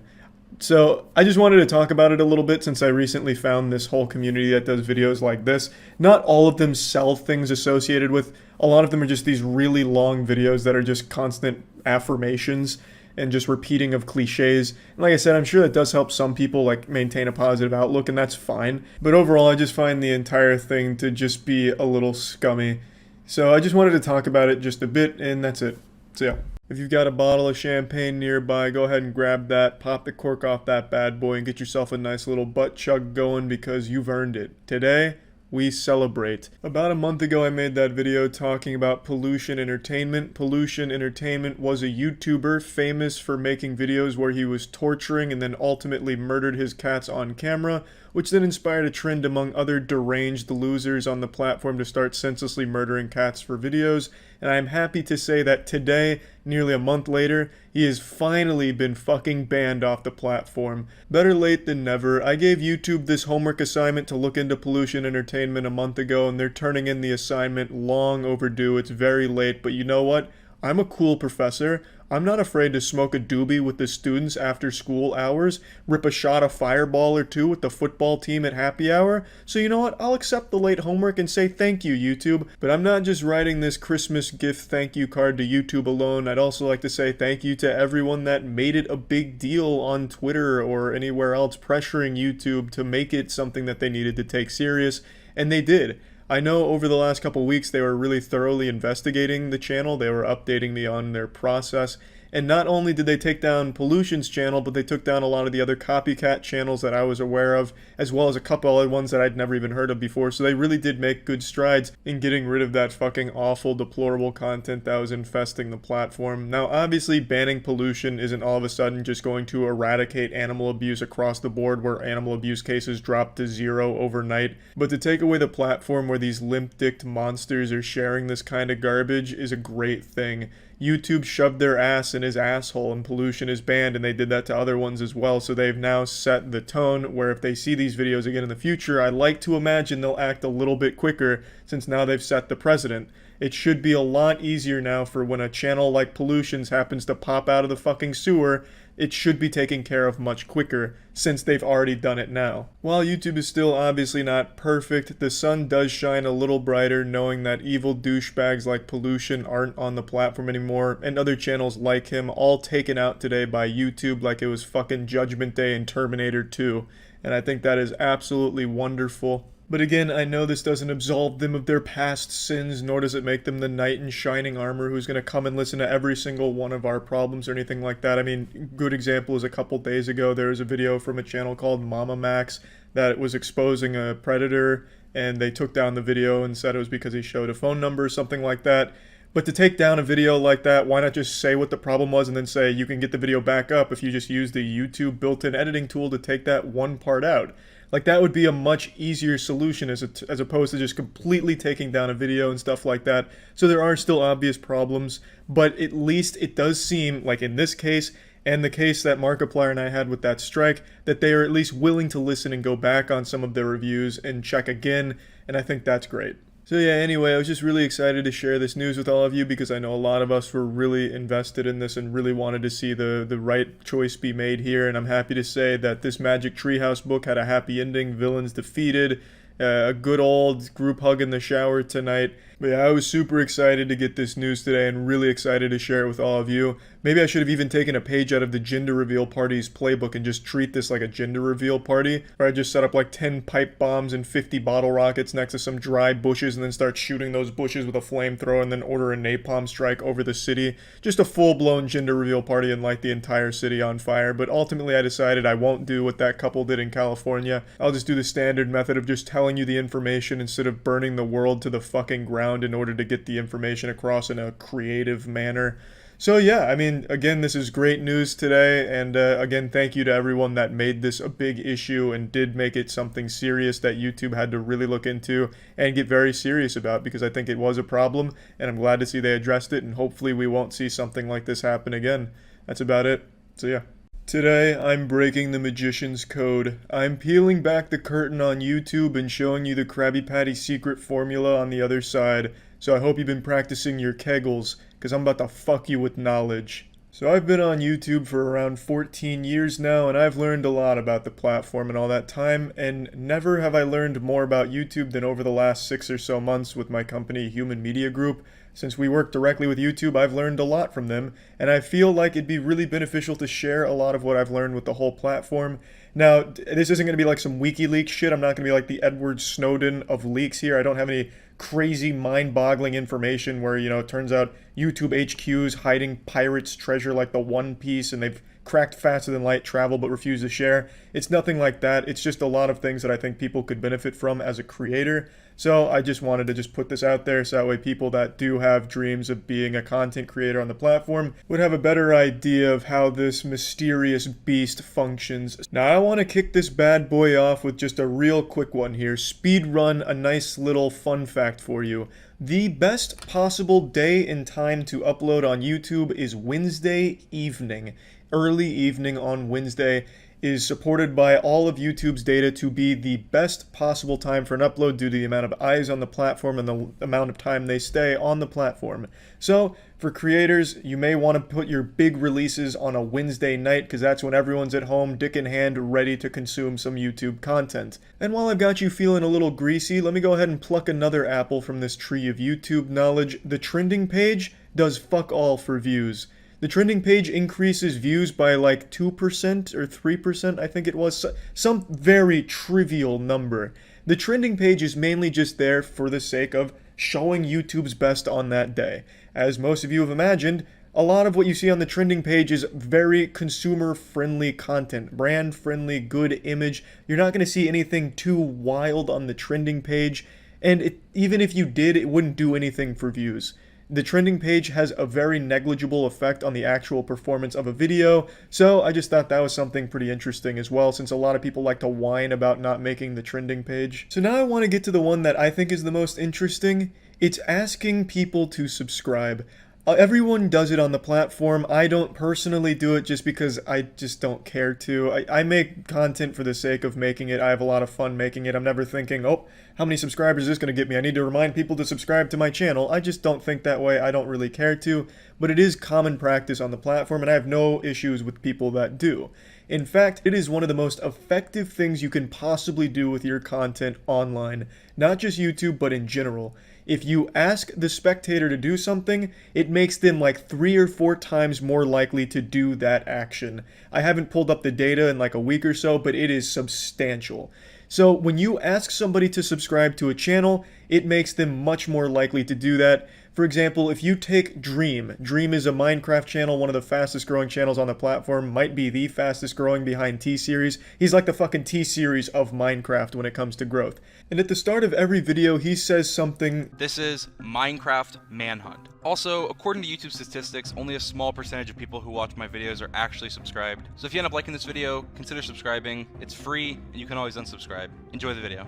So I just wanted to talk about it a little bit since I recently found this whole community that does videos like this. Not all of them sell things associated with, a lot of them are just these really long videos that are just constant affirmations and just repeating of cliches. And like I said, I'm sure that does help some people like maintain a positive outlook, and that's fine. But overall, I just find the entire thing to just be a little scummy. So I just wanted to talk about it just a bit, and that's it. So yeah, if you've got a bottle of champagne nearby, go ahead and grab that, pop the cork off that bad boy, and get yourself a nice little butt chug going because you've earned it. Today, we celebrate. About a month ago, I made that video talking about Pollution Entertainment. Pollution Entertainment was a YouTuber famous for making videos where he was torturing and then ultimately murdered his cats on camera, which then inspired a trend among other deranged losers on the platform to start senselessly murdering cats for videos. And I'm happy to say that today, nearly a month later, he has finally been fucking banned off the platform. Better late than never. I gave YouTube this homework assignment to look into Pollution Entertainment a month ago, and they're turning in the assignment long overdue. It's very late, but you know what? I'm a cool professor. I'm not afraid to smoke a doobie with the students after school hours, rip a shot of Fireball or two with the football team at happy hour. So you know what? I'll accept the late homework and say thank you, YouTube. But I'm not just writing this Christmas gift thank you card to YouTube alone. I'd also like to say thank you to everyone that made it a big deal on Twitter or anywhere else, pressuring YouTube to make it something that they needed to take serious. And they did. I know over the last couple weeks they were really thoroughly investigating the channel. They were updating me on their process. And not only did they take down Pollution's channel, but they took down a lot of the other copycat channels that I was aware of, as well as a couple other ones that I'd never even heard of before. So they really did make good strides in getting rid of that fucking awful, deplorable content that was infesting the platform. Now, obviously, banning Pollution isn't all of a sudden just going to eradicate animal abuse across the board, where animal abuse cases drop to 0 overnight. But to take away the platform where these limp-dicked monsters are sharing this kind of garbage is a great thing. YouTube shoved their ass in his asshole and Pollution is banned, and they did that to other ones as well, so they've now set the tone where if they see these videos again in the future, I like to imagine they'll act a little bit quicker since now they've set the precedent. It should be a lot easier now for when a channel like Pollution's happens to pop out of the fucking sewer. It should be taken care of much quicker, since they've already done it now. While YouTube is still obviously not perfect, the sun does shine a little brighter knowing that evil douchebags like Pollution aren't on the platform anymore, and other channels like him all taken out today by YouTube like it was fucking Judgment Day and Terminator 2, and I think that is absolutely wonderful. But again, I know this doesn't absolve them of their past sins, nor does it make them the knight in shining armor who's going to come and listen to every single one of our problems or anything like that. I mean, good example is a couple days ago, there was a video from a channel called Mama Max that was exposing a predator, and they took down the video and said it was because he showed a phone number or something like that. But to take down a video like that, why not just say what the problem was and then say you can get the video back up if you just use the YouTube built-in editing tool to take that one part out? Like, that would be a much easier solution as opposed to just completely taking down a video and stuff like that. So there are still obvious problems, but at least it does seem like in this case, and the case that Markiplier and I had with that strike, that they are at least willing to listen and go back on some of their reviews and check again, and I think that's great. So yeah, anyway, I was just really excited to share this news with all of you because I know a lot of us were really invested in this and really wanted to see the right choice be made here, and I'm happy to say that this Magic Treehouse book had a happy ending, villains defeated, a good old group hug in the shower tonight. But yeah, I was super excited to get this news today and really excited to share it with all of you. Maybe I should have even taken a page out of the gender reveal party's playbook and just treat this like a gender reveal party, where I just set up like 10 pipe bombs and 50 bottle rockets next to some dry bushes and then start shooting those bushes with a flamethrower and then order a napalm strike over the city. Just a full-blown gender reveal party and light the entire city on fire. But ultimately I decided I won't do what that couple did in California. I'll just do the standard method of just telling you the information instead of burning the world to the fucking ground in order to get the information across in a creative manner. So yeah, I mean, again, this is great news today, and again, thank you to everyone that made this a big issue and did make it something serious that YouTube had to really look into and get very serious about, because I think it was a problem, and I'm glad to see they addressed it, and hopefully we won't see something like this happen again. That's about it. So yeah. Today, I'm breaking the magician's code. I'm peeling back the curtain on YouTube and showing you the Krabby Patty secret formula on the other side, so I hope you've been practicing your kegels, because I'm about to fuck you with knowledge. So I've been on YouTube for around 14 years now, and I've learned a lot about the platform in all that time, and never have I learned more about YouTube than over the last 6 or so months with my company, Human Media Group. Since we work directly with YouTube, I've learned a lot from them, and I feel like it'd be really beneficial to share a lot of what I've learned with the whole platform. Now, this isn't going to be like some WikiLeaks shit. I'm not going to be like the Edward Snowden of leaks here. I don't have any crazy mind-boggling information where, you know, it turns out YouTube HQ's hiding pirates' treasure like the One Piece, and they've cracked faster than light travel but refuse to share. It's nothing like that. It's just a lot of things that I think people could benefit from as a creator. So I just wanted to just put this out there so that way people that do have dreams of being a content creator on the platform would have a better idea of how this mysterious beast functions. Now I want to kick this bad boy off with just a real quick one here. Speed run a nice little fun fact for you. The best possible day and time to upload on YouTube is Wednesday evening. Early evening on Wednesday. is supported by all of YouTube's data to be the best possible time for an upload due to the amount of eyes on the platform and the amount of time they stay on the platform. So, for creators, you may want to put your big releases on a Wednesday night because that's when everyone's at home, dick in hand, ready to consume some YouTube content. And while I've got you feeling a little greasy, let me go ahead and pluck another apple from this tree of YouTube knowledge. The trending page does fuck all for views. The trending page increases views by like 2% or 3%, I think it was, some very trivial number. The trending page is mainly just there for the sake of showing YouTube's best on that day. As most of you have imagined, a lot of what you see on the trending page is very consumer-friendly content, brand-friendly, good image. You're not going to see anything too wild on the trending page, and even if you did, it wouldn't do anything for views. The trending page has a very negligible effect on the actual performance of a video, so I just thought that was something pretty interesting as well, since a lot of people like to whine about not making the trending page. So now I want to get to the one that I think is the most interesting. It's asking people to subscribe. Everyone does it on the platform. I don't personally do it just because I just don't care to. I make content for the sake of making it. I have a lot of fun making it. I'm never thinking, oh, how many subscribers is this going to get me? I need to remind people to subscribe to my channel. I just don't think that way. I don't really care to. But it is common practice on the platform, and I have no issues with people that do. In fact, it is one of the most effective things you can possibly do with your content online. Not just YouTube, but in general. If you ask the spectator to do something, it makes them like 3 or 4 times more likely to do that action. I haven't pulled up the data in like a week or so, but it is substantial. So when you ask somebody to subscribe to a channel, it makes them much more likely to do that. For example, if you take Dream is a Minecraft channel, one of the fastest growing channels on the platform, might be the fastest growing behind T-Series. He's like the fucking T-Series of Minecraft when it comes to growth. And at the start of every video, he says something. This is Minecraft Manhunt. Also, according to YouTube statistics, only a small percentage of people who watch my videos are actually subscribed. So if you end up liking this video, consider subscribing. It's free, and you can always unsubscribe. Enjoy the video.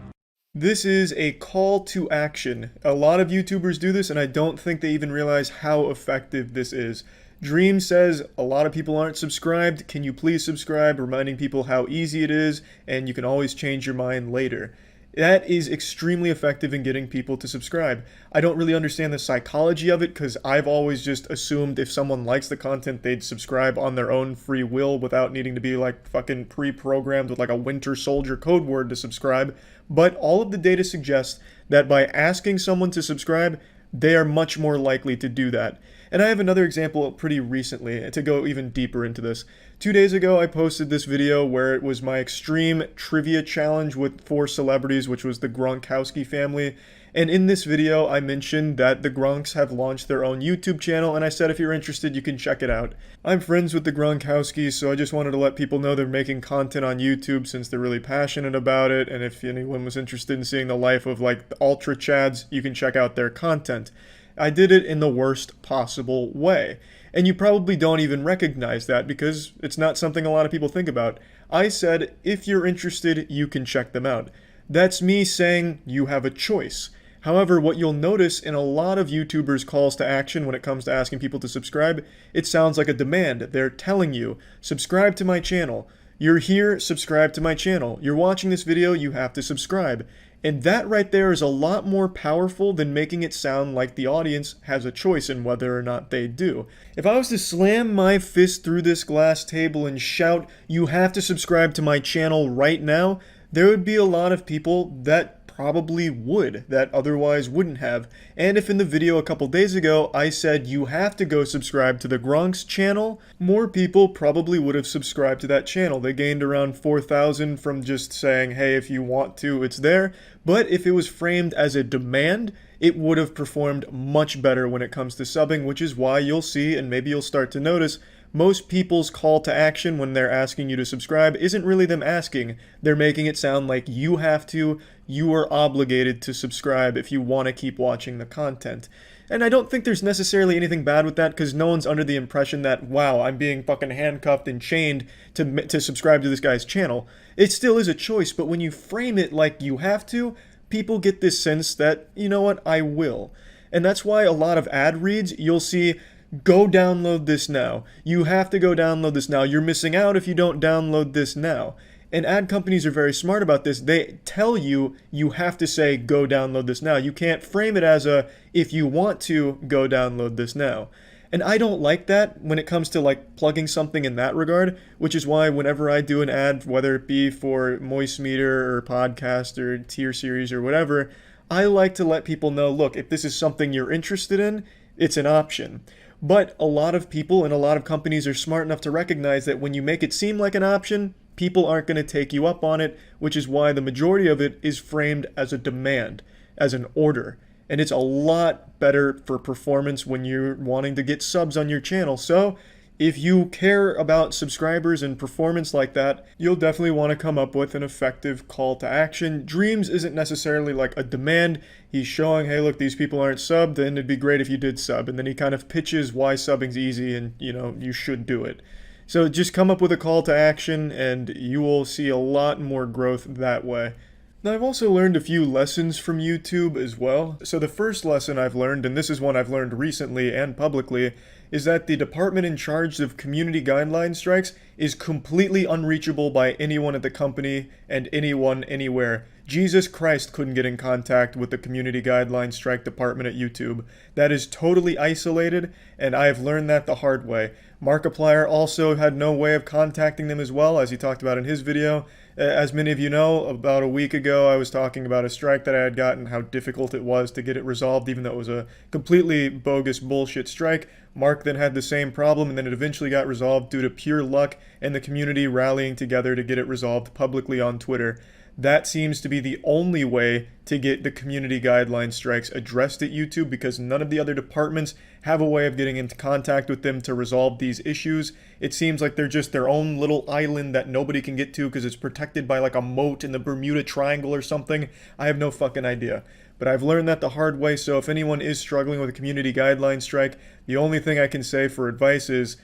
This is a call to action. A lot of YouTubers do this, and I don't think they even realize how effective this is. Dream says, a lot of people aren't subscribed. Can you please subscribe? Reminding people how easy it is, and you can always change your mind later. That is extremely effective in getting people to subscribe. I don't really understand the psychology of it because I've always just assumed if someone likes the content, they'd subscribe on their own free will without needing to be like fucking pre-programmed with like a Winter Soldier code word to subscribe. But all of the data suggests that by asking someone to subscribe, they are much more likely to do that. And I have another example pretty recently to go even deeper into this. 2 days ago, I posted this video where it was my extreme trivia challenge with 4 celebrities, which was the Gronkowski family. And in this video, I mentioned that the Gronks have launched their own YouTube channel, and I said if you're interested, you can check it out. I'm friends with the Gronkowskis, so I just wanted to let people know they're making content on YouTube since they're really passionate about it, and if anyone was interested in seeing the life of like the Ultra Chads, you can check out their content. I did it in the worst possible way. And you probably don't even recognize that because it's not something a lot of people think about. I said, if you're interested, you can check them out. That's me saying you have a choice. However, what you'll notice in a lot of YouTubers' calls to action when it comes to asking people to subscribe, it sounds like a demand. They're telling you, subscribe to my channel. You're here, subscribe to my channel. You're watching this video, you have to subscribe. And that right there is a lot more powerful than making it sound like the audience has a choice in whether or not they do. If I was to slam my fist through this glass table and shout, you have to subscribe to my channel right now, there would be a lot of people that probably would, that otherwise wouldn't have. And if in the video a couple days ago I said you have to go subscribe to the Gronk's channel, more people probably would have subscribed to that channel. They gained around 4,000 from just saying, hey, if you want to, it's there. But if it was framed as a demand, it would have performed much better when it comes to subbing, which is why you'll see, and maybe you'll start to notice, most people's call to action when they're asking you to subscribe isn't really them asking. They're making it sound like you have to, you are obligated to subscribe if you want to keep watching the content. And I don't think there's necessarily anything bad with that because no one's under the impression that, wow, I'm being fucking handcuffed and chained to subscribe to this guy's channel. It still is a choice, but when you frame it like you have to, people get this sense that, you know what, I will. And that's why a lot of ad reads, you'll see go download this now. You have to go download this now. You're missing out if you don't download this now. And ad companies are very smart about this. They tell you you have to say, go download this now. You can't frame it as a, if you want to, go download this now. And I don't like that when it comes to like plugging something in that regard, which is why whenever I do an ad, whether it be for Moist Meter or podcast or tier series or whatever, I like to let people know, look, if this is something you're interested in, it's an option. But a lot of people and a lot of companies are smart enough to recognize that when you make it seem like an option, people aren't going to take you up on it, which is why the majority of it is framed as a demand, as an order. And it's a lot better for performance when you're wanting to get subs on your channel. So if you care about subscribers and performance like that, you'll definitely want to come up with an effective call to action. Dreams isn't necessarily like a demand. He's showing, hey, look, these people aren't subbed, and it'd be great if you did sub. And then he kind of pitches why subbing's easy and, you know, you should do it. So just come up with a call to action and you will see a lot more growth that way. Now, I've also learned a few lessons from YouTube as well. So the first lesson I've learned, and this is one I've learned recently and publicly, is that the department in charge of community guideline strikes is completely unreachable by anyone at the company and anyone anywhere. Jesus Christ couldn't get in contact with the community guideline strike department at YouTube. That is totally isolated, and I've learned that the hard way. Markiplier also had no way of contacting them as well, as he talked about in his video. As many of you know, about a week ago I was talking about a strike that I had gotten, how difficult it was to get it resolved, even though it was a completely bogus bullshit strike. Mark then had the same problem, and then it eventually got resolved due to pure luck and the community rallying together to get it resolved publicly on Twitter. That seems to be the only way to get the community guideline strikes addressed at YouTube, because none of the other departments have a way of getting into contact with them to resolve these issues. It seems like they're just their own little island that nobody can get to because it's protected by like a moat in the Bermuda Triangle or something. I have no fucking idea. But I've learned that the hard way, so if anyone is struggling with a community guideline strike, the only thing I can say for advice is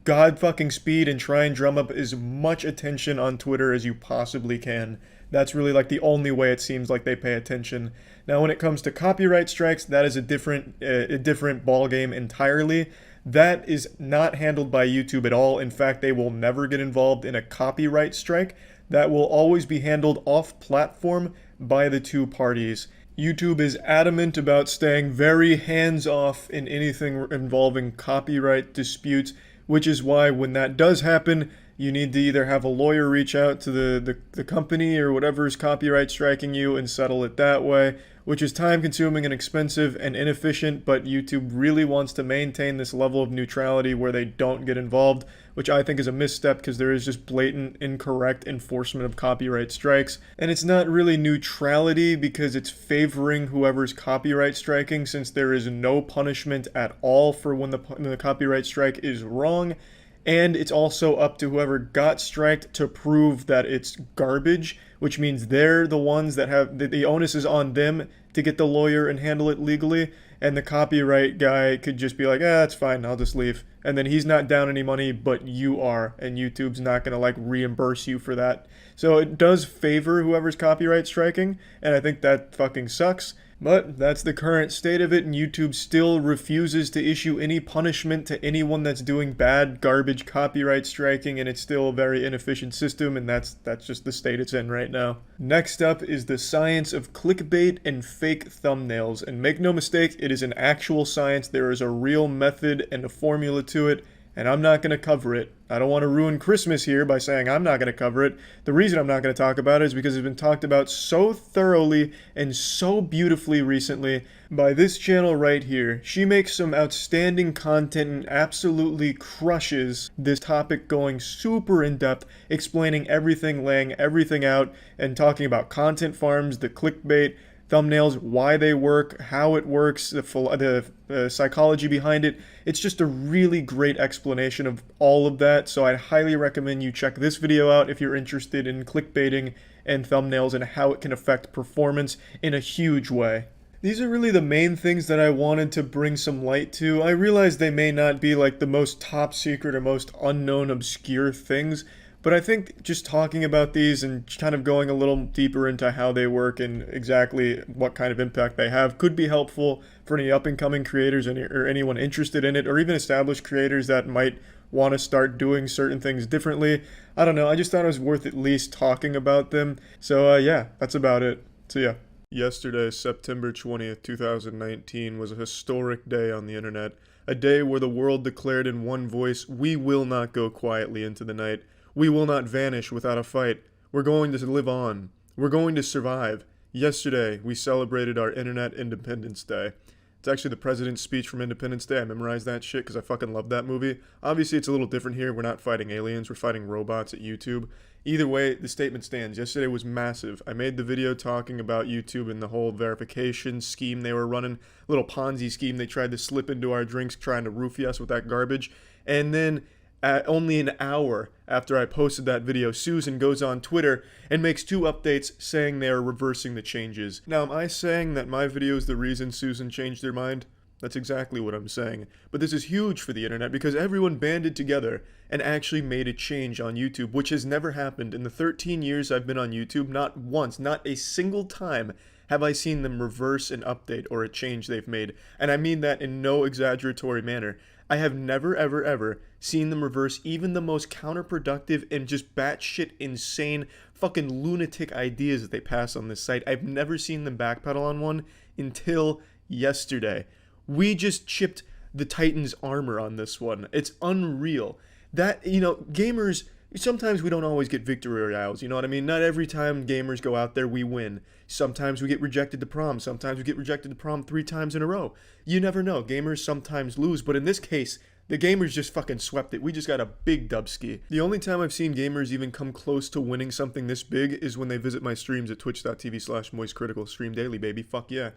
God fucking speed and try and drum up as much attention on Twitter as you possibly can. That's really like the only way it seems like they pay attention. Now when it comes to copyright strikes, that is a different ballgame entirely. That is not handled by YouTube at all. In fact, they will never get involved in a copyright strike. That will always be handled off-platform by the two parties. YouTube is adamant about staying very hands-off in anything involving copyright disputes, which is why when that does happen, you need to either have a lawyer reach out to the company or whatever is copyright striking you and settle it that way, which is time consuming and expensive and inefficient, but YouTube really wants to maintain this level of neutrality where they don't get involved, which I think is a misstep because there is just blatant incorrect enforcement of copyright strikes. And it's not really neutrality because it's favoring whoever's copyright striking, since there is no punishment at all for when the copyright strike is wrong. And it's also up to whoever got striked to prove that it's garbage, which means they're the ones that have the onus is on them to get the lawyer and handle it legally. And the copyright guy could just be like, that's fine, I'll just leave. And then he's not down any money, but you are, and YouTube's not gonna like reimburse you for that. So it does favor whoever's copyright striking, and I think that fucking sucks. But that's the current state of it, and YouTube still refuses to issue any punishment to anyone that's doing bad, garbage copyright striking, and it's still a very inefficient system, and that's just the state it's in right now. Next up is the science of clickbait and fake thumbnails, and make no mistake, it is an actual science. There is a real method and a formula to it, and I'm not going to cover it. I don't want to ruin Christmas here by saying I'm not going to cover it. The reason I'm not going to talk about it is because it's been talked about so thoroughly and so beautifully recently by this channel right here. She makes some outstanding content and absolutely crushes this topic, going super in-depth, explaining everything, laying everything out, and talking about content farms, the clickbait, thumbnails, why they work, how it works, the psychology behind it. It's just a really great explanation of all of that, so I'd highly recommend you check this video out if you're interested in clickbaiting and thumbnails and how it can affect performance in a huge way. These are really the main things that I wanted to bring some light to. I realize they may not be like the most top secret or most unknown obscure things, But I think just talking about these and kind of going a little deeper into how they work and exactly what kind of impact they have could be helpful for any up-and-coming creators or anyone interested in it, or even established creators that might want to start doing certain things differently. I don't know, I just thought it was worth at least talking about them. So yeah, that's about it. So yeah. Yesterday, September 20th, 2019, was a historic day on the internet. A day where the world declared in one voice, we will not go quietly into the night. We will not vanish without a fight. We're going to live on. We're going to survive. Yesterday, we celebrated our Internet Independence Day. It's actually the president's speech from Independence Day. I memorized that shit because I fucking love that movie. Obviously, it's a little different here. We're not fighting aliens. We're fighting robots at YouTube. Either way, the statement stands. Yesterday was massive. I made the video talking about YouTube and the whole verification scheme they were running. Little Ponzi scheme they tried to slip into our drinks trying to roofie us with that garbage. And then only an hour after I posted that video, Susan goes on Twitter and makes 2 updates saying they are reversing the changes. Now, am I saying that my video is the reason Susan changed their mind? That's exactly what I'm saying. But this is huge for the internet because everyone banded together and actually made a change on YouTube, which has never happened. In the 13 years I've been on YouTube, not once, not a single time have I seen them reverse an update or a change they've made. And I mean that in no exaggeratory manner. I have never, ever, ever seen them reverse even the most counterproductive and just batshit insane fucking lunatic ideas that they pass on this site. I've never seen them backpedal on one until yesterday. We just chipped the Titan's armor on this one. It's unreal. That, you know, gamers, sometimes we don't always get victory royales, you know what I mean? Not every time gamers go out there, we win. Sometimes we get rejected to prom. Sometimes we get rejected to prom 3 times in a row. You never know. Gamers sometimes lose, but in this case, the gamers just fucking swept it. We just got a big dubski. The only time I've seen gamers even come close to winning something this big is when they visit my streams at twitch.tv/moistcritical. Stream daily, baby. Fuck yeah.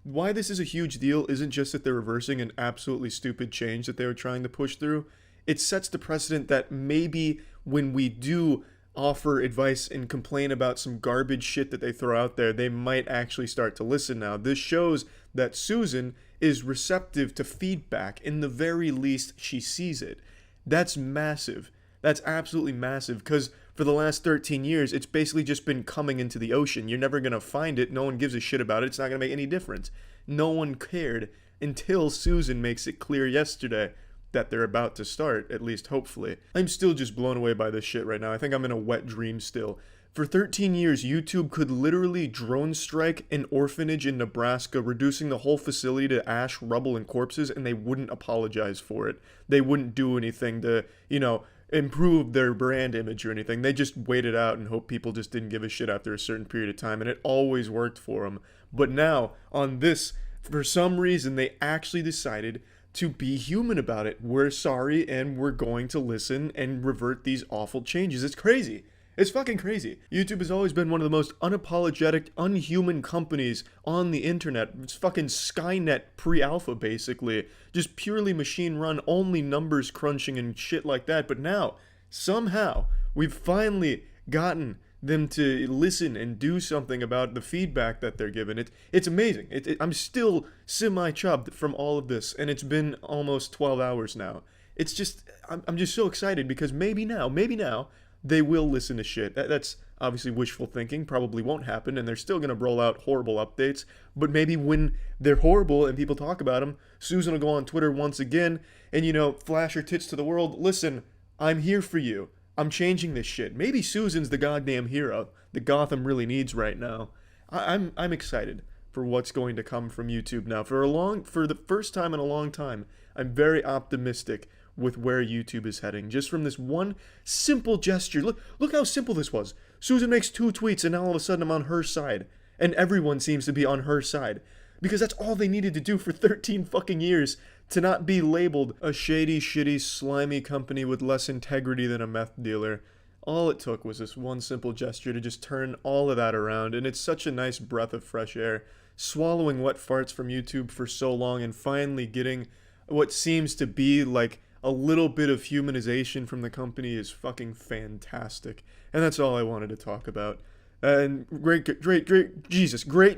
Why this is a huge deal isn't just that they're reversing an absolutely stupid change that they were trying to push through. It sets the precedent that maybe when we do offer advice and complain about some garbage shit that they throw out there, they might actually start to listen now. This shows that Susan is receptive to feedback. In the very least, she sees it. That's massive. That's absolutely massive, because for the last 13 years, it's basically just been coming into the ocean. You're never going to find it. No one gives a shit about it. It's not going to make any difference. No one cared until Susan makes it clear yesterday that they're about to start, at least hopefully. I'm still just blown away by this shit right now. I think I'm in a wet dream still. For 13 years, YouTube could literally drone strike an orphanage in Nebraska, reducing the whole facility to ash, rubble, and corpses, and they wouldn't apologize for it. They wouldn't do anything to, you know, improve their brand image or anything. They just waited out and hoped people just didn't give a shit after a certain period of time, and it always worked for them. But now, on this, for some reason, they actually decided to be human about it. We're sorry, and we're going to listen and revert these awful changes. It's crazy. It's fucking crazy. YouTube has always been one of the most unapologetic, unhuman companies on the internet. It's fucking Skynet pre-alpha, basically. Just purely machine run, only numbers crunching and shit like that. But now, somehow, we've finally gotten them to listen and do something about the feedback that they're given. It's amazing. I'm still semi-chubbed from all of this, and it's been almost 12 hours now. It's just, I'm just so excited because maybe now, they will listen to shit. That's obviously wishful thinking, probably won't happen, and they're still going to roll out horrible updates, but maybe when they're horrible and people talk about them, Susan will go on Twitter once again and, you know, flash her tits to the world. Listen, I'm here for you. I'm changing this shit. Maybe Susan's the goddamn hero that Gotham really needs right now. I'm excited for what's going to come from YouTube now. For the first time in a long time, I'm very optimistic with where YouTube is heading. Just from this one simple gesture. Look how simple this was. Susan makes 2 tweets and now all of a sudden I'm on her side. And everyone seems to be on her side. Because that's all they needed to do for 13 fucking years to not be labeled a shady, shitty, slimy company with less integrity than a meth dealer. All it took was this one simple gesture to just turn all of that around, and it's such a nice breath of fresh air. Swallowing wet farts from YouTube for so long and finally getting what seems to be like a little bit of humanization from the company is fucking fantastic. And that's all I wanted to talk about. And great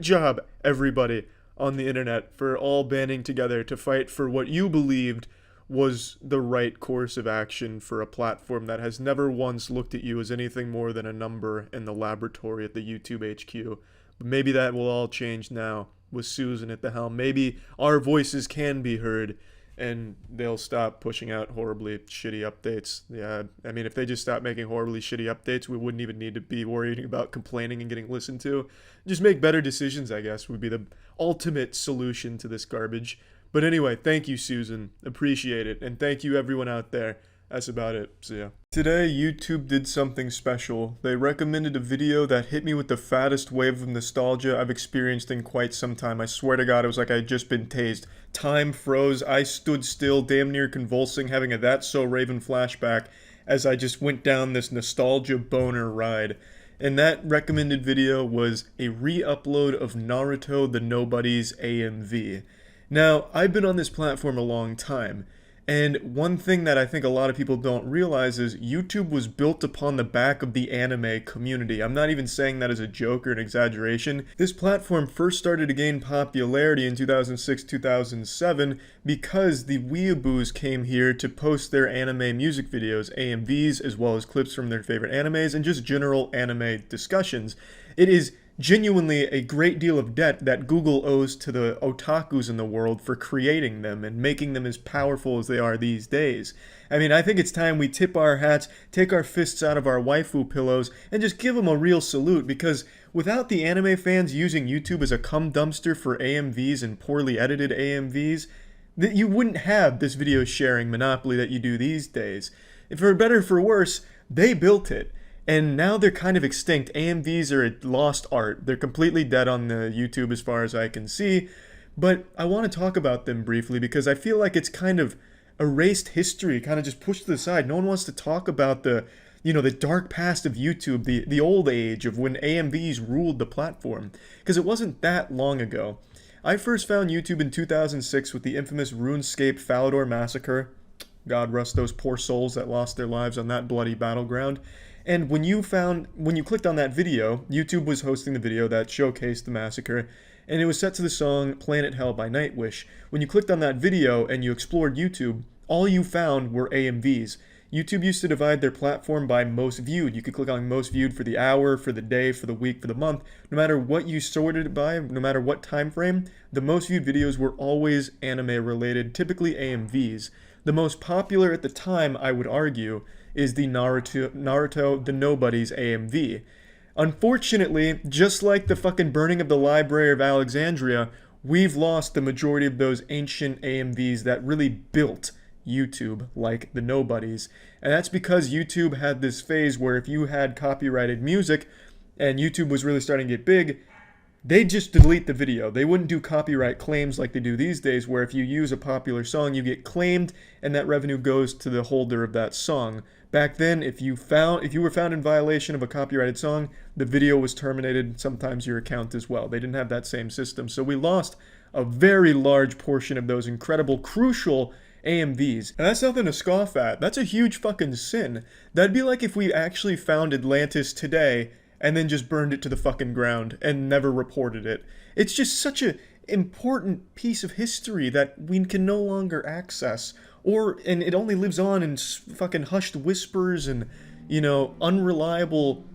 job, everybody on the internet, for all banding together to fight for what you believed was the right course of action for a platform that has never once looked at you as anything more than a number in the laboratory at the YouTube HQ. But maybe that will all change now with Susan at the helm. Maybe our voices can be heard and they'll stop pushing out horribly shitty updates. Yeah, I mean, if they just stop making horribly shitty updates, we wouldn't even need to be worrying about complaining and getting listened to. Just make better decisions, I guess, would be the ultimate solution to this garbage. But anyway, thank you, Susan. Appreciate it. And thank you, everyone out there. That's about it. See ya. Today, YouTube did something special. They recommended a video that hit me with the fattest wave of nostalgia I've experienced in quite some time. I swear to God, it was like I had just been tased. Time froze. I stood still, damn near convulsing, having a That's So Raven flashback as I just went down this nostalgia boner ride. And that recommended video was a re-upload of Naruto the Nobody's AMV. Now, I've been on this platform a long time. And one thing that I think a lot of people don't realize is YouTube was built upon the back of the anime community. I'm not even saying that as a joke or an exaggeration. This platform first started to gain popularity in 2006-2007 because the weeaboos came here to post their anime music videos, AMVs, as well as clips from their favorite animes, and just general anime discussions. It is genuinely a great deal of debt that Google owes to the otakus in the world for creating them and making them as powerful as they are these days. I mean, I think it's time we tip our hats, take our fists out of our waifu pillows, and just give them a real salute, because without the anime fans using YouTube as a cum dumpster for AMVs and poorly edited AMVs, you wouldn't have this video sharing monopoly that you do these days. For better or for worse, they built it. And now they're kind of extinct. AMVs are a lost art. They're completely dead on the YouTube as far as I can see. But I want to talk about them briefly because I feel like it's kind of erased history, kind of just pushed to the side. No one wants to talk about the dark past of YouTube, the old age of when AMVs ruled the platform. Because it wasn't that long ago. I first found YouTube in 2006 with the infamous RuneScape Falador massacre. God rest those poor souls that lost their lives on that bloody battleground. And when you clicked on that video, YouTube was hosting the video that showcased the massacre, and it was set to the song Planet Hell by Nightwish. When you clicked on that video and you explored YouTube, all you found were AMVs. YouTube used to divide their platform by most viewed. You could click on most viewed for the hour, for the day, for the week, for the month. No matter what you sorted it by, no matter what time frame, the most viewed videos were always anime related, typically AMVs. The most popular at the time, I would argue, is the Naruto the Nobody's AMV. Unfortunately, just like the fucking burning of the Library of Alexandria, we've lost the majority of those ancient AMVs that really built YouTube, like the Nobodies. And that's because YouTube had this phase where if you had copyrighted music and YouTube was really starting to get big, they'd just delete the video. They wouldn't do copyright claims like they do these days, where if you use a popular song, you get claimed and that revenue goes to the holder of that song. Back then, if you were found in violation of a copyrighted song, the video was terminated, sometimes your account as well. They didn't have that same system. So we lost a very large portion of those incredible, crucial AMVs. And that's nothing to scoff at. That's a huge fucking sin. That'd be like if we actually found Atlantis today and then just burned it to the fucking ground and never reported it. It's just such an important piece of history that we can no longer access. And it only lives on in fucking hushed whispers and, unreliable...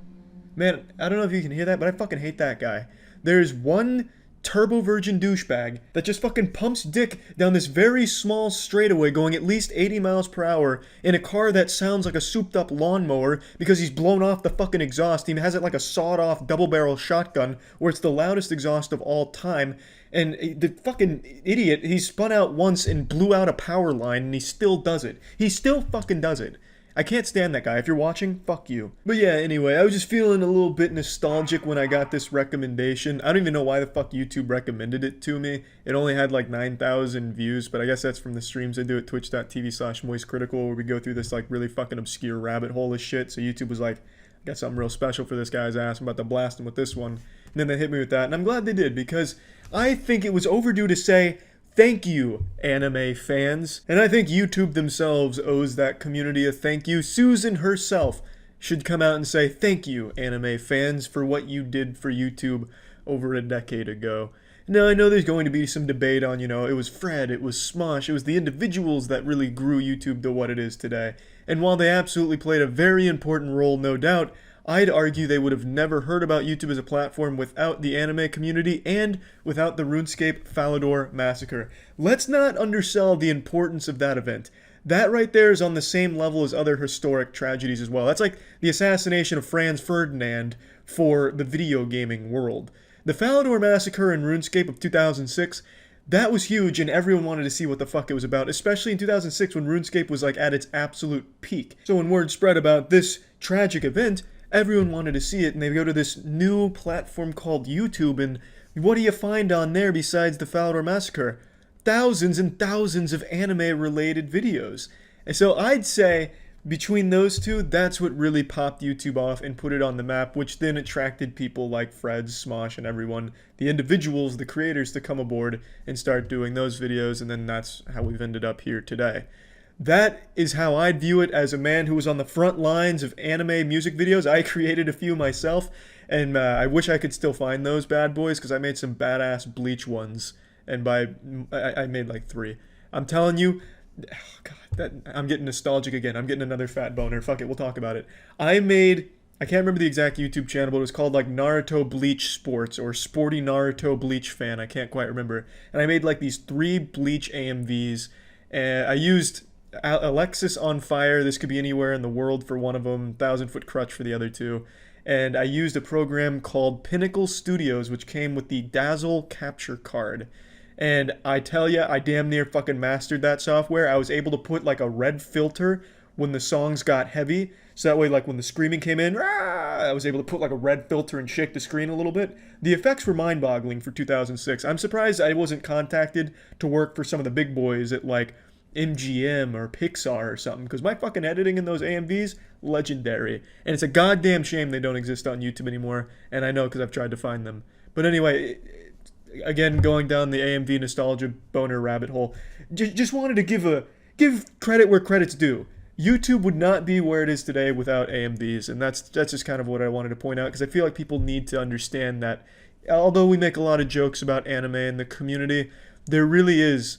Man, I don't know if you can hear that, but I fucking hate that guy. There's one turbo virgin douchebag that just fucking pumps dick down this very small straightaway going at least 80 miles per hour in a car that sounds like a souped up lawnmower because he's blown off the fucking exhaust. He has it like a sawed off double barrel shotgun where it's the loudest exhaust of all time. And the fucking idiot, he spun out once and blew out a power line and he still does it. He still fucking does it. I can't stand that guy. If you're watching, fuck you. But yeah, anyway, I was just feeling a little bit nostalgic when I got this recommendation. I don't even know why the fuck YouTube recommended it to me. It only had like 9,000 views, but I guess that's from the streams I do at twitch.tv/moistcritical, where we go through this like really fucking obscure rabbit hole of shit. So YouTube was like, I got something real special for this guy's ass. I'm about to blast him with this one. And then they hit me with that, and I'm glad they did, because I think it was overdue to say, thank you, anime fans. And I think YouTube themselves owes that community a thank you. Susan herself should come out and say, thank you, anime fans, for what you did for YouTube over a decade ago. Now, I know there's going to be some debate on, it was Fred, it was Smosh, it was the individuals that really grew YouTube to what it is today. And while they absolutely played a very important role, no doubt, I'd argue they would have never heard about YouTube as a platform without the anime community and without the RuneScape Falador massacre. Let's not undersell the importance of that event. That right there is on the same level as other historic tragedies as well. That's like the assassination of Franz Ferdinand for the video gaming world. The Falador massacre in RuneScape of 2006, that was huge and everyone wanted to see what the fuck it was about, especially in 2006 when RuneScape was like at its absolute peak. So when word spread about this tragic event, everyone wanted to see it, and they go to this new platform called YouTube, and what do you find on there besides the Falador massacre? Thousands and thousands of anime-related videos. And so I'd say between those two, that's what really popped YouTube off and put it on the map, which then attracted people like Fred, Smosh, and everyone, the individuals, the creators, to come aboard and start doing those videos, and then that's how we've ended up here today. That is how I'd view it as a man who was on the front lines of anime music videos. I created a few myself, and I wish I could still find those bad boys, because I made some badass Bleach ones, and I made like 3. I'm telling you, oh God, I'm getting nostalgic again. I'm getting another fat boner. Fuck it, we'll talk about it. I can't remember the exact YouTube channel, but it was called like Naruto Bleach Sports or Sporty Naruto Bleach Fan. I can't quite remember. And I made like these 3 Bleach AMVs, and I used Alexis on Fire, this could be anywhere in the world for one of them, 1000-Foot Crutch for the other 2, and I used a program called Pinnacle Studios, which came with the Dazzle capture card. And I tell ya, I damn near fucking mastered that software. I was able to put like a red filter when the songs got heavy, so that way like when the screaming came in, I was able to put like a red filter and shake the screen a little bit. The effects were mind-boggling for 2006. I'm surprised I wasn't contacted to work for some of the big boys at like MGM or Pixar or something, because my fucking editing in those AMVs, legendary. And it's a goddamn shame they don't exist on YouTube anymore, and I know because I've tried to find them. But anyway, again, going down the AMV nostalgia boner rabbit hole, just wanted to give credit where credit's due. YouTube would not be where it is today without AMVs, and that's just kind of what I wanted to point out, because I feel like people need to understand that although we make a lot of jokes about anime and the community, there really is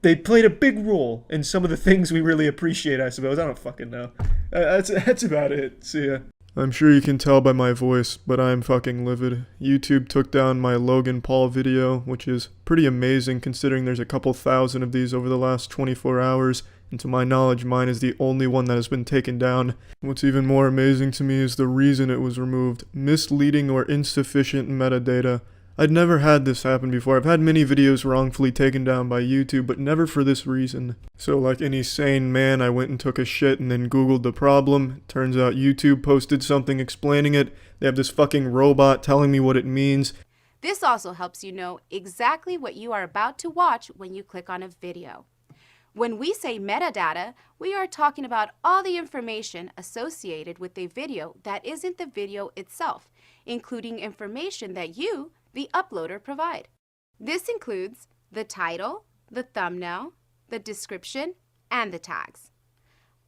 they played a big role in some of the things we really appreciate, I suppose. I don't fucking know. That's about it. See ya. I'm sure you can tell by my voice, but I'm fucking livid. YouTube took down my Logan Paul video, which is pretty amazing considering there's a couple thousand of these over the last 24 hours, and to my knowledge, mine is the only one that has been taken down. What's even more amazing to me is the reason it was removed. Misleading or insufficient metadata. I'd never had this happen before. I've had many videos wrongfully taken down by YouTube, but never for this reason. So like any sane man, I went and took a shit and then Googled the problem. Turns out YouTube posted something explaining it. They have this fucking robot telling me what it means. This also helps you know exactly what you are about to watch when you click on a video. When we say metadata, we are talking about all the information associated with a video that isn't the video itself, including information that you, the uploader, provide. This includes the title, the thumbnail, the description, and the tags.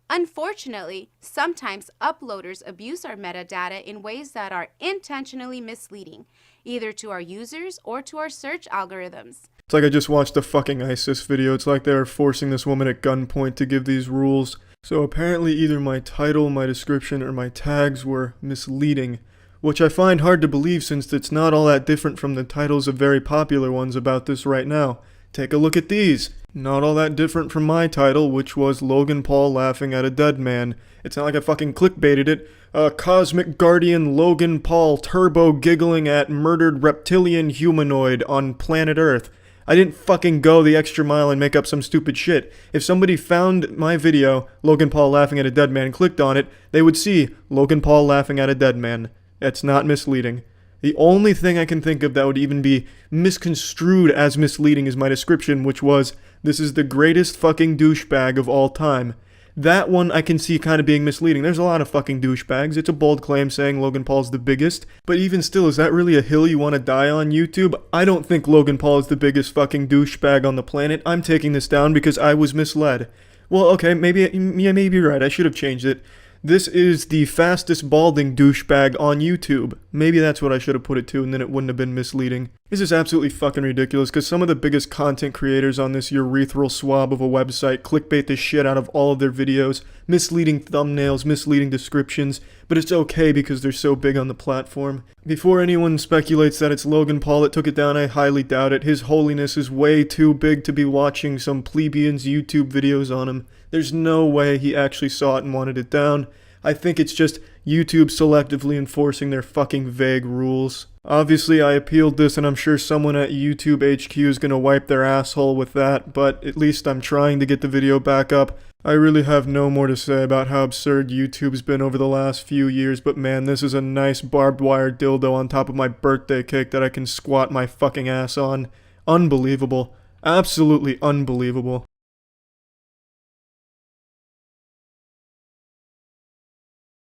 Unfortunately, sometimes uploaders abuse our metadata in ways that are intentionally misleading, either to our users or to our search algorithms. It's like I just watched a fucking ISIS video. It's like they were forcing this woman at gunpoint to give these rules. So apparently either my title, my description, or my tags were misleading, which I find hard to believe since it's not all that different from the titles of very popular ones about this right now. Take a look at these. Not all that different from my title, which was Logan Paul laughing at a dead man. It's not like I fucking clickbaited it. Cosmic Guardian Logan Paul turbo giggling at murdered reptilian humanoid on planet Earth. I didn't fucking go the extra mile and make up some stupid shit. If somebody found my video, Logan Paul laughing at a dead man, clicked on it, they would see Logan Paul laughing at a dead man. It's not misleading. The only thing I can think of that would even be misconstrued as misleading is my description, which was, "This is the greatest fucking douchebag of all time." That one I can see kind of being misleading. There's a lot of fucking douchebags. It's a bold claim saying Logan Paul's the biggest. But even still, is that really a hill you want to die on, YouTube? I don't think Logan Paul is the biggest fucking douchebag on the planet. I'm taking this down because I was misled. Well, okay, maybe you're right. I should have changed it. This is the fastest balding douchebag on YouTube. Maybe that's what I should have put it to, and then it wouldn't have been misleading. This is absolutely fucking ridiculous because some of the biggest content creators on this urethral swab of a website clickbait the shit out of all of their videos, misleading thumbnails, misleading descriptions, but it's okay because they're so big on the platform. Before anyone speculates that it's Logan Paul that took it down, I highly doubt it. His holiness is way too big to be watching some plebeian's YouTube videos on him. There's no way he actually saw it and wanted it down. I think it's just YouTube selectively enforcing their fucking vague rules. Obviously, I appealed this and I'm sure someone at YouTube HQ is gonna wipe their asshole with that, but at least I'm trying to get the video back up. I really have no more to say about how absurd YouTube's been over the last few years, but man, this is a nice barbed wire dildo on top of my birthday cake that I can squat my fucking ass on. Unbelievable. Absolutely unbelievable.